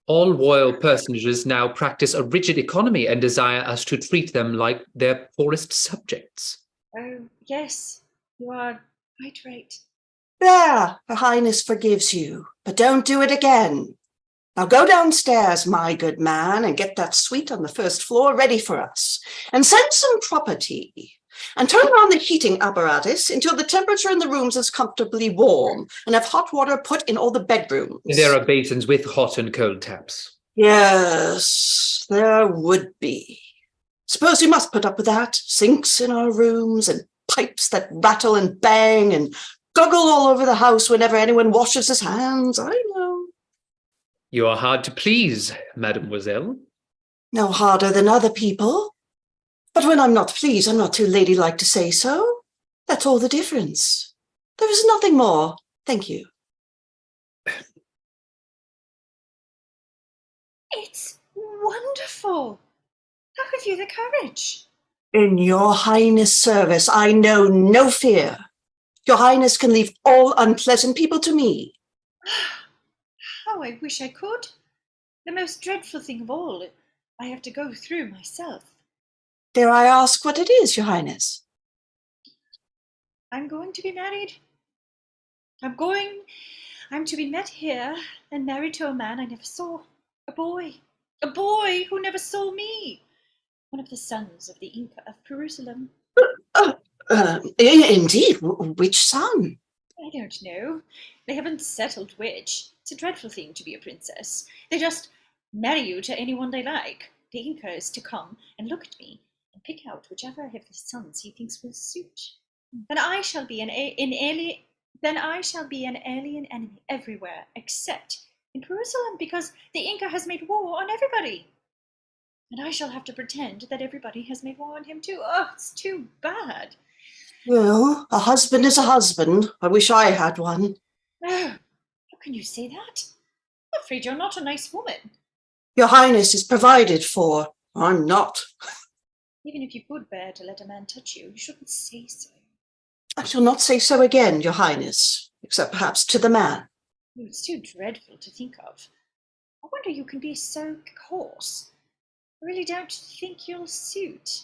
all royal personages now practice a rigid economy and desire us to treat them like their poorest subjects. Oh, yes, you are quite right. There, Her Highness forgives you, but don't do it again. Now go downstairs, my good man, and get that suite on the first floor ready for us. And send some proper tea. And turn on the heating apparatus until the temperature in the rooms is comfortably warm, and have hot water put in all the bedrooms. There are basins with hot and cold taps. Yes, there would be. Suppose we must put up with that. Sinks in our rooms and pipes that rattle and bang and guggle all over the house whenever anyone washes his hands. I know. You are hard to please, mademoiselle. No harder than other people. But when I'm not pleased, I'm not too ladylike to say so. That's all the difference. There is nothing more. Thank you. It's wonderful. How have you the courage? In your Highness' service, I know no fear. Your Highness can leave all unpleasant people to me. How I wish I could. The most dreadful thing of all, I have to go through myself. Dare I ask what it is, Your Highness? I'm going to be married. I'm to be met here and married to a man I never saw. A boy who never saw me. One of the sons of the Inca of Jerusalem. Indeed, which son? I don't know. They haven't settled which. It's a dreadful thing to be a princess. They just marry you to anyone they like. The Inca is to come and look at me and pick out whichever of his sons he thinks will suit. Then I shall be an alien enemy everywhere except in Jerusalem, because the Inca has made war on everybody. And I shall have to pretend that everybody has made war on him too. Oh, it's too bad. Well, a husband is a husband. I wish I had one. Oh, how can you say that? I'm afraid you're not a nice woman. Your Highness is provided for. I'm not. Even if you could bear to let a man touch you, you shouldn't say so. I shall not say so again, Your Highness, except perhaps to the man. Oh, it's too dreadful to think of. I wonder you can be so coarse. I really don't think you'll suit.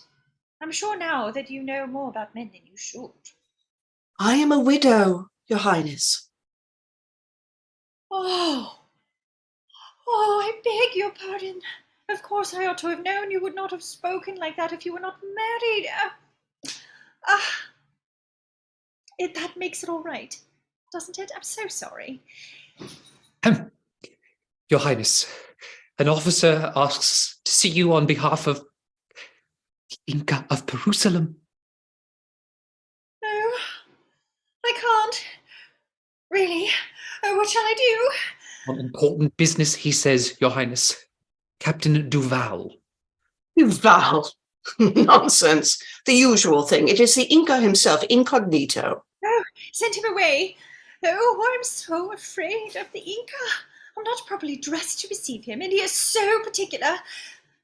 I'm sure now that you know more about men than you should. I am a widow, Your Highness. Oh, I beg your pardon. Of course I ought to have known you would not have spoken like that if you were not married. That makes it all right, doesn't it? I'm so sorry. Your Highness, an officer asks to see you on behalf of the Inca of Jerusalem. No, I can't. Really? What shall I do? On important business, he says, Your Highness. Captain Duval. Duval. Nonsense. The usual thing. It is the Inca himself, incognito. Oh, send him away. Oh, I'm so afraid of the Inca. I'm not properly dressed to receive him, and he is so particular.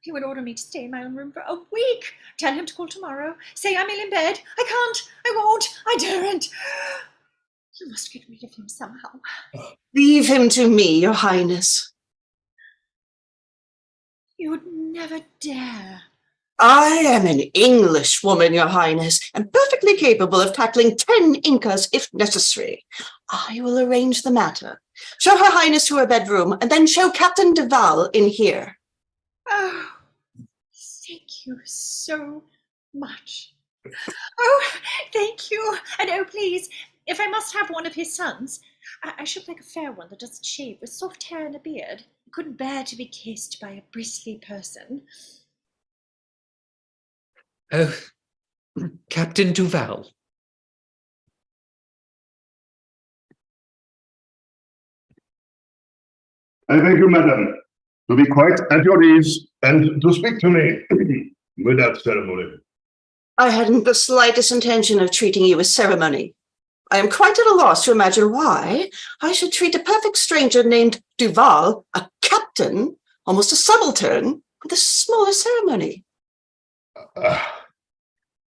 He would order me to stay in my own room for a week. Tell him to call tomorrow. Say I'm ill in bed. I can't. I won't. I daren't. You must get rid of him somehow. Leave him to me, Your Highness. You would never dare. I am an English woman, Your Highness, and perfectly capable of tackling 10 Incas if necessary. I will arrange the matter. Show Her Highness to her bedroom, and then show Captain Duval in here. Oh, thank you so much. Oh, thank you. And oh, please, if I must have one of his sons, I should like a fair one that doesn't shave, with soft hair and a beard. I couldn't bear to be kissed by a bristly person. Oh, Captain Duval. I beg you, madam, to be quite at your ease and to speak to me without ceremony. I hadn't the slightest intention of treating you with ceremony. I am quite at a loss to imagine why I should treat a perfect stranger named Duval, a captain, almost a subaltern, with a smaller ceremony.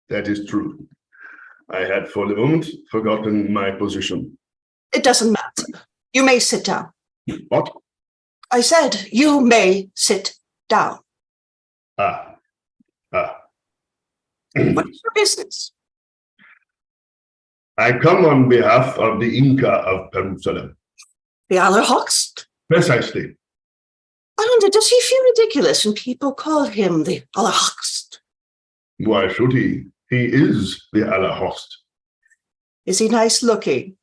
That is true. I had for the moment forgotten my position. It doesn't matter. You may sit down. What? I said you may sit down. Ah. What is your business? I come on behalf of the Inca of Jerusalem. The Allerhoxt? Precisely. I wonder, does he feel ridiculous when people call him the Allerhoxt? Why should he? He is the Allerhost. Is he nice looking?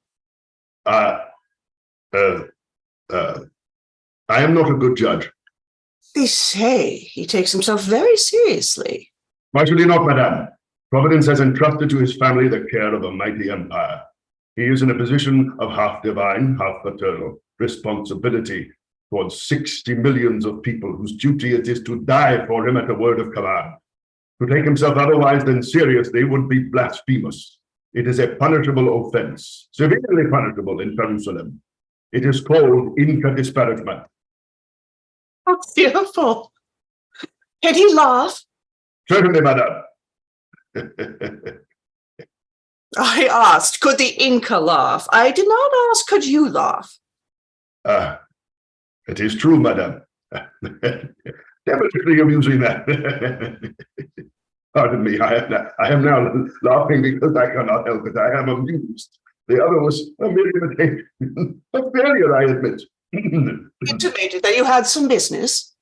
I am not a good judge. They say he takes himself very seriously. Why should he not, madame? Providence has entrusted to his family the care of a mighty empire. He is in a position of half divine, half paternal responsibility towards 60 millions of people whose duty it is to die for him at a word of command. To take himself otherwise than seriously would be blasphemous. It is a punishable offense, severely punishable in Jerusalem. It is called Inca disparagement. How fearful. Can he laugh? Certainly, madame. I asked, could the Inca laugh? I did not ask, could you laugh? It is true, madame. Definitely amusing that. Pardon me, I am now laughing because I cannot help it. I am amused. The other was a mere imitation. A failure, I admit. Intimated that you had some business.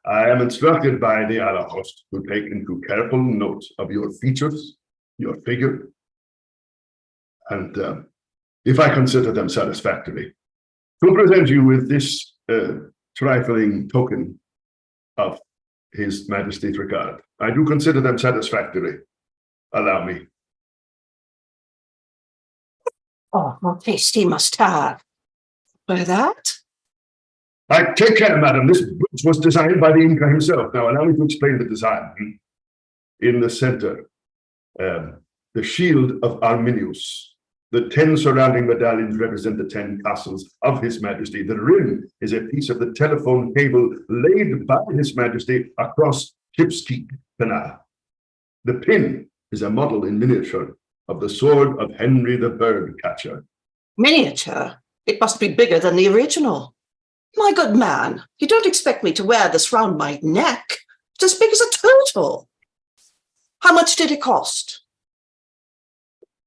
I am instructed by the Allerhost to take into careful note of your features, your figure, and if I consider them satisfactory, to present you with this trifling token of His Majesty's regard. I do consider them satisfactory. Allow me. Oh, what taste he must have. For that? I take care, madam. This bridge was designed by the Inca himself. Now, allow me to explain the design. In the center, the shield of Arminius. The 10 surrounding medallions represent the 10 castles of His Majesty. The rim is a piece of the telephone cable laid by His Majesty across Ship's Canal. The pin is a model in miniature of the sword of Henry the Bird Catcher. Miniature? It must be bigger than the original. My good man, you don't expect me to wear this round my neck. It's as big as a turtle. How much did it cost?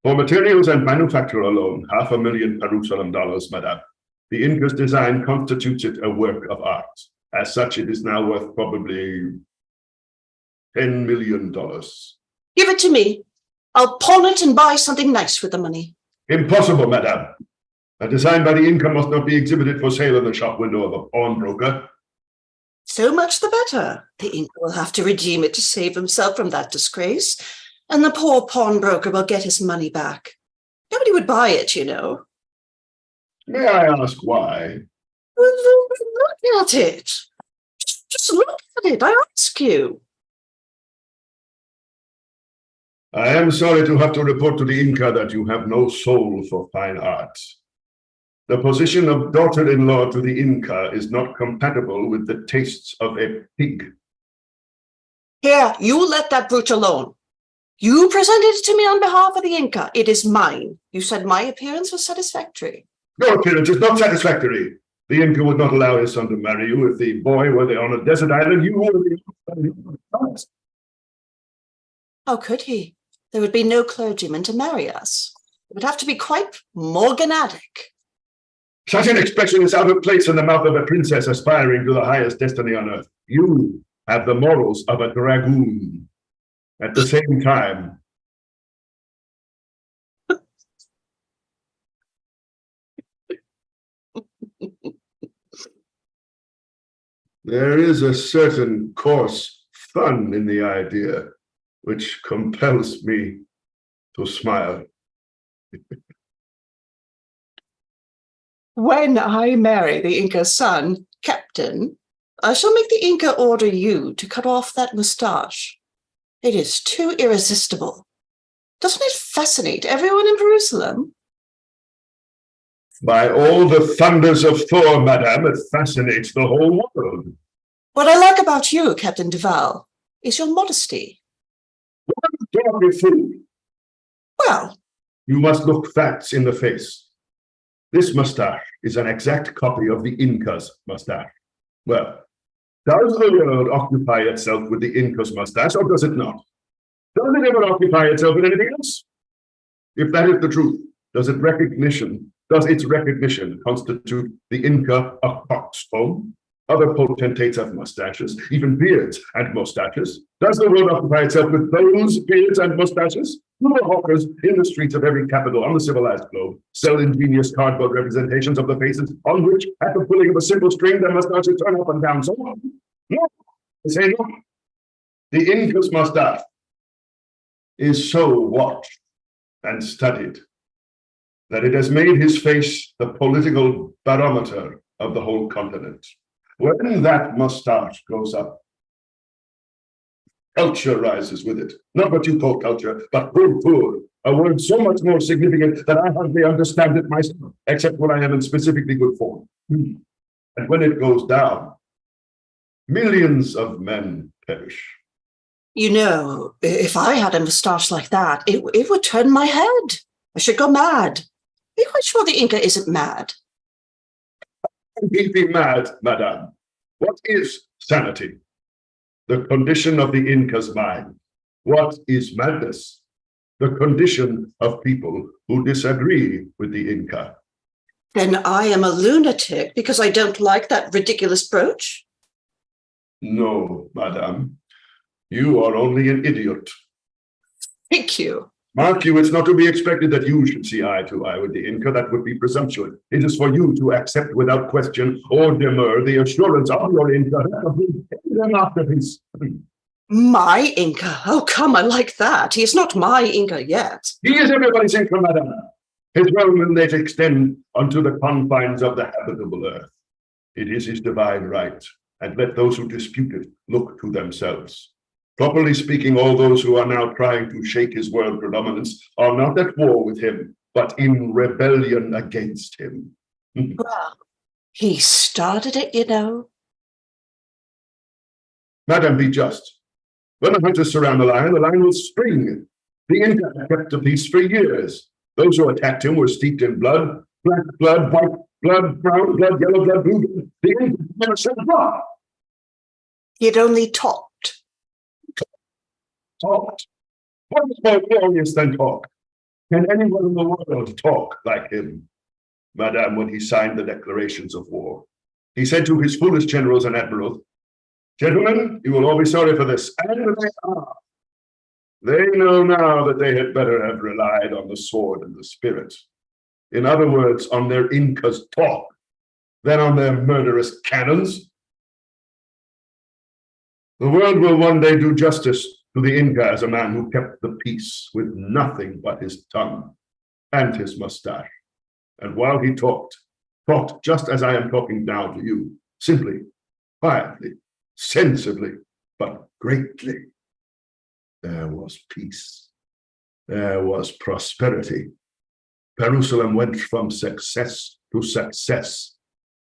For materials and manufacture alone, $500,000 Jerusalem dollars, madame. The Inca's design constitutes it a work of art. As such, it is now worth probably $10 million. Give it to me. I'll pawn it and buy something nice with the money. Impossible, madame. A design by the Inca must not be exhibited for sale in the shop window of a pawnbroker. So much the better. The Inca will have to redeem it to save himself from that disgrace, and the poor pawnbroker will get his money back. Nobody would buy it, you know. May I ask why? Look at it. Just look at it, I ask you. I am sorry to have to report to the Inca that you have no soul for fine art. The position of daughter-in-law to the Inca is not compatible with the tastes of a pig. Here, you let that brooch alone. You presented it to me on behalf of the Inca. It is mine. You said my appearance was satisfactory. Your appearance is not satisfactory. The Inca would not allow his son to marry you. If the boy were on a desert island, you would be. How could he? There would be no clergyman to marry us. It would have to be quite morganatic. Such an expression is out of place in the mouth of a princess aspiring to the highest destiny on earth. You have the morals of a dragoon. At the same time, there is a certain coarse fun in the idea, which compels me to smile. When I marry the Inca's son, Captain, I shall make the Inca order you to cut off that moustache. It is too irresistible. Doesn't it fascinate everyone in Jerusalem? By all the thunders of Thor, madame, it fascinates the whole world. What I like about you, Captain Duval, is your modesty. Don't be fooled. Well, You must look facts in the face. This mustache is an exact copy of the Inca's mustache. Well, does the world occupy itself with the Inca's mustache, or does it not? Does it ever occupy itself with anything else? If that is the truth, does its recognition constitute the Inca a coxcomb? Other potentates have mustaches, even beards and mustaches. Does the world occupy itself with those beards and mustaches? Do the hawkers in the streets of every capital on the civilized globe sell ingenious cardboard representations of the faces on which, at the pulling of a simple string, their mustaches turn up and down so on? No, I say no. The Inca's mustache is so watched and studied that it has made his face the political barometer of the whole continent. When that mustache goes up, culture rises with it. Not what you call culture, but kultur, a word so much more significant that I hardly understand it myself, except when I am in specifically good form. And when it goes down, millions of men perish. you know, if I had a moustache like that, it would turn my head. I should go mad. Are you quite sure the Inca isn't mad? He be mad, madame. What is sanity? The condition of the Inca's mind. What is madness? The condition of people who disagree with the Inca. Then I am a lunatic because I don't like that ridiculous brooch? No, madame. You are only an idiot. Thank you. Mark you, it's not to be expected that you should see eye to eye with the Inca. That would be presumptuous. It is for you to accept without question or demur the assurance of your Inca an masterpiece. My Inca? Oh, come, I like that. He is not my Inca yet. He is everybody's Inca, madame. His realm will not extend unto the confines of the habitable earth. It is his divine right, and let those who dispute it look to themselves. Properly speaking, all those who are now trying to shake his world predominance are not at war with him, but in rebellion against him. Well, he started it, you know. Madam, be just. When the hunters surround the lion will spring. The Inca kept the peace for years. Those who attacked him were steeped in blood, black blood, white blood, brown blood, yellow blood, blue blood. The Inca never said blood. He'd only talked. Talked. What is more glorious than talk? Can anyone in the world talk like him? Madame, when he signed the declarations of war, he said to his foolish generals and admirals, "Gentlemen, you will all be sorry for this." And they are. They know now that they had better have relied on the sword and the spirit. In other words, on their Inca's talk, than on their murderous cannons. The world will one day do justice to the Inca as a man who kept the peace with nothing but his tongue and his mustache. And while he talked just as I am talking now to you, simply, quietly, sensibly, but greatly. There was peace. There was prosperity. Jerusalem went from success to success.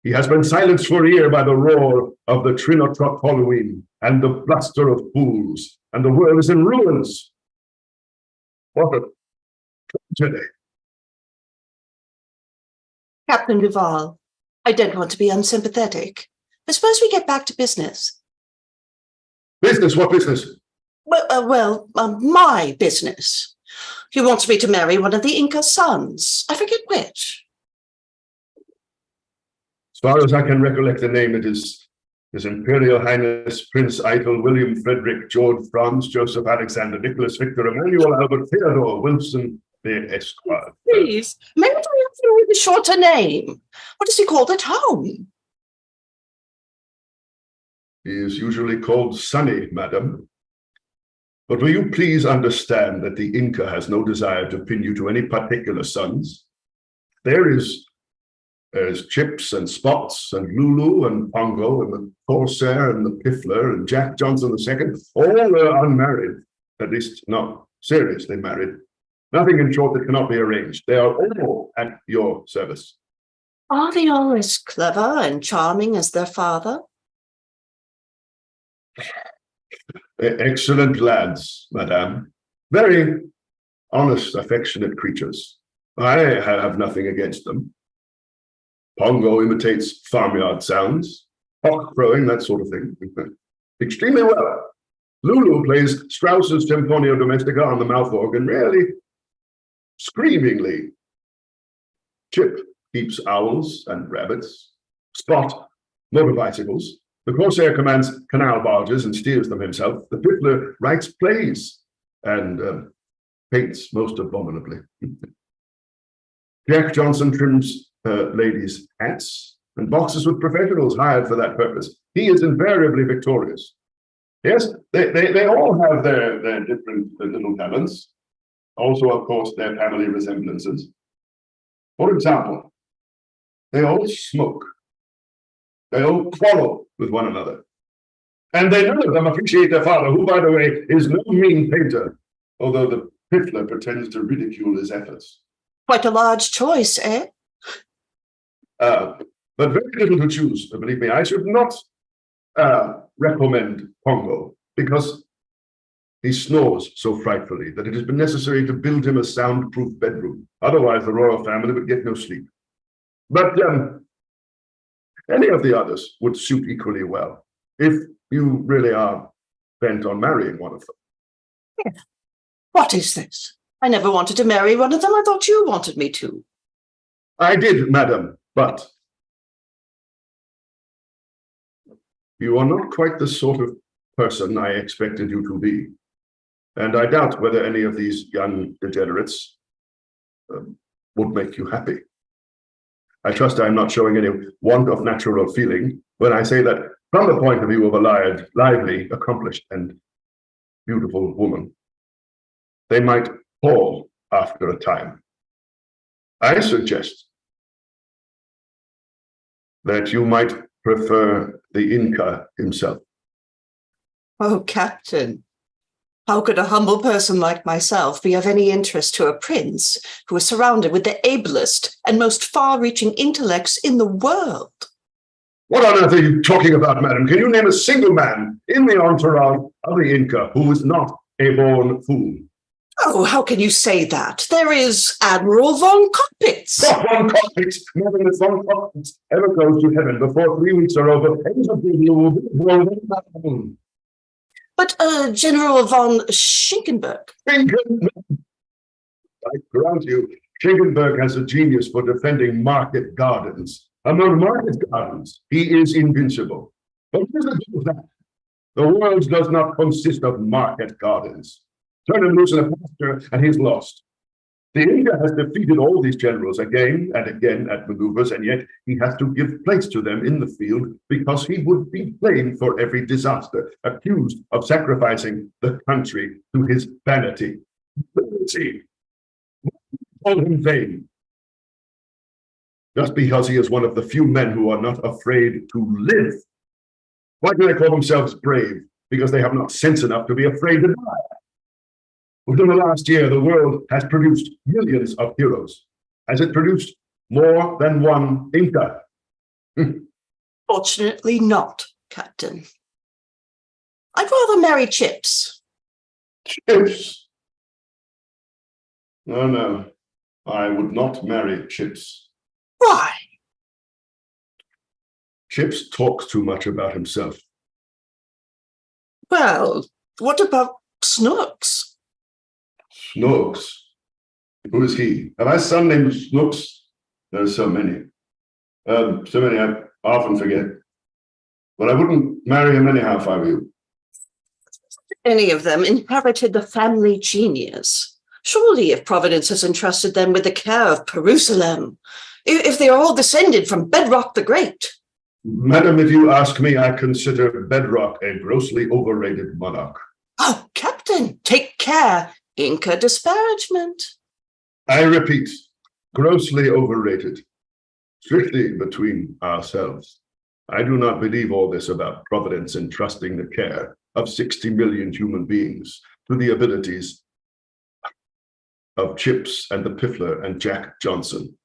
He has been silenced for a year by the roar of the Trinotrot Halloween and the bluster of fools, and the world is in ruins. What a tragedy. Captain Duval, I don't want to be unsympathetic, but suppose we get back to business. Business? What business? My business. He wants me to marry one of the Inca sons. I forget which. As far as I can recollect the name, it is His Imperial Highness Prince Eitel William Frederick George Franz Joseph Alexander Nicholas Victor Emmanuel Albert Theodore Wilson the Esquire. Please, may I have him with a shorter name? What is he called at home? He is usually called Sonny, madam. But will you please understand that the Inca has no desire to pin you to any particular sons? There's Chips and Spots and Lulu and Pongo and the Corsair and the Piffler and Jack Johnson II. All are unmarried, at least not seriously married. Nothing, in short, that cannot be arranged. They are all at your service. Are they all as clever and charming as their father? Excellent lads, madame. Very honest, affectionate creatures. I have nothing against them. Pongo imitates farmyard sounds, cock crowing, that sort of thing. Extremely well. Lulu plays Strauss's Symphonia Domestica on the mouth organ, really screamingly. Chip keeps owls and rabbits. Spot motor bicycles. The Corsair commands canal barges and steers them himself. The Piffler writes plays and paints most abominably. Jack Johnson trims ladies' hats and boxes with professionals hired for that purpose. He is invariably victorious. Yes, they all have their different little talents. Also, of course, their family resemblances. For example, they all smoke. They all quarrel with one another. And they none of them appreciate their father, who, by the way, is no mean painter, although the Piffler pretends to ridicule his efforts. Quite a large choice, eh? But very little to choose, believe me. I should not recommend Pongo, because he snores so frightfully that it has been necessary to build him a soundproof bedroom. Otherwise, the royal family would get no sleep. But any of the others would suit equally well, if you really are bent on marrying one of them. Yeah. What is this? I never wanted to marry one of them. I thought you wanted me to. I did, madam, but you are not quite the sort of person I expected you to be. And I doubt whether any of these young degenerates would make you happy. I trust I'm not showing any want of natural feeling when I say that from the point of view of a lively, accomplished, and beautiful woman, they might pall after a time. I suggest that you might prefer the Inca himself. Oh, Captain, how could a humble person like myself be of any interest to a prince who is surrounded with the ablest and most far-reaching intellects in the world? What on earth are you talking about, madam? Can you name a single man in the entourage of the Inca who is not a born fool? Oh, how can you say that? There is Admiral von Cockpitz. Not von Cockpitz. Nothing that von Cockpitz ever goes to heaven before 3 weeks are over. But General von Schinkenberg. I grant you, Schinkenberg has a genius for defending market gardens. Among market gardens, he is invincible. But what does it do with that? The world does not consist of market gardens. Turn him loose in a pasture, and he's lost. The Inca has defeated all these generals again and again at maneuvers, and yet he has to give place to them in the field because he would be blamed for every disaster, accused of sacrificing the country to his vanity. Vanity. Call him vain. Just because he is one of the few men who are not afraid to live. Why do they call themselves brave? Because they have not sense enough to be afraid to die. Within the last year, the world has produced millions of heroes. Has it produced more than one Inca? Fortunately not, Captain. I'd rather marry Chips. Chips? No, I would not marry Chips. Why? Chips talks too much about himself. Well, what about Snooks? Snooks? Who is he? Have I a son named Snooks? There are so many. So many I often forget. But I wouldn't marry him anyhow if I were you. Any of them inherited the family genius. Surely if Providence has entrusted them with the care of Jerusalem, if they are all descended from Bedrock the Great. Madam, if you ask me, I consider Bedrock a grossly overrated monarch. Oh, Captain, take care. Inca disparagement. I repeat, grossly overrated. Strictly between ourselves. I do not believe all this about Providence entrusting the care of 60 million human beings to the abilities of Chips and the Piffler and Jack Johnson.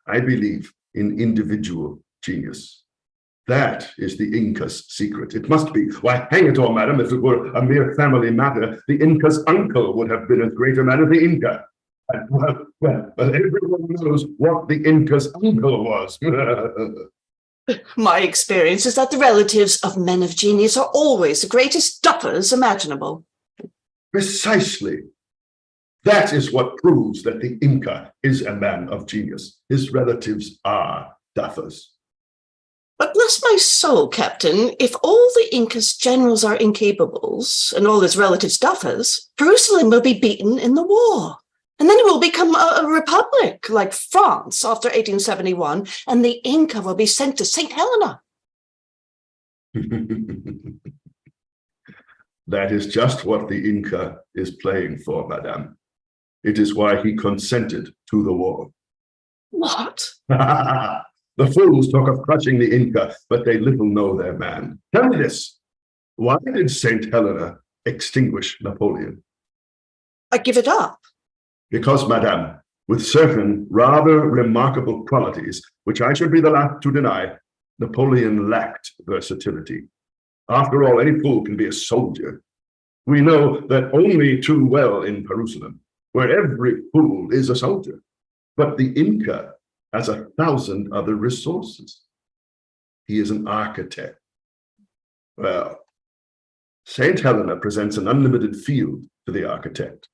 I believe in individual genius. That is the Inca's secret. It must be. Why, hang it all, madam, if it were a mere family matter, the Inca's uncle would have been as great a man as the Inca. And well, everyone knows what the Inca's uncle was. My experience is that the relatives of men of genius are always the greatest duffers imaginable. Precisely. That is what proves that the Inca is a man of genius. His relatives are duffers. But bless my soul, Captain, if all the Inca's generals are incapables and all his relatives duffers, Jerusalem will be beaten in the war. And then it will become a republic like France after 1871, and the Inca will be sent to St. Helena. That is just what the Inca is playing for, madame. It is why he consented to the war. What? The fools talk of crushing the Inca, but they little know their man. Tell me this. Why did St. Helena extinguish Napoleon? I give it up. Because, madame, with certain rather remarkable qualities, which I should be the last to deny, Napoleon lacked versatility. After all, any fool can be a soldier. We know that only too well in Jerusalem, where every fool is a soldier. But the Inca has 1,000 other resources. He is an architect. Well, St. Helena presents an unlimited field to the architect.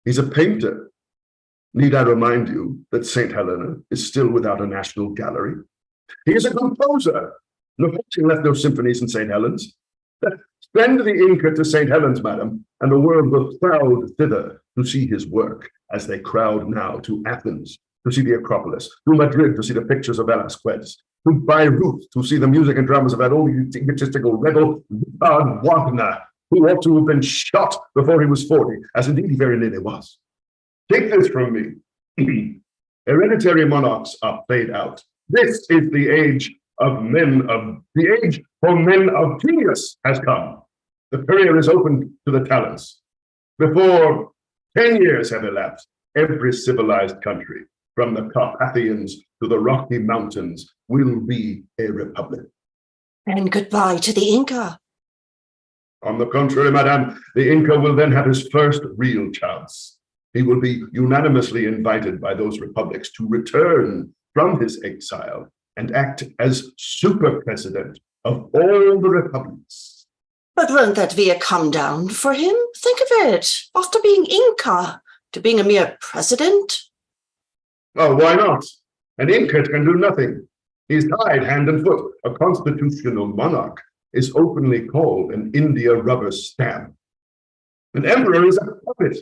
He's a painter. Need I remind you that St. Helena is still without a national gallery? He is a composer. Napoleon left no symphonies in St. Helens. Send the Inca to St. Helens, madam, and the world will crowd thither to see his work, as they crowd now to Athens to see the Acropolis, to Madrid to see the pictures of Velasquez, to Beirut to see the music and dramas of that old egotistical rebel, Richard Wagner, who ought to have been shot before he was 40, as indeed he very nearly was. Take this from me. Hereditary monarchs are played out. This is the age the age for men of genius has come. The career is open to the talents. Before 10 years have elapsed, every civilized country, from the Carpathians to the Rocky Mountains, will be a republic. And goodbye to the Inca. On the contrary, madame, the Inca will then have his first real chance. He will be unanimously invited by those republics to return from his exile and act as super president of all the republics. But won't that be a come down for him? Think of it. After being Inca to being a mere president. Oh, why not? An Inca can do nothing. He's tied hand and foot. A constitutional monarch is openly called an India rubber stamp. An emperor is a puppet.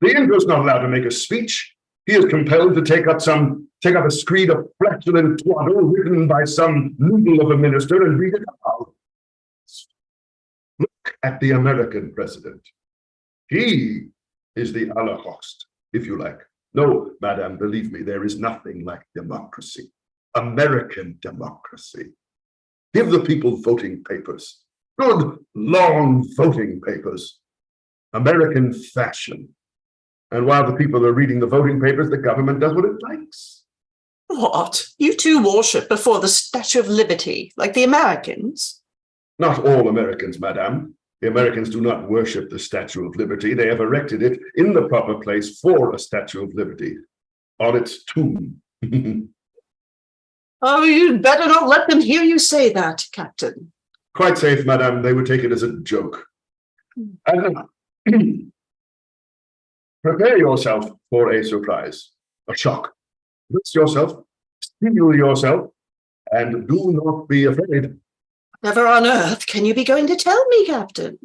The Inca is not allowed to make a speech. He is compelled to take up a screed of flatulent twaddle written by some noodle of a minister and read it out. Look at the American president. He is the Holocaust, if you like. No, madam, believe me, there is nothing like democracy. American democracy. Give the people voting papers. Good, long voting papers. American fashion. And while the people are reading the voting papers, the government does what it likes. What? You two worship before the Statue of Liberty, like the Americans? Not all Americans, madame. The Americans do not worship the Statue of Liberty. They have erected it in the proper place for a Statue of Liberty, on its tomb. Oh, you'd better not let them hear you say that, Captain. Quite safe, madame. They would take it as a joke. And prepare yourself for a surprise, a shock. Brace yourself, steel yourself, and do not be afraid. Never on earth can you be going to tell me, Captain.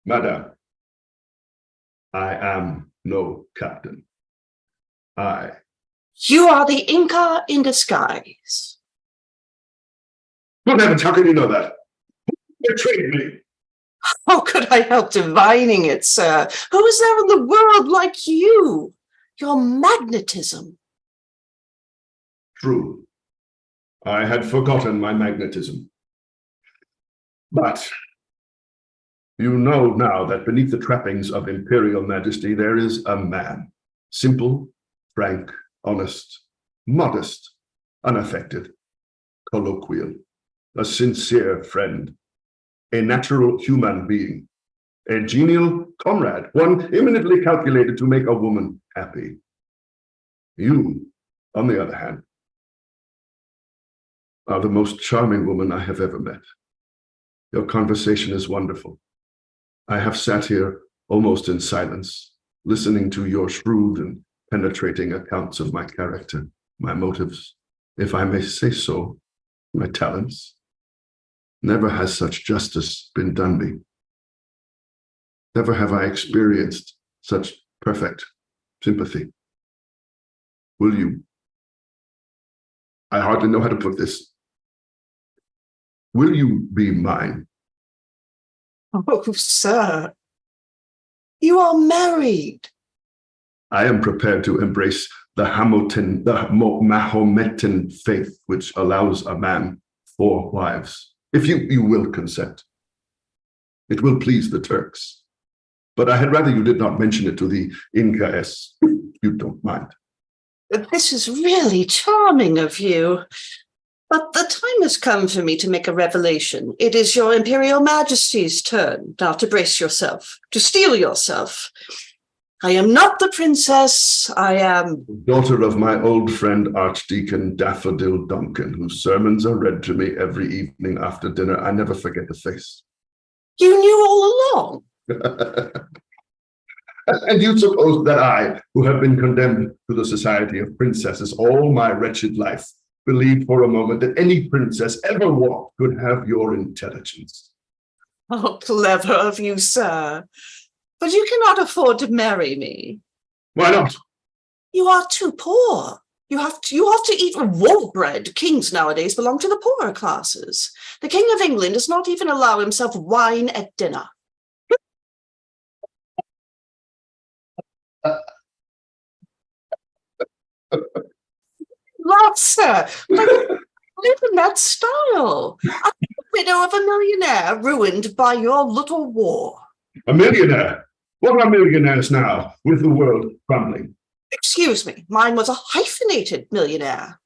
Madame, I am no captain. You are the Inca in disguise. Good heavens, how can you know that? Who betrayed me? How could I help divining it, sir? Who is there in the world like you? Your magnetism. True. I had forgotten my magnetism. But you know now that beneath the trappings of imperial majesty, there is a man. Simple, frank, honest, modest, unaffected, colloquial, a sincere friend, a natural human being, a genial comrade, one eminently calculated to make a woman happy. You, on the other hand, are the most charming woman I have ever met. Your conversation is wonderful. I have sat here almost in silence, listening to your shrewd and penetrating accounts of my character, my motives, if I may say so, my talents. Never has such justice been done me. Never have I experienced such perfect sympathy. Will you? I hardly know how to put this. Will you be mine? Oh, sir, you are married. I am prepared to embrace the Mahometan faith, which allows a man 4 wives. If you will consent. It will please the Turks. But I had rather you did not mention it to the Incas, if you don't mind. This is really charming of you. But the time has come for me to make a revelation. It is your Imperial Majesty's turn now to brace yourself, to steel yourself. I am not the princess, I am... Daughter of my old friend Archdeacon Daffodil Duncan, whose sermons are read to me every evening after dinner. I never forget the face. You knew all along? And you suppose that I, who have been condemned to the society of princesses all my wretched life, believed for a moment that any princess ever walked could have your intelligence? Oh, clever of you, sir. But you cannot afford to marry me. Why not? You are too poor. You have to eat raw bread. Kings nowadays belong to the poorer classes. The King of England does not even allow himself wine at dinner. Not, sir. I live in that style. I'm the widow of a millionaire ruined by your little war. A millionaire? What are millionaires now, with the world crumbling? Excuse me, mine was a hyphenated millionaire.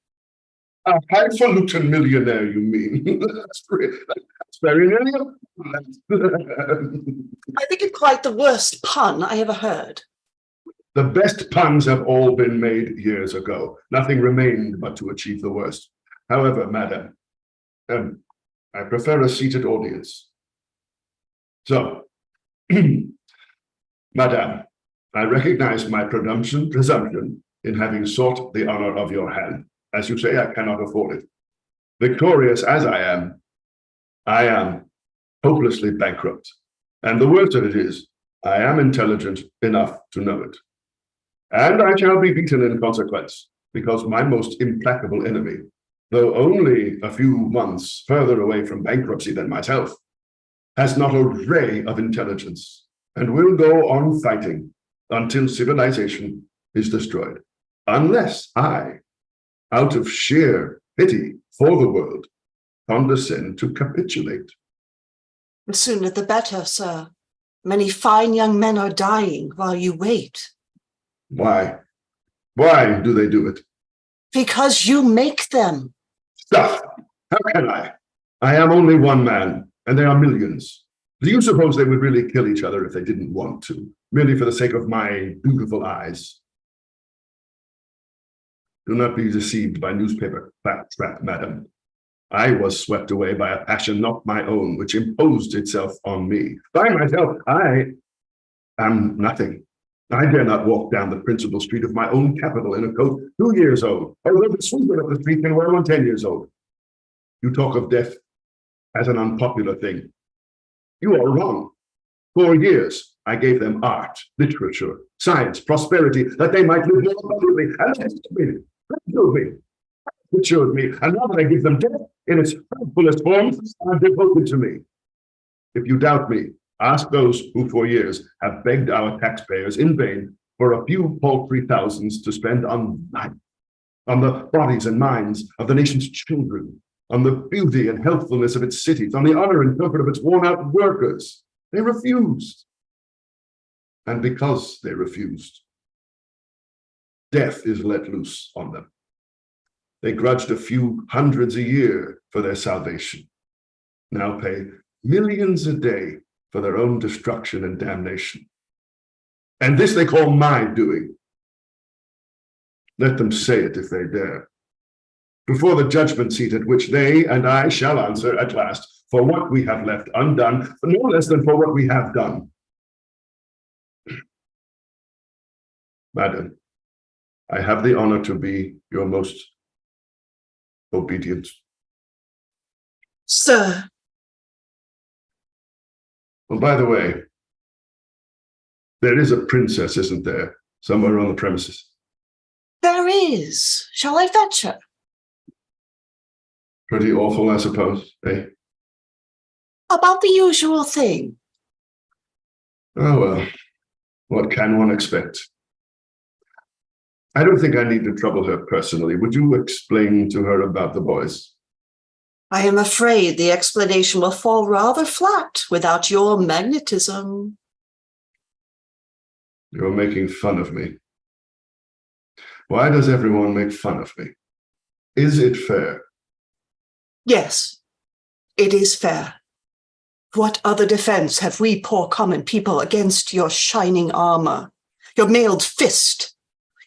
A highfalutin millionaire, you mean? That's very nearly. I think it quite the worst pun I ever heard. The best puns have all been made years ago. Nothing remained but to achieve the worst. However, madam, I prefer a seated audience. So, madam, I recognize my presumption in having sought the honor of your hand. As you say, I cannot afford it. Victorious as I am hopelessly bankrupt. And the worst of it is, I am intelligent enough to know it. And I shall be beaten in consequence, because my most implacable enemy, though only a few months further away from bankruptcy than myself, has not a ray of intelligence and will go on fighting until civilization is destroyed, unless I, out of sheer pity for the world, condescend to capitulate. The sooner the better, sir. Many fine young men are dying while you wait. Why? Why do they do it? Because you make them. Stuff! How can I? I am only one man, and there are millions. Do you suppose they would really kill each other if they didn't want to, merely for the sake of my beautiful eyes? Do not be deceived by newspaper claptrap, madam. I was swept away by a passion not my own, which imposed itself on me. By myself, I am nothing. I dare not walk down the principal street of my own capital in a coat 2 years old, although the sweeper of the street can wear one 10 years old. You talk of death as an unpopular thing. You are wrong. 4 years, I gave them art, literature, science, prosperity, that they might live more abundantly, and they showed me, and now that I give them death in its fullest forms, are devoted to me. If you doubt me, ask those who for years have begged our taxpayers in vain for a few paltry thousands to spend on life, on the bodies and minds of the nation's children, on the beauty and healthfulness of its cities, on the honor and comfort of its worn-out workers. They refused. And because they refused, death is let loose on them. They grudged a few hundreds a year for their salvation, now pay millions a day for their own destruction and damnation. And this they call my doing. Let them say it if they dare. Before the judgment seat at which they and I shall answer at last for what we have left undone, no less than for what we have done. Madam, I have the honor to be your most obedient. Sir, Well, by the way, there is a princess, isn't there, somewhere on the premises? there is. Shall I fetch her? Pretty awful, I suppose, eh? About the usual thing. Oh, well, what can one expect? I don't think I need to trouble her personally. Would you explain to her about the boys? I am afraid the explanation will fall rather flat without your magnetism. You're making fun of me. Why does everyone make fun of me? Is it fair? Yes, it is fair. What other defense have we poor common people against your shining armor, your mailed fist,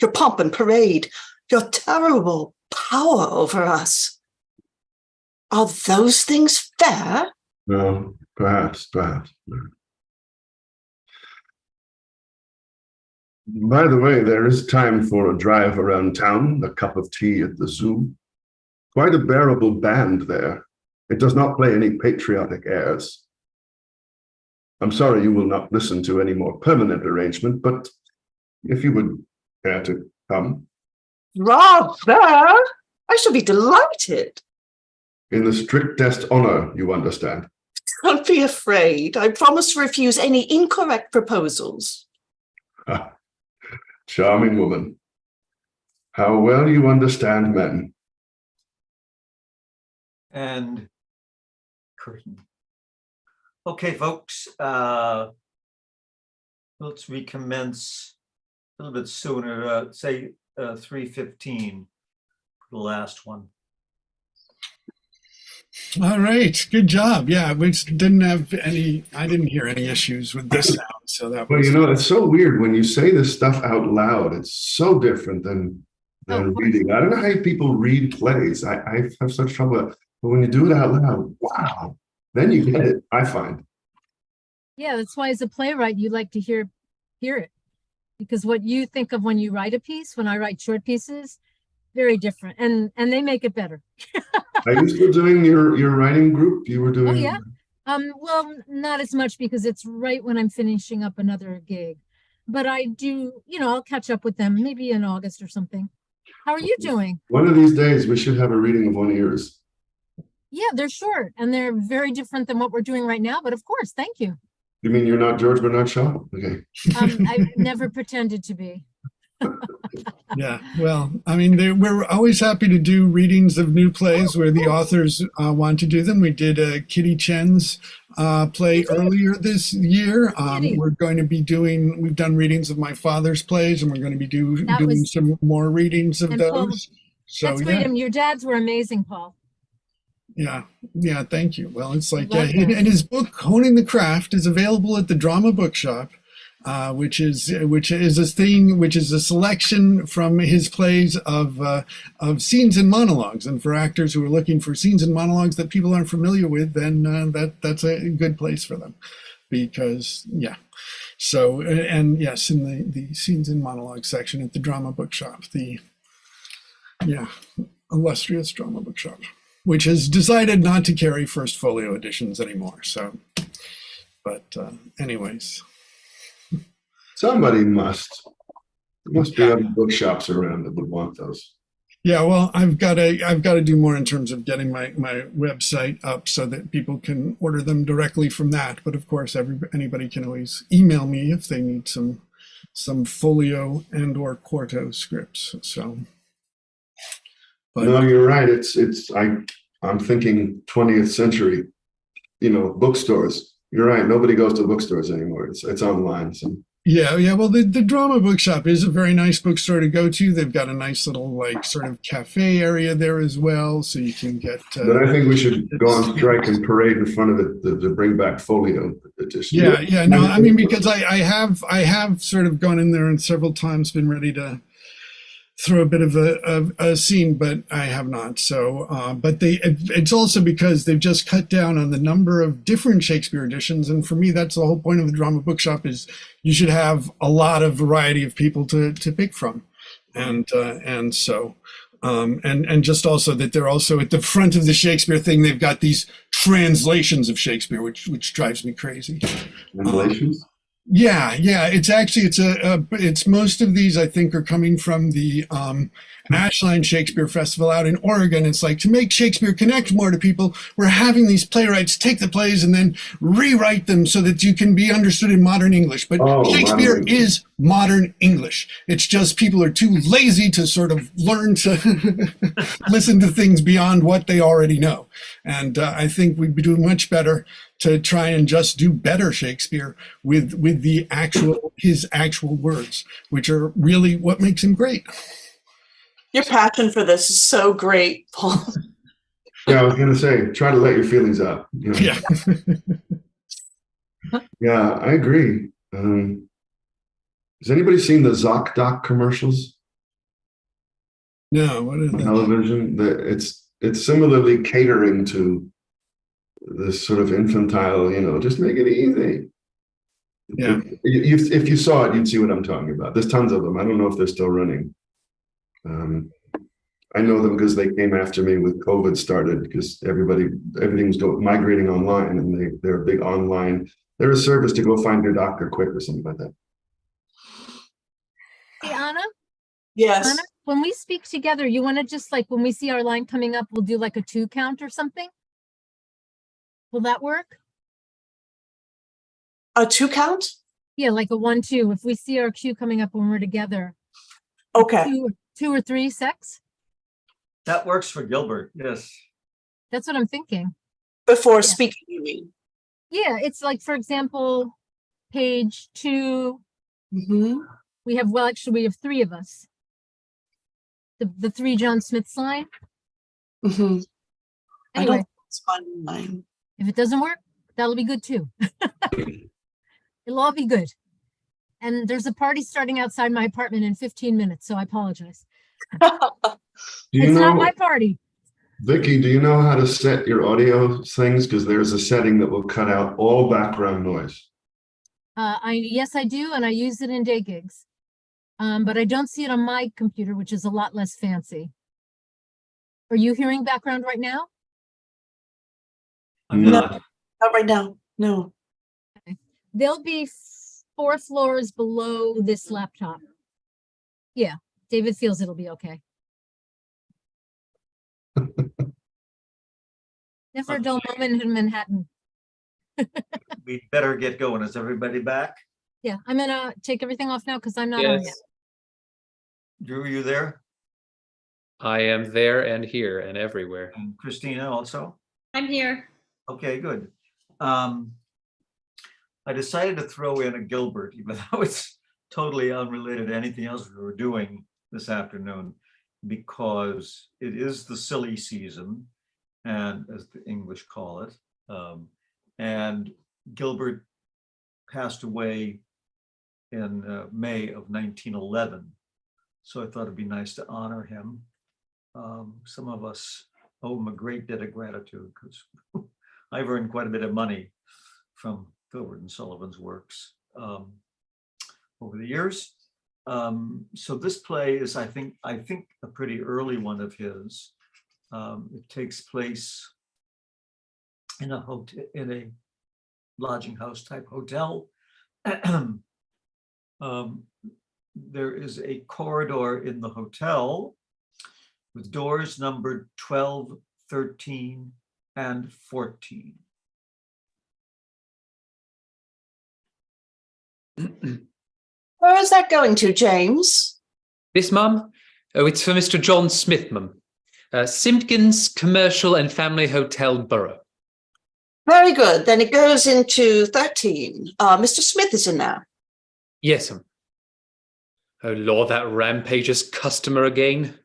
your pomp and parade, your terrible power over us? Are those things fair? No, perhaps. By the way, there is time for a drive around town, a cup of tea at the zoo. Quite a bearable band there. It does not play any patriotic airs. I'm sorry you will not listen to any more permanent arrangement, but if you would care to come. Rather! I shall be delighted. In the strictest honor, you understand. Don't be afraid. I promise to refuse any incorrect proposals. Ah, charming woman. How well you understand men. And curtain. Okay, folks, let's recommence a little bit sooner, say 3:15, the last one. All right, good job. Yeah, we didn't have any. I didn't hear any issues with this sound, so that Well, was. you know, it's so weird when you say this stuff out loud. It's so different than Of course. reading. I don't know how people read plays. I have such trouble. But when you do it out loud, wow, then you get it, I find. Yeah, that's why as a playwright, you like to hear it. Because what you think of when you write a piece, when I write short pieces, very different. And they make it better. Are you still doing your writing group? You were doing. Oh, yeah. Well, not as much because it's right when I'm finishing up another gig. But I do, I'll catch up with them maybe in August or something. How are you doing? One of these days, we should have a reading of One Ears. Yeah, they're short and they're very different than what we're doing right now. But of course, thank you. You mean you're not George Bernard Shaw? Okay. I've never pretended to be. Yeah, well, I mean, we're always happy to do readings of new plays where the authors want to do them. We did Kitty Chen's play earlier this year. We're going to be we've done readings of my father's plays, and we're going to be doing some more readings of those. Paul, So that's great. And your dads were amazing, Paul. Yeah, thank you. Well, it's like, Love and that. his book, Honing the Craft, is available at the Drama Bookshop. which is a thing, which is a selection from his plays of scenes and monologues. And for actors who are looking for scenes and monologues that people aren't familiar with, then that's a good place for them, because yeah. So, and yes, in the scenes and monologue section at the Drama Bookshop, the illustrious Drama Bookshop, which has decided not to carry first folio editions anymore. So, but anyways. Somebody must. There must be other bookshops around that would want those. Yeah, well, I've got to do more in terms of getting my website up so that people can order them directly from that. But of course, anybody can always email me if they need some folio and or quarto scripts. So, but No, you're right. I'm thinking 20th century, bookstores. You're right. Nobody goes to bookstores anymore. It's online. So. Yeah. Well, the Drama Bookshop is a very nice bookstore to go to. They've got a nice little sort of cafe area there as well, so you can get. But I think we should go on strike and parade in front of it to bring back folio edition. Yeah. No, I mean, because I have sort of gone in there and several times been ready to throw a bit of a scene, but I have not. So, but it's also because they've just cut down on the number of different Shakespeare editions. And for me, that's the whole point of the Drama Bookshop, is you should have a lot of variety of people to pick from. And so, and just also that they're also at the front of the Shakespeare thing, they've got these translations of Shakespeare, which drives me crazy. Translations? Yeah. It's most of these, I think, are coming from the Ashline Shakespeare Festival out in Oregon. It's like, to make Shakespeare connect more to people, we're having these playwrights take the plays and then rewrite them so that you can be understood in modern English. But Shakespeare is modern English. It's just people are too lazy to sort of learn to listen to things beyond what they already know. And I think we'd be doing much better to try and just do better Shakespeare with his actual words, which are really what makes him great. Your passion for this is so great, Paul. Yeah, I was going to say, try to let your feelings out. Yeah. Yeah, I agree. Has anybody seen the ZocDoc commercials? No, what is On that? television? It's similarly catering to this sort of infantile, just make it easy. Yeah. If you saw it, you'd see what I'm talking about. There's tons of them. I don't know if they're still running. I know them because they came after me with COVID started, because everything was migrating online, and they're a big online. They're a service to go find your doctor quick or something like that. Hey, Anna? Yes. Anna, when we speak together, you want to just when we see our line coming up, we'll do like a 2 count or something? Will that work? A 2 count? Yeah, like a 1, 2. If we see our cue coming up when we're together. Okay. 2 or 3 secs? That works for Gilbert, yes. That's what I'm thinking. Before speaking, you mean? Yeah, it's like, for example, page 2. Mm-hmm. We have 3 of us. The 3 John Smith's line. Mm-hmm. Anyway, it's fun line. if it doesn't work, that'll be good too. It'll all be good. And there's a party starting outside my apartment in 15 minutes, so I apologize. It's not my party. Vicky, do you know how to set your audio things? Because there's a setting that will cut out all background noise. Yes, I do, and I use it in day gigs. But I don't see it on my computer, which is a lot less fancy. Are you hearing background right now? I'm No. not. Not right now. No. Okay. They'll be 4 floors below this laptop. Yeah, David feels it'll be okay. Never a dull moment in Manhattan. We better get going. Is everybody back? Yeah, I'm gonna take everything off now because I'm not on yet. Yes, Drew, are you there? I am there and here and everywhere. And Christina also? I'm here. Okay, good. I decided to throw in a Gilbert, even though it's totally unrelated to anything else we were doing this afternoon, because it is the silly season, and as the English call it, and Gilbert passed away in May of 1911. So I thought it'd be nice to honor him. Some of us owe him a great debt of gratitude because I've earned quite a bit of money from Gilbert and Sullivan's works over the years. So this play is, I think, a pretty early one of his. It takes place in a hotel, in a lodging house type hotel. There is a corridor in the hotel with doors numbered 12, 13, and 14. Where is that going to, James? This, Mum? Oh, it's for Mr. John Smith, Mum. Simpkins Commercial and Family Hotel, Borough. Very good. Then it goes into 13. Mr. Smith is in there. Yes, Mum. Oh, Lord, that rampageous customer again.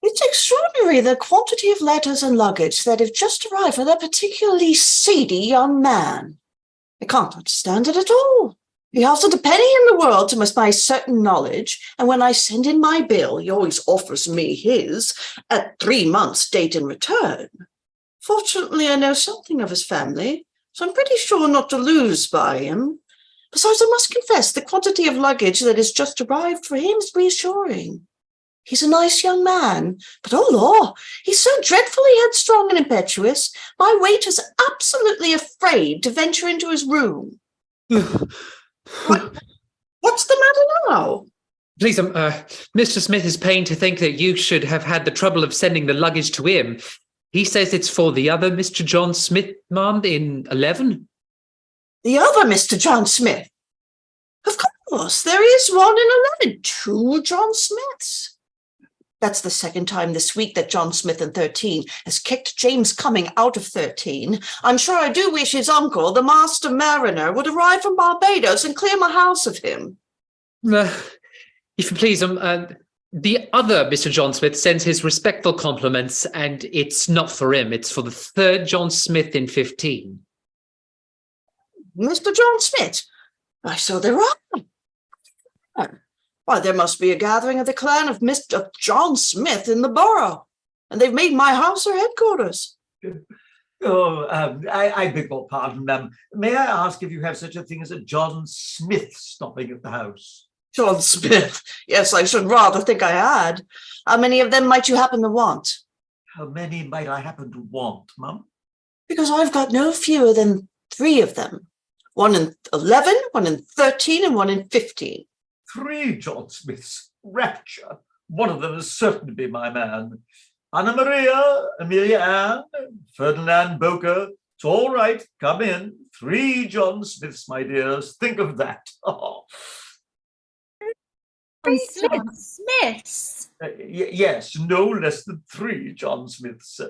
It's extraordinary the quantity of letters and luggage that have just arrived for that particularly seedy young man. I can't understand it at all. He hasn't a penny in the world to my certain knowledge, and when I send in my bill, he always offers me his at 3 months' date in return. Fortunately, I know something of his family, so I'm pretty sure not to lose by him. Besides, I must confess, the quantity of luggage that has just arrived for him is reassuring. He's a nice young man, but oh Lord, he's so dreadfully headstrong and impetuous. My waiter's absolutely afraid to venture into his room. What's the matter now? Please, Mr. Smith is pained to think that you should have had the trouble of sending the luggage to him. He says it's for the other Mr. John Smith, Ma'am, in 11. The other Mr. John Smith? Of course, there is one in 11. 2 John Smiths. That's the second time this week that John Smith in 13 has kicked James Cumming out of 13. I'm sure I do wish his uncle, the master mariner, would arrive from Barbados and clear my house of him. If you please, the other Mr. John Smith sends his respectful compliments, and it's not for him. It's for the 3rd John Smith in 15. Mr. John Smith? I saw there are. Why, there must be a gathering of the clan of Mr. John Smith in the borough, and they've made my house their headquarters. Oh, I beg your pardon, ma'am. May I ask if you have such a thing as a John Smith stopping at the house? John Smith? Yes, I should rather think I had. How many of them might you happen to want? How many might I happen to want, ma'am? Because I've got no fewer than 3 of them. 1 in 11, 1 in 13, and 1 in 15. 3 John Smiths, rapture. One of them is certain to be my man. Anna Maria, Amelia Ann, Ferdinand Boker. It's all right, come in. 3 John Smiths, my dears. Think of that. Oh. 3 John Smiths. Yes, no less than 3 John Smiths.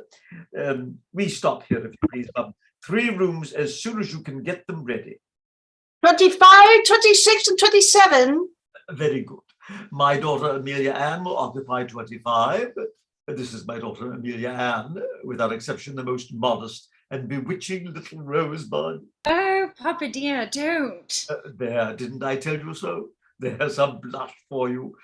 We stop here, if you please, ma'am. 3 rooms as soon as you can get them ready. 25, 26, and 27. Very good. My daughter Amelia Ann will occupy 25. This is my daughter Amelia Ann, without exception, the most modest and bewitching little rosebud. Oh, Papa dear, don't. There, didn't I tell you so? There's a blush for you.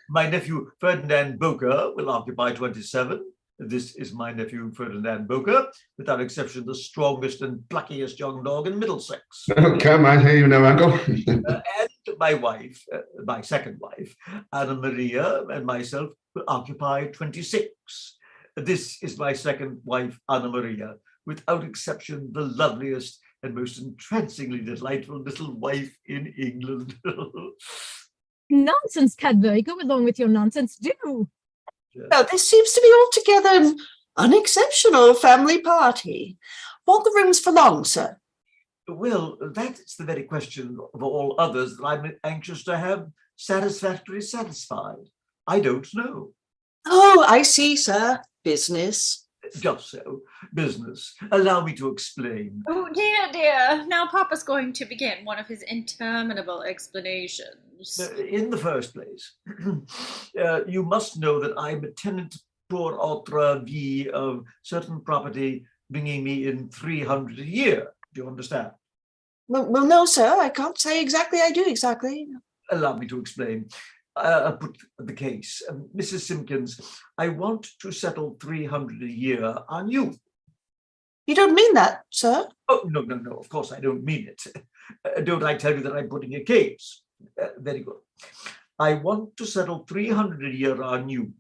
My nephew Ferdinand Boker will occupy 27. This is my nephew Ferdinand Boker, without exception, the strongest and pluckiest young dog in Middlesex. Oh, come, I hear you know, Uncle. And my wife, my second wife, Anna Maria, and myself will occupy 26. This is my second wife, Anna Maria, without exception, the loveliest and most entrancingly delightful little wife in England. Nonsense, Cadbury. Go along with your nonsense, do. Now, this seems to be altogether an unexceptional family party. Want the rooms for long, sir? Well, that's the very question of all others that I'm anxious to have satisfactorily satisfied. I don't know. Oh, I see, sir. Business. Just so. Business. Allow me to explain. Oh, dear, dear. Now Papa's going to begin one of his interminable explanations. In the first place, you must know that I'm a tenant pour autre vie of certain property bringing me in 300 a year. Do you understand? Well, no, sir, I can't say exactly I do exactly. Allow me to explain. I'll put the case. Mrs. Simpkins, I want to settle 300 a year on you. You don't mean that, sir? Oh, no, no, no, of course I don't mean it. Don't I tell you that I'm putting a case? Very good. I want to settle 300 a year on you.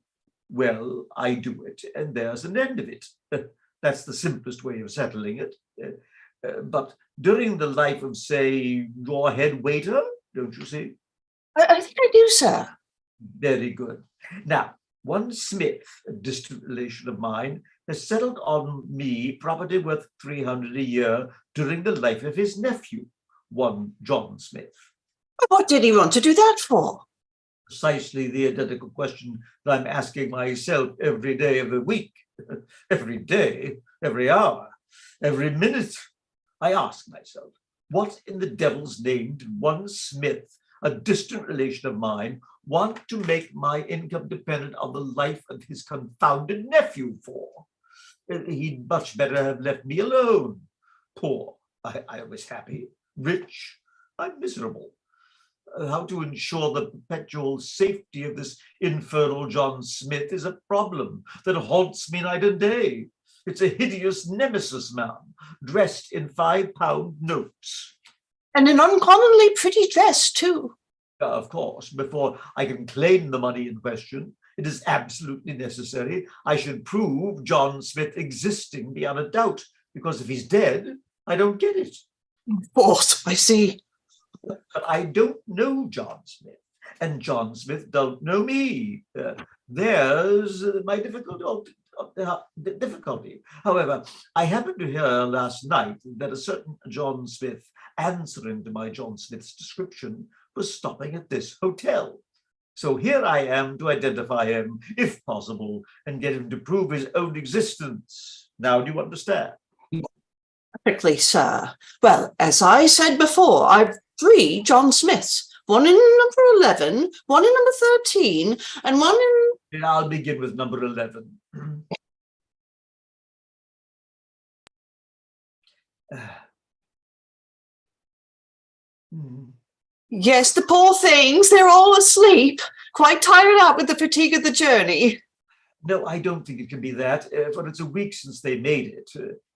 Well, I do it, and there's an end of it. That's the simplest way of settling it. But during the life of, say, your head waiter, don't you see? I think I do, sir. Very good. Now, one Smith, a distant relation of mine, has settled on me property worth 300 a year during the life of his nephew, one John Smith. What did he want to do that for? Precisely the identical question that I'm asking myself every day of the week, every day, every hour, every minute. I ask myself, what in the devil's name did one Smith, a distant relation of mine, want to make my income dependent on the life of his confounded nephew for? He'd much better have left me alone. Poor, I was happy. Rich, I'm miserable. How to ensure the perpetual safety of this infernal John Smith is a problem that haunts me night and day. It's a hideous nemesis, ma'am, dressed in £5 notes. And an uncommonly pretty dress, too. Of course, before I can claim the money in question, it is absolutely necessary I should prove John Smith existing beyond a doubt, because if he's dead, I don't get it. Of course, I see. But I don't know John Smith, and John Smith don't know me. There's my difficulty. However, I happened to hear last night that a certain John Smith, answering to my John Smith's description, was stopping at this hotel. So here I am to identify him, if possible, and get him to prove his own existence. Now, do you understand? Perfectly, sir. Well, as I said before, I've 3 John Smiths. One in number 11, one in number 13, and one in... I'll begin with number 11. Yes, the poor things, they're all asleep, quite tired out with the fatigue of the journey. No, I don't think it can be that, for it's a week since they made it.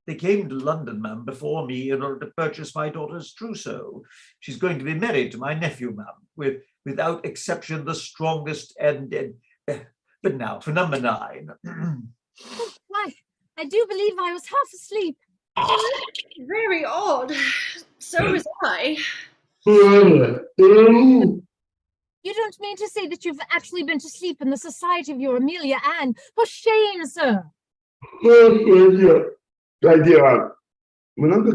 They came to London, ma'am, before me in order to purchase my daughter's trousseau. She's going to be married to my nephew, ma'am, without exception, the strongest but now, for number 9. Why, I do believe I was half asleep. Very odd. So was I. You don't mean to say that you've actually been to sleep in the society of your Amelia Ann? For shame, sir. My dear, when Uncle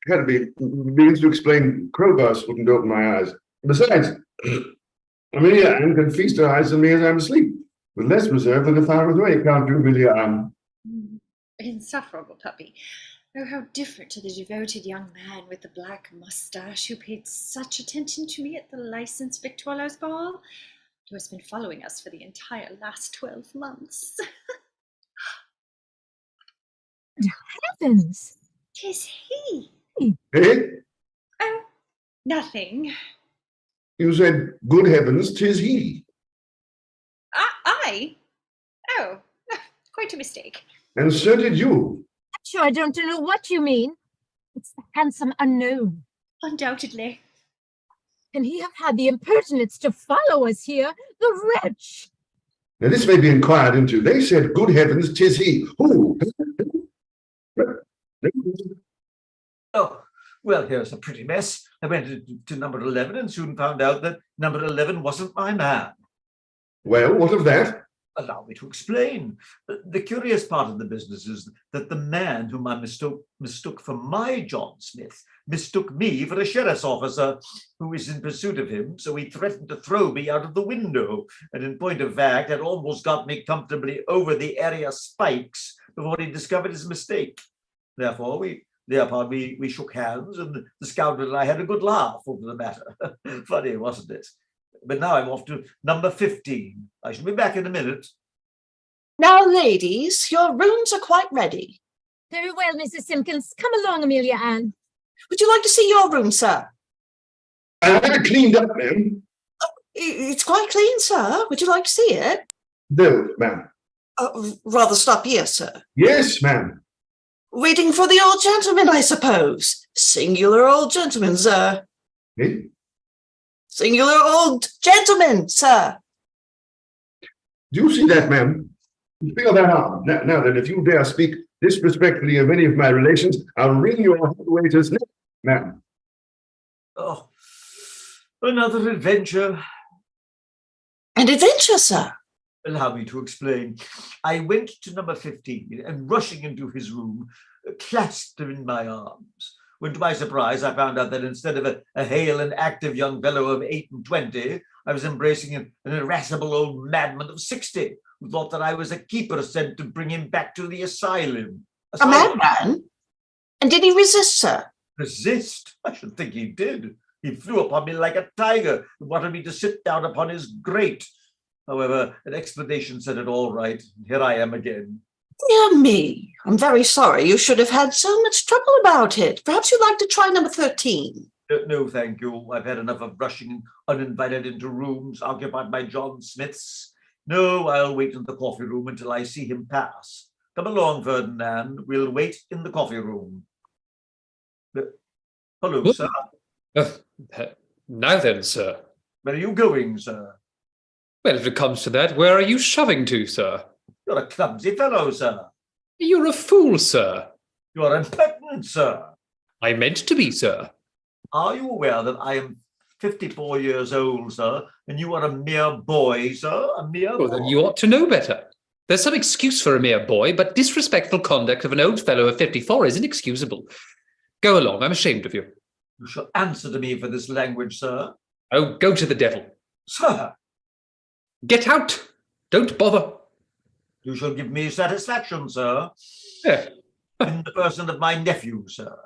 Cadby begins to explain, crowbars wouldn't open my eyes. Besides, Amelia Ann can feast her eyes on me as I'm asleep, with less reserve than if I was awake, can't you, Amelia Ann? Insufferable puppy. Oh, how different to the devoted young man with the black moustache who paid such attention to me at the licensed victualler's ball, who has been following us for the entire last 12 months. Heavens! 'Tis he. Eh? Oh, nothing. You said, good heavens, 'tis he. I? Oh, quite a mistake. And so did you. Sure, I don't know what you mean. It's the handsome unknown. Undoubtedly. Can he have had the impertinence to follow us here? The wretch! Now this may be inquired into. They said, good heavens, 'tis he. Who? Oh, well, here's a pretty mess. I went to number 11 and soon found out that number 11 wasn't my man. Well, what of that? Allow me to explain. The curious part of the business is that the man whom I mistook for my John Smith mistook me for a sheriff's officer who is in pursuit of him, so he threatened to throw me out of the window. And in point of fact, had almost got me comfortably over the area spikes before he discovered his mistake. Therefore, we shook hands, and the scoundrel and I had a good laugh over the matter. Funny, wasn't it? But now I'm off to number 15. I shall be back in a minute. Now, ladies, your rooms are quite ready. Very well, Mrs. Simpkins. Come along, Amelia Ann. Would you like to see your room, sir? I had it cleaned up, ma'am. It's quite clean, sir. Would you like to see it? No, ma'am. Rather stop here, sir. Yes, ma'am. Waiting for the old gentleman, I suppose. Singular old gentleman, sir. Eh? Singular old gentleman, sir. Do you see that, ma'am? Feel that arm. Now then, if you dare speak disrespectfully of any of my relations, I'll wring your head waiter's neck, ma'am. Oh, another adventure. An adventure, sir. Allow me to explain. I went to number 15 and rushing into his room, clasped him in my arms. When to my surprise, I found out that instead of a hale and active young fellow of 8 and 20, I was embracing an irascible old madman of 60 who thought that I was a keeper sent to bring him back to the asylum. A madman? And did he resist, sir? Resist? I should think he did. He flew upon me like a tiger and wanted me to sit down upon his grate. However, an explanation set it all right. Here I am again. Dear me. I'm very sorry you should have had so much trouble about it. Perhaps you'd like to try number 13. No, thank you. I've had enough of rushing uninvited into rooms occupied by John Smiths. No, I'll wait in the coffee room until I see him pass. Come along, Ferdinand. We'll wait in the coffee room. Hello, sir. Now then, sir. Where are you going, sir? Well, if it comes to that, where are you shoving to, sir? You're a clumsy fellow, sir. You're a fool, sir. You're impertinent, sir. I meant to be, sir. Are you aware that I am 54 years old, sir, and you are a mere boy, sir? A mere Well, boy. then you ought to know better. There's some excuse for a mere boy, but disrespectful conduct of an old fellow of 54 isn't excusable. Go along, I'm ashamed of you. You shall answer to me for this language, sir. Oh, go to the devil. Sir, Get out! Don't bother. you shall give me satisfaction, sir, Eh, in the person of my nephew, sir.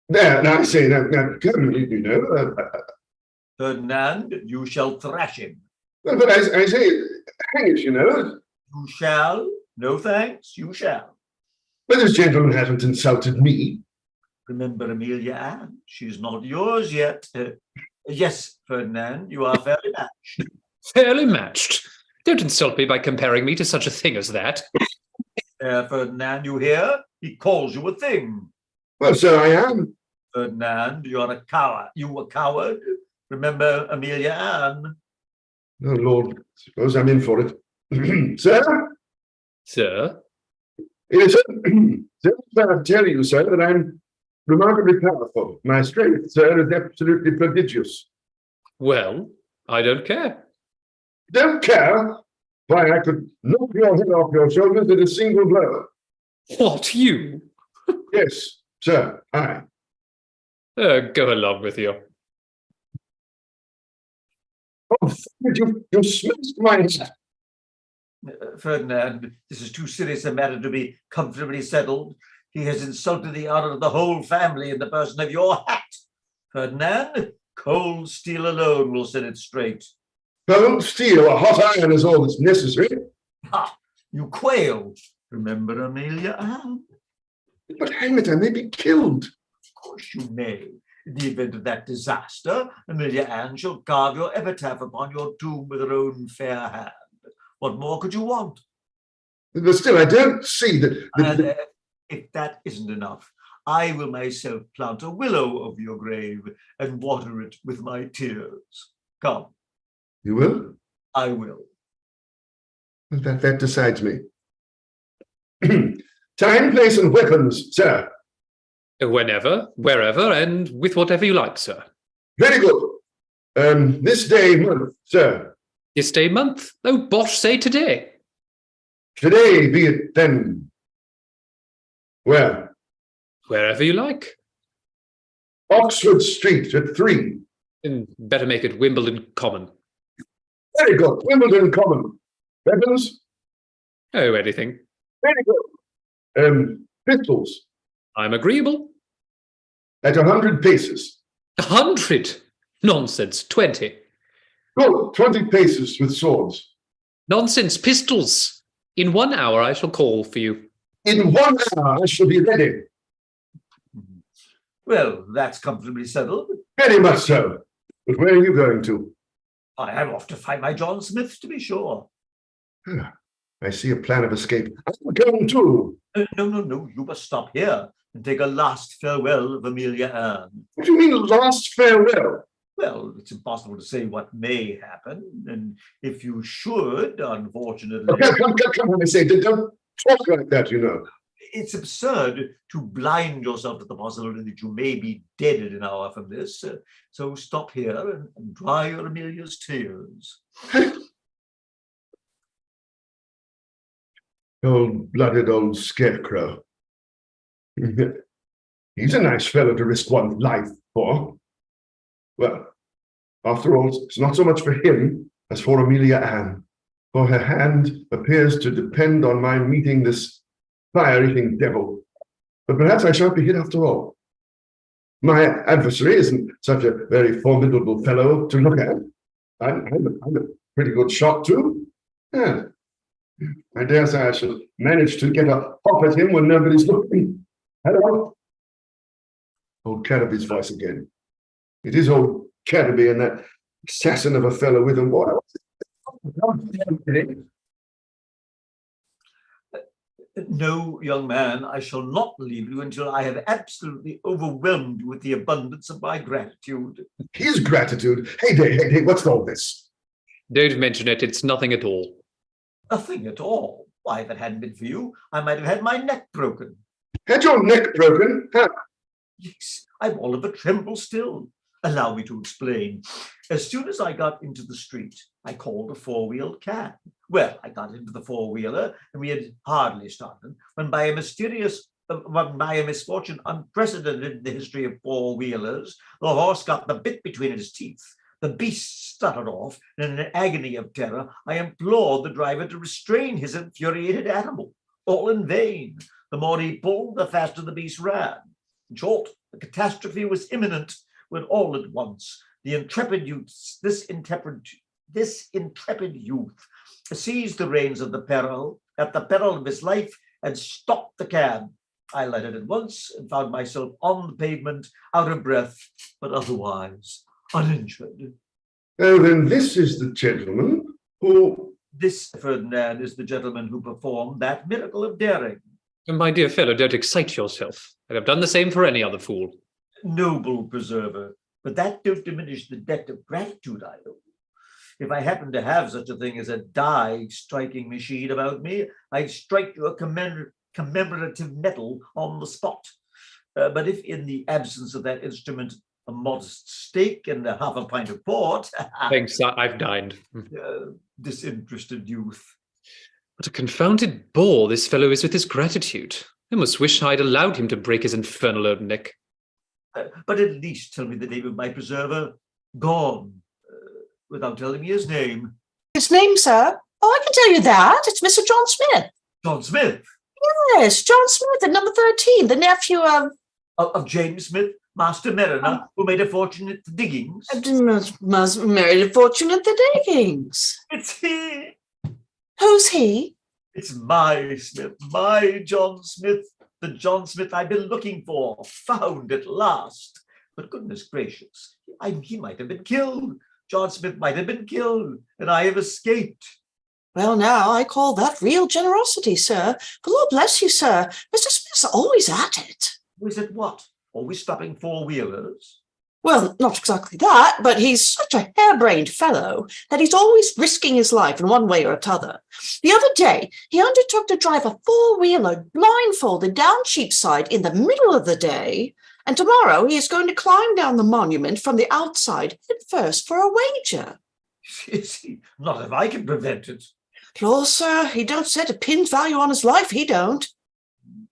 There, now I say, now come, you know. Ferdinand, you shall thrash him. Well, but I say, hang it, you know. You shall. No thanks, you shall. But this gentleman hasn't insulted me. Remember Amelia Ann, she's not yours yet. Yes, Ferdinand, you are fairly matched. fairly matched. Don't insult me by comparing me to such a thing as that. Ferdinand, you hear? He calls you a thing. Well, so I am. Ferdinand, you are a coward. You a coward? Remember Amelia Ann? Oh, Lord, suppose I'm in for it. Sir? Sir? Yes, sir. Sir, I tell you, sir, that I'm remarkably powerful. My strength, sir, is absolutely prodigious. Well, I don't care. Don't care? Why, I could knock your head off your shoulders at a single blow. What, you? Yes, sir, I. Go along with you. Oh, you smashed my head. Ferdinand, this is too serious a matter to be comfortably settled. He has insulted the honor of the whole family in the person of your hat. Ferdinand, cold steel alone will set it straight. Cold steel or hot iron is all that's necessary. Ha! You quail. Remember Amelia Ann? But hang it, I may be killed. Of course you may. In the event of that disaster, Amelia Ann shall carve your epitaph upon your tomb with her own fair hand. What more could you want? But still, I don't see that. And if that isn't enough, I will myself plant a willow over your grave and water it with my tears. Come. You will? I will. That decides me. Time, place, and weapons, sir. Whenever, wherever, and with whatever you like, sir. Very good. This day, month, sir. This day, month? Oh, bosh, say today. Today be it then. Where? Wherever you like. Oxford Street at 3. And better make it Wimbledon Common. Very good. Wimbledon Common. Weapons? Oh, anything. Very good. Pistols I'm agreeable. at 100 paces. 100? Nonsense. 20. Good. 20 paces with swords. Nonsense. Pistols. In 1 hour, I shall call for you. In 1 hour, I shall be ready. Well, that's comfortably settled. Very much so. But where are you going to? I am off to find my John Smith, to be sure. I see a plan of escape. I'm going too. No, you must stop here and take a last farewell of Amelia Ann. What do you mean, last farewell? Well, it's impossible to say what may happen, and if you should, unfortunately... Come on, I say, don't talk like that, you know. It's absurd to blind yourself to the possibility that you may be dead in an hour from this. So stop here and dry your Amelia's tears. Cold-blooded old scarecrow. He's a nice fellow to risk one's life for. Well, after all, it's not so much for him as for Amelia Ann, for her hand appears to depend on my meeting this fire-eating devil. But perhaps I shan't be hit after all. My adversary isn't such a very formidable fellow to look at. I'm a pretty good shot too. Yeah. I dare say I shall manage to get a pop at him when nobody's looking. Hello? Old Caraby's voice again. It is old Caraby and that assassin of a fellow with him. Boy, No, young man, I shall not leave you until I have absolutely overwhelmed you with the abundance of my gratitude. his gratitude. Hey, what's all this? Don't mention it. It's nothing at all. Nothing at all. Why, if it hadn't been for you, I might have had my neck broken. Had your neck broken? Huh? Yes, I'm all of a tremble still. Allow me to explain. As soon as I got into the street, I called a four-wheeled cab. Well, I got into the four-wheeler, and we had hardly started when by a misfortune unprecedented in the history of four-wheelers, the horse got the bit between his teeth. The beast stuttered off, and in an agony of terror, I implored the driver to restrain his infuriated animal. All in vain. The more he pulled, the faster the beast ran. In short, the catastrophe was imminent when all at once this intrepid youth seized the reins of the peril at the peril of his life and stopped the cab. I lighted at once and found myself on the pavement, out of breath, but otherwise uninjured. Oh, then this is the gentleman who... This, Ferdinand, is the gentleman who performed that miracle of daring. My dear fellow, don't excite yourself. I'd have done the same for any other fool. Noble preserver, but that don't diminish the debt of gratitude I owe. If I happen to have such a thing as a die-striking machine about me, I'd strike you a commemorative medal on the spot. But if in the absence of that instrument, a modest steak and a half a pint of port... Thanks, I've dined. Disinterested youth. What a confounded bore this fellow is with his gratitude. I almost wish I'd allowed him to break his infernal old neck. But at least tell me the name of my preserver. Gone. Without telling me his name. His name, sir? Oh, I can tell you that. It's Mr. John Smith. John Smith. Yes, John Smith at number 13, the nephew Of James Smith, Master Mariner, who made a fortune at the diggings. married a fortune at the diggings. It's he. Who's he? It's my Smith, my John Smith, the John Smith I've been looking for, found at last. But goodness gracious, he might have been killed. John Smith might have been killed, and I have escaped. Well, now, I call that real generosity, sir. But Lord bless you, sir, Mr. Smith's always at it. Always at what? Always stopping four-wheelers? Well, not exactly that, but he's such a harebrained fellow that he's always risking his life in one way or t'other. The other day, he undertook to drive a four-wheeler blindfolded down Cheapside in the middle of the day, and tomorrow he is going to climb down the monument from the outside head first for a wager. Is he? Not if I can prevent it. Lord, sir, he don't set a pin's value on his life, he don't.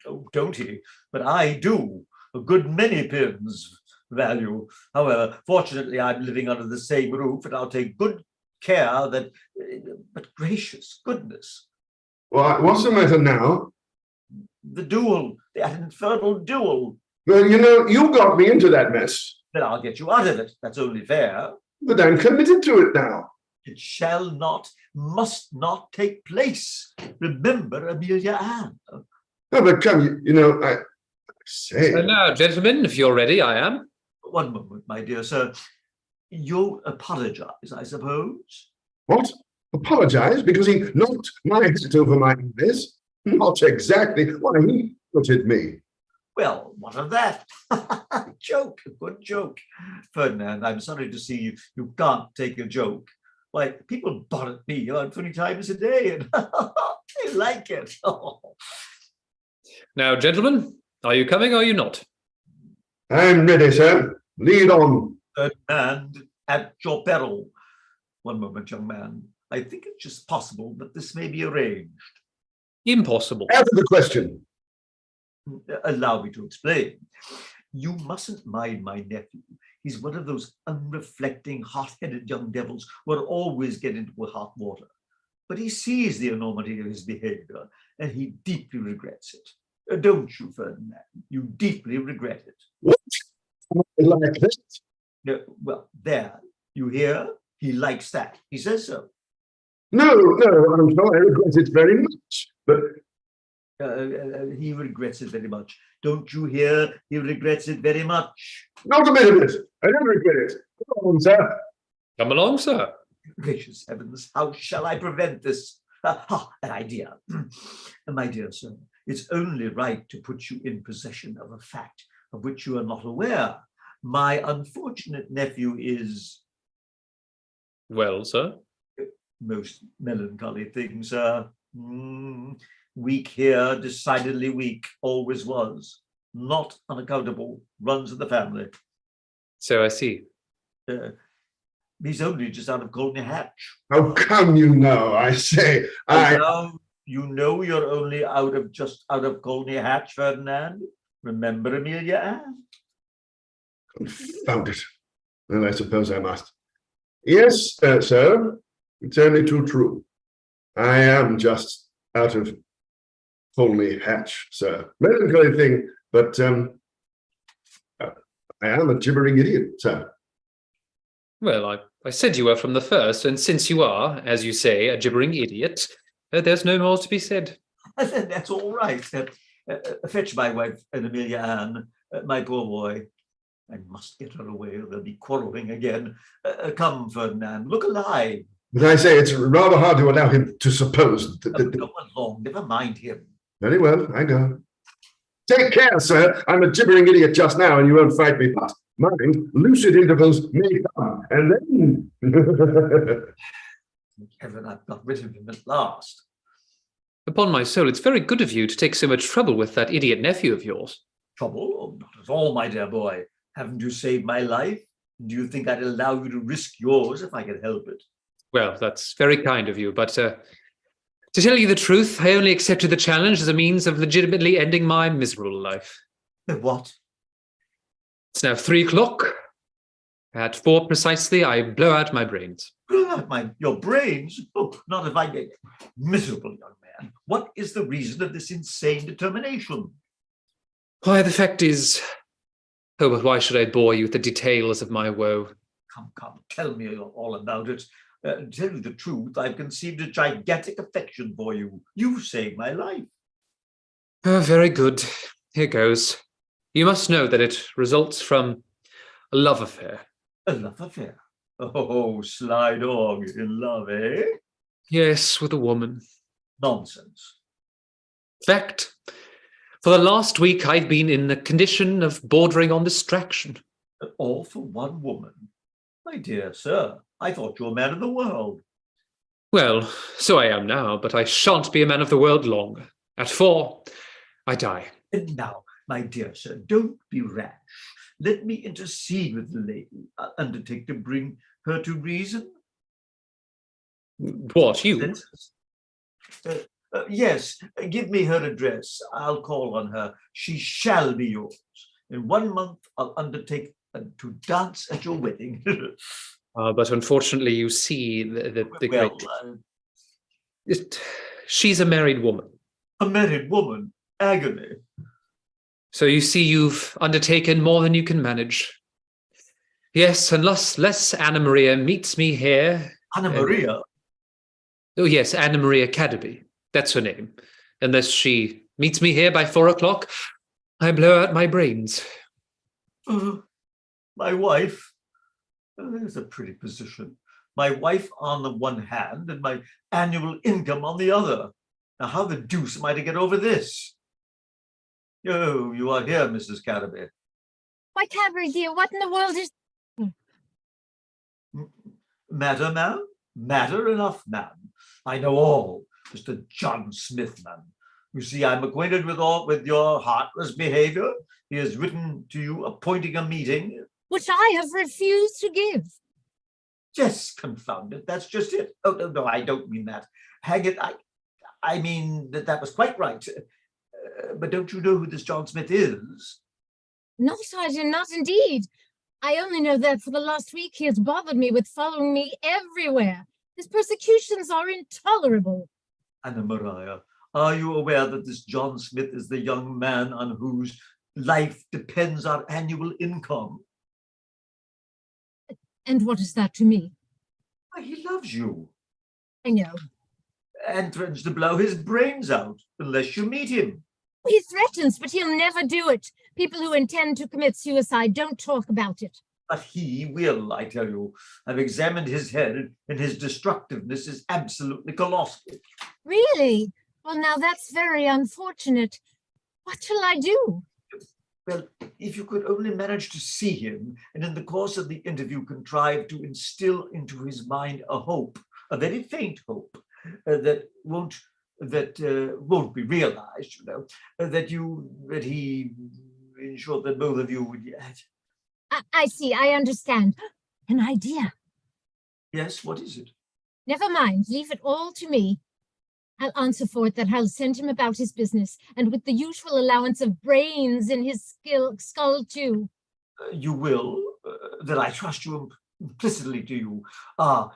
Oh, don't he? But I do. A good many pins value. However, fortunately, I'm living under the same roof, and I'll take good care that... But gracious goodness. What's the matter now? The duel, that infernal duel. Well, you know, you got me into that mess. Then I'll get you out of it. That's only fair. But I'm committed to it now. It shall not, must not take place. Remember Amelia Ann. No, but come, you know, Say, And now, gentlemen, if you're ready, I am. One moment, my dear sir. You'll apologize, I suppose. what? Apologize because he knocked my hat over my eyes? Not exactly. Why, he hurted me. Well, what of that? Joke, a good joke. Ferdinand, I'm sorry to see you. You can't take a joke. Why, people bonnet me about 20 times a day and they like it. Now, gentlemen, are you coming or are you not? I'm ready, sir. Lead on. Ferdinand, at your peril. One moment, young man. I think it's just possible that this may be arranged. Impossible. Answer the question. Allow me to explain. You mustn't mind my nephew. He's one of those unreflecting, hot-headed young devils who are always get into hot water. But he sees the enormity of his behavior and he deeply regrets it. Don't you, Ferdinand? You deeply regret it. What? Like that? Well, there, you hear? He likes that. He says so. No, I'm sure I regret it very much. But He regrets it very much. Don't you hear? He regrets it very much. not a bit of it. I don't regret it. Come on, sir. Come along, sir. Gracious heavens, how shall I prevent this? An idea. My dear sir, it's only right to put you in possession of a fact of which you are not aware. My unfortunate nephew is Well, sir. most melancholy thing, sir. Weak here, decidedly weak, always was. Not unaccountable, runs in the family. So I see. He's only just out of Colney Hatch. How come you know? I say, Now you know you're only just out of Colney Hatch, Ferdinand. Remember Amelia Ann? Confound it. Well, I suppose I must. Yes, sir. It's only too true. I am just out of Colney Hatch, sir. Melancholy thing, but I am a gibbering idiot, sir. Well, I said you were from the first, and since you are, as you say, a gibbering idiot, there's no more to be said. That's all right. Fetch my wife and Amelia Ann, my poor boy. I must get her away, or they'll be quarreling again. Come, Ferdinand, look alive. But I say it's rather hard to allow him to suppose that. Go along, never mind him. Very well, I go. Take care, sir. I'm a gibbering idiot just now, and you won't fight me. But mind, lucid intervals may come, and then. Thank heaven I've got rid of him at last. Upon my soul, it's very good of you to take so much trouble with that idiot nephew of yours. Trouble? Oh, not at all, my dear boy. Haven't you saved my life? Do you think I'd allow you to risk yours if I could help it? Well, that's very kind of you, but to tell you the truth, I only accepted the challenge as a means of legitimately ending my miserable life. What? It's now 3 o'clock. At 4 precisely, I blow out my brains. Blow out your brains? Oh, not if I get miserable, young man. What is the reason of this insane determination? Why, the fact is... Oh, but why should I bore you with the details of my woe? Come, tell me all about it. To tell you the truth, I've conceived a gigantic affection for you. You've saved my life. Oh, very good. Here goes. You must know that it results from a love affair. A love affair? Oh, sly dog, in love, eh? Yes, with a woman. Nonsense. Fact. For the last week, I've been in a condition of bordering on distraction. All for one woman? My dear sir, I thought you were a man of the world. Well, so I am now, but I shan't be a man of the world long. At 4, I die. And now, my dear sir, don't be rash. Let me intercede with the lady. Undertake to bring her to reason. What, you? Yes, give me her address. I'll call on her. She shall be yours. In 1 month, I'll undertake to dance at your wedding. But unfortunately, you see, Well, she's a married woman. a married woman, agony. So you see, you've undertaken more than you can manage. Yes, unless Anna Maria meets me here. Anna Maria? Oh, yes, Anna Maria Cadeby. That's her name. Unless she meets me here by 4 o'clock, I blow out my brains. My wife, there's a pretty position. My wife on the one hand and my annual income on the other. Now, how the deuce am I to get over this? Oh, you are here, Mrs. Caddaby. Why, Cadbury, dear, what in the world is... Matter, ma'am? Matter enough, ma'am. I know all, Mr. John Smith, ma'am. You see, I'm acquainted with your heartless behavior. He has written to you appointing a meeting. Which I have refused to give. Yes, confound it. That's just it. Oh, no, I don't mean that. Hang it, I mean that was quite right. But don't you know who this John Smith is? No, Sergeant, not indeed. I only know that for the last week he has bothered me with following me everywhere. His persecutions are intolerable. Anna Maria, are you aware that this John Smith is the young man on whose life depends our annual income? And what is that to me? Why, he loves you I know. and threatens to blow his brains out unless you meet him. He threatens, but he'll never do it. People who intend to commit suicide don't talk about it. But he will, I tell you. I've examined his head, and his destructiveness is absolutely colossal. Really? Well, now that's very unfortunate. What shall I do? Well, if you could only manage to see him, and in the course of the interview contrive to instill into his mind a hope, a very faint hope, that won't be realized, you know, that he ensured that both of you would yet. I see, I understand. An idea. Yes, what is it? Never mind, leave it all to me. I'll answer for it that I'll send him about his business, and with the usual allowance of brains in his skull too. You will, that I trust you implicitly to you.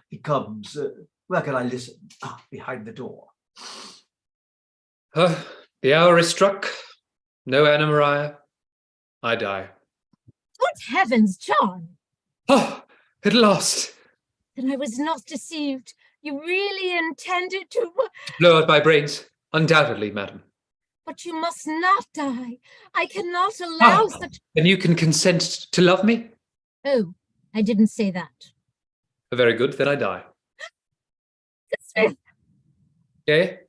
He comes. Where can I listen? Behind the door. The hour is struck. No Anna Maria. I die. Good heavens, John! Oh, at last. Then I was not deceived. You really intended to... Blow out my brains. Undoubtedly, madam. But you must not die. I cannot allow such... And you can consent to love me? Oh, I didn't say that. Very good, then I die. Smith, Okay?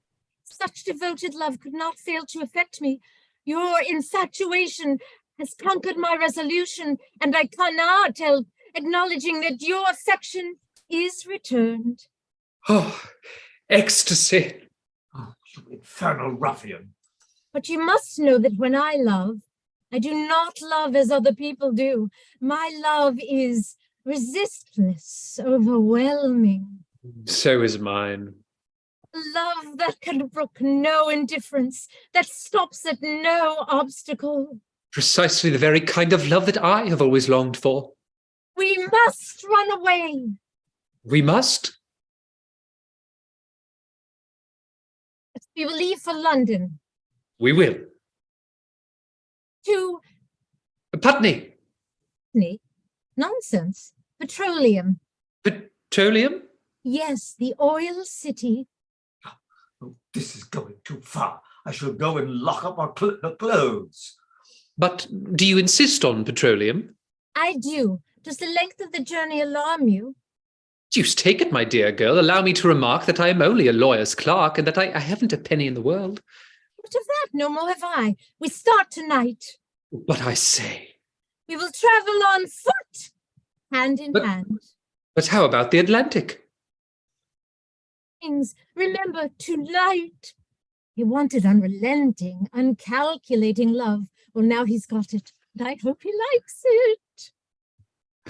such devoted love could not fail to affect me. Your infatuation has conquered my resolution, and I cannot help acknowledging that your affection is returned. Oh, ecstasy. Oh, you infernal ruffian. But you must know that when I love, I do not love as other people do. My love is resistless, overwhelming. So is mine. Love that can brook no indifference, that stops at no obstacle. Precisely the very kind of love that I have always longed for. We must run away. We must? We will leave for London. We will. To Putney. Putney? Nonsense. Petroleum. Petroleum? Yes, the oil city. Oh, this is going too far. I shall go and lock up our clothes. But do you insist on petroleum? I do. Does the length of the journey alarm you? Deuce take it, my dear girl. Allow me to remark that I am only a lawyer's clerk and that I haven't a penny in the world. What of that? No more have I. We start tonight. But I say. We will travel on foot, hand in hand. But how about the Atlantic? Things, remember, tonight. He wanted unrelenting, uncalculating love. Well, now he's got it, and I hope he likes it.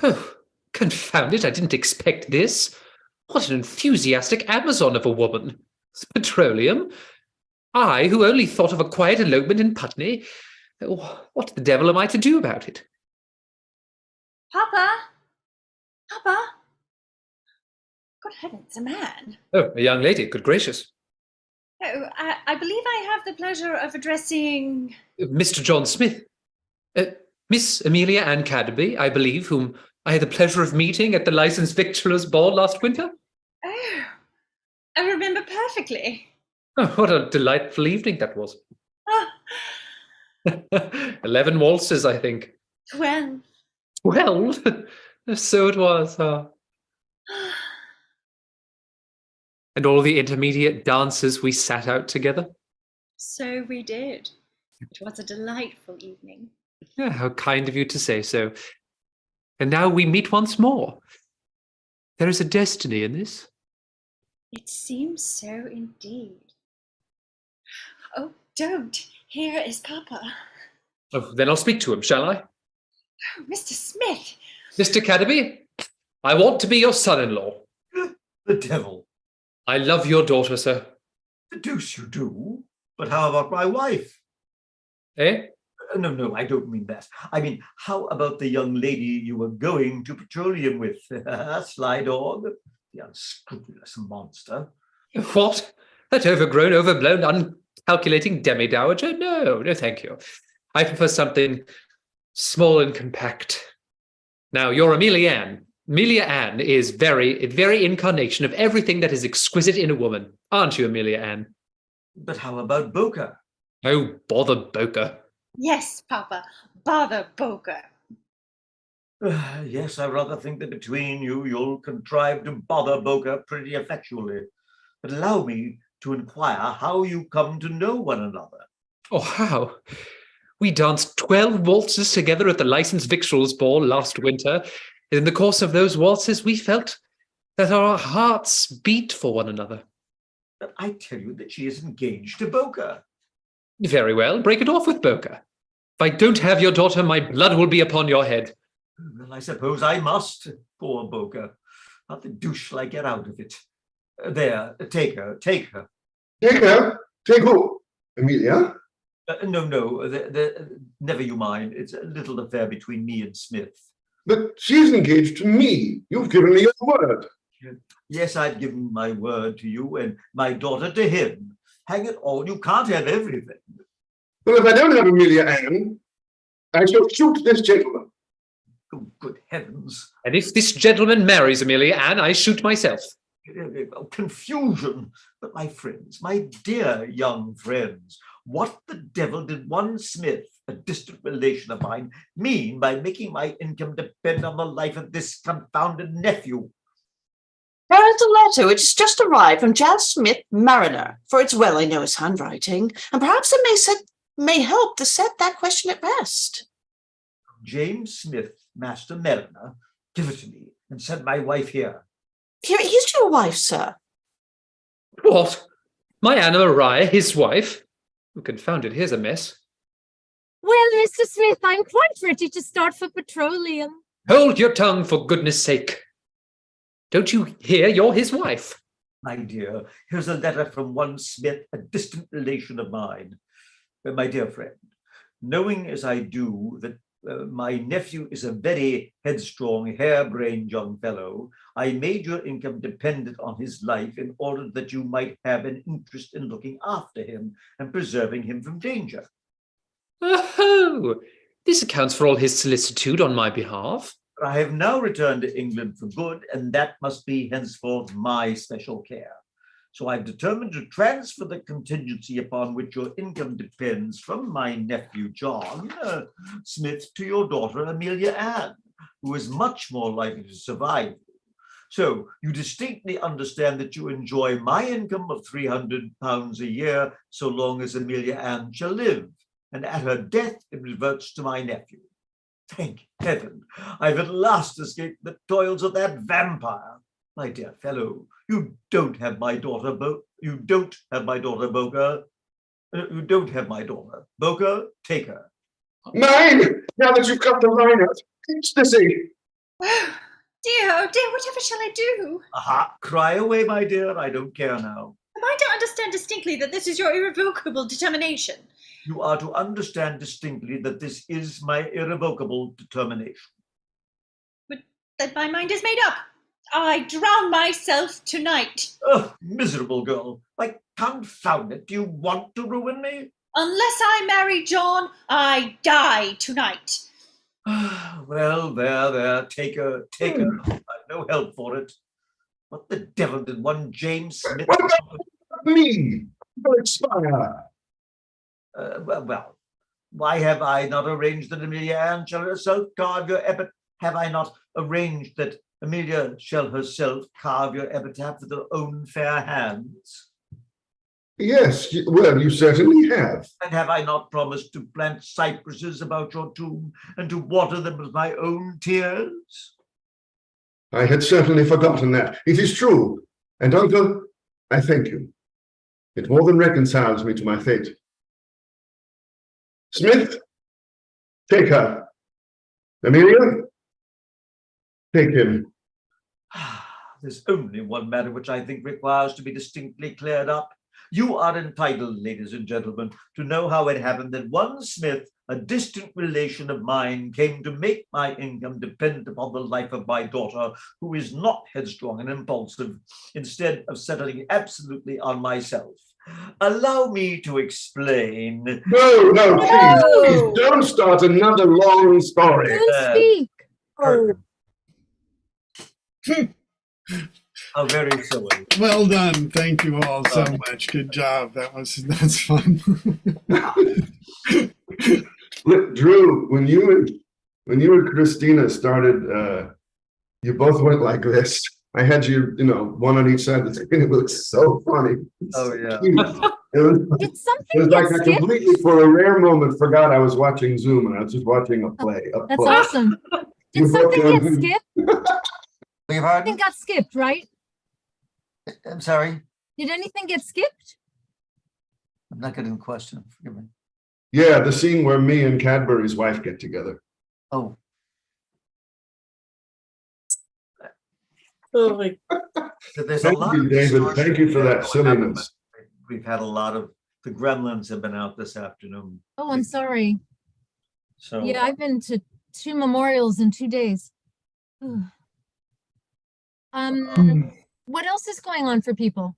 Oh, confound it, I didn't expect this. What an enthusiastic Amazon of a woman. Petroleum? I, who only thought of a quiet elopement in Putney. What the devil am I to do about it? Papa? Papa? Good heavens, a man. Oh, a young lady, good gracious. Oh, I believe I have the pleasure of addressing... Mr. John Smith. Miss Amelia Ann Caddaby, I believe, whom I had the pleasure of meeting at the licensed victualler's ball last winter. Oh, I remember perfectly. Oh, what a delightful evening that was. 11 waltzes, I think. 12. 12? So it was, huh? And all the intermediate dances we sat out together. So we did. It was a delightful evening. Yeah, how kind of you to say so. And now we meet once more. There is a destiny in this. It seems so indeed. Oh, don't. Here is Papa. Oh, then I'll speak to him, shall I? Oh, Mr. Smith. Mr. Caddaby, I want to be your son-in-law. The devil. I love your daughter, sir. The deuce you do. But how about my wife? Eh? No, I don't mean that. I mean, how about the young lady you were going to petroleum with? Sly dog. The unscrupulous monster. What? That overgrown, overblown, uncalculating demi-dowager? No, thank you. I prefer something small and compact. Now, you're Amelia Ann. Amelia Ann is very incarnation of everything that is exquisite in a woman. Aren't you, Amelia Ann? But how about Boca? Oh, bother Boca. Yes, Papa. Bother Boca. Yes, I rather think that between you, you'll contrive to bother Boca pretty effectually. But allow me to inquire how you come to know one another. Oh, how? We danced 12 waltzes together at the licensed victuals ball last winter. In the course of those waltzes, we felt that our hearts beat for one another. But I tell you that she is engaged to Boca. Very well, break it off with Boca. If I don't have your daughter, my blood will be upon your head. Well, I suppose I must. Poor Boca. How the deuce shall I get out of it? There, take her. Take her? Take who? Amelia? No, never you mind. It's a little affair between me and Smith. But she's engaged to me. You've given me your word. Yes, I've given my word to you and my daughter to him. Hang it all, you can't have everything. Well, if I don't have Amelia Ann, I shall shoot this gentleman. Oh, good heavens. And if this gentleman marries Amelia Ann, I shoot myself. Confusion. But my friends, my dear young friends, what the devil did one Smith, a distant relation of mine, mean by making my income depend on the life of this confounded nephew? There is a letter which has just arrived from Jas Smith, mariner, for it's well I know his handwriting, and perhaps it may help to set that question at rest. James Smith, Master Mariner, give it to me and send my wife here. Here's your wife, sir. What? My Anna Maria, his wife? Oh, confounded, here's a mess. Well, Mr. Smith, I'm quite ready to start for petroleum. Hold your tongue, for goodness sake. Don't you hear you're his wife? My dear, here's a letter from one Smith, a distant relation of mine. My dear friend, knowing as I do that my nephew is a very headstrong, harebrained young fellow, I made your income dependent on his life in order that you might have an interest in looking after him and preserving him from danger. Oh, this accounts for all his solicitude on my behalf. I have now returned to England for good, and that must be henceforth my special care. So I've determined to transfer the contingency upon which your income depends from my nephew John Smith to your daughter Amelia Ann, who is much more likely to survive you. So you distinctly understand that you enjoy my income of £300 a year so long as Amelia Ann shall live, and at her death it reverts to my nephew. Thank heaven, I've at last escaped the toils of that vampire. My dear fellow, you don't have my daughter, You don't have my daughter, Boca. You don't have my daughter. Boca, take her. Mine! Now that you've got the line out. Ecstasy! Oh dear, whatever shall I do? Aha, cry away, my dear. I don't care now. I don't understand distinctly that this is your irrevocable determination. You are to understand distinctly that this is my irrevocable determination. But that my mind is made up. I drown myself tonight. Oh, miserable girl. Like, confound it. Do you want to ruin me? Unless I marry John, I die tonight. Well, there. Take her. I've no help for it. What the devil did one James Smith... What about me? Will expire. Well, Why have I not arranged that Amelia Ann shall herself carve your epitaph? Have I not arranged that Amelia shall herself carve your epitaph with her own fair hands? Yes, well, you certainly have. And have I not promised to plant cypresses about your tomb and to water them with my own tears? I had certainly forgotten that. It is true. And uncle, I thank you. It more than reconciles me to my fate. Smith, take her. Amelia, take him. There's only one matter which I think requires to be distinctly cleared up. You are entitled, ladies and gentlemen, to know how it happened that one Smith, a distant relation of mine, came to make my income depend upon the life of my daughter, who is not headstrong and impulsive, instead of settling absolutely on myself. Allow me to explain. No, no, please, No. please don't start another long story. Don't speak. How very silly. Well done. Thank you all so much. Good job. That's fun. Look, Drew, when you and Christina started, you both went like this. I had you, one on each side of the screen. It looks so funny. Oh, yeah. Did It something was get like I skipped? completely, for a rare moment, forgot I was watching Zoom and I was just watching a play. That's awesome. Did You something both get done- skipped? Beg your Something pardon? got skipped, right? I'm sorry. Did anything get skipped? I'm not getting the question. Forgive me. Yeah, the scene where me and Cadbury's wife get together. Oh, Oh, there's a Thank lot you, of David. distortion Thank you for here that going on. silliness. We've had a lot of, the gremlins have been out this afternoon. Oh, I'm sorry. So Yeah, I've been to 2 memorials in 2 days. Ugh. What else is going on for people?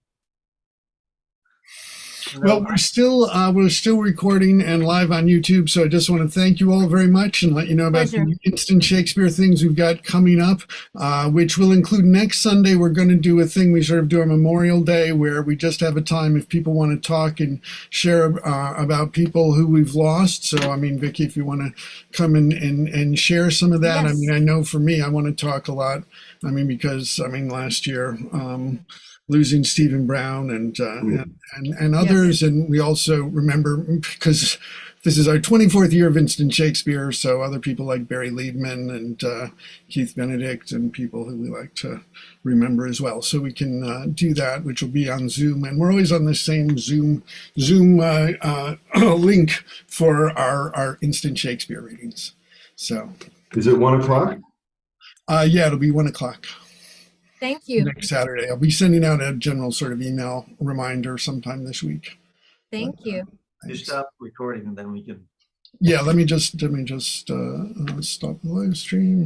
Well, we're still recording and live on YouTube, so I just want to thank you all very much and let you know about Pleasure. the Instant Shakespeare things we've got coming up, which will include next Sunday. We're going to do a thing we sort of do on Memorial Day, where we just have a time if people want to talk and share about people who we've lost. So, I mean, Vicky, if you want to come and share some of that, I Yes. mean, I know for me, I want to talk a lot. I mean, because last year. Losing Stephen Brown and others. And we also remember, because this is our 24th year of Instant Shakespeare, so other people like Barry Liebman and Keith Benedict and people who we like to remember as well. So we can do that, which will be on Zoom. And we're always on the same Zoom link for our Instant Shakespeare readings. So. Is it 1:00? Yeah, it'll be 1:00. Thank you. Next Saturday. I'll be sending out a general sort of email reminder sometime this week. Thank you. you Thanks. stop recording and then we can. Yeah, let me just stop the live stream.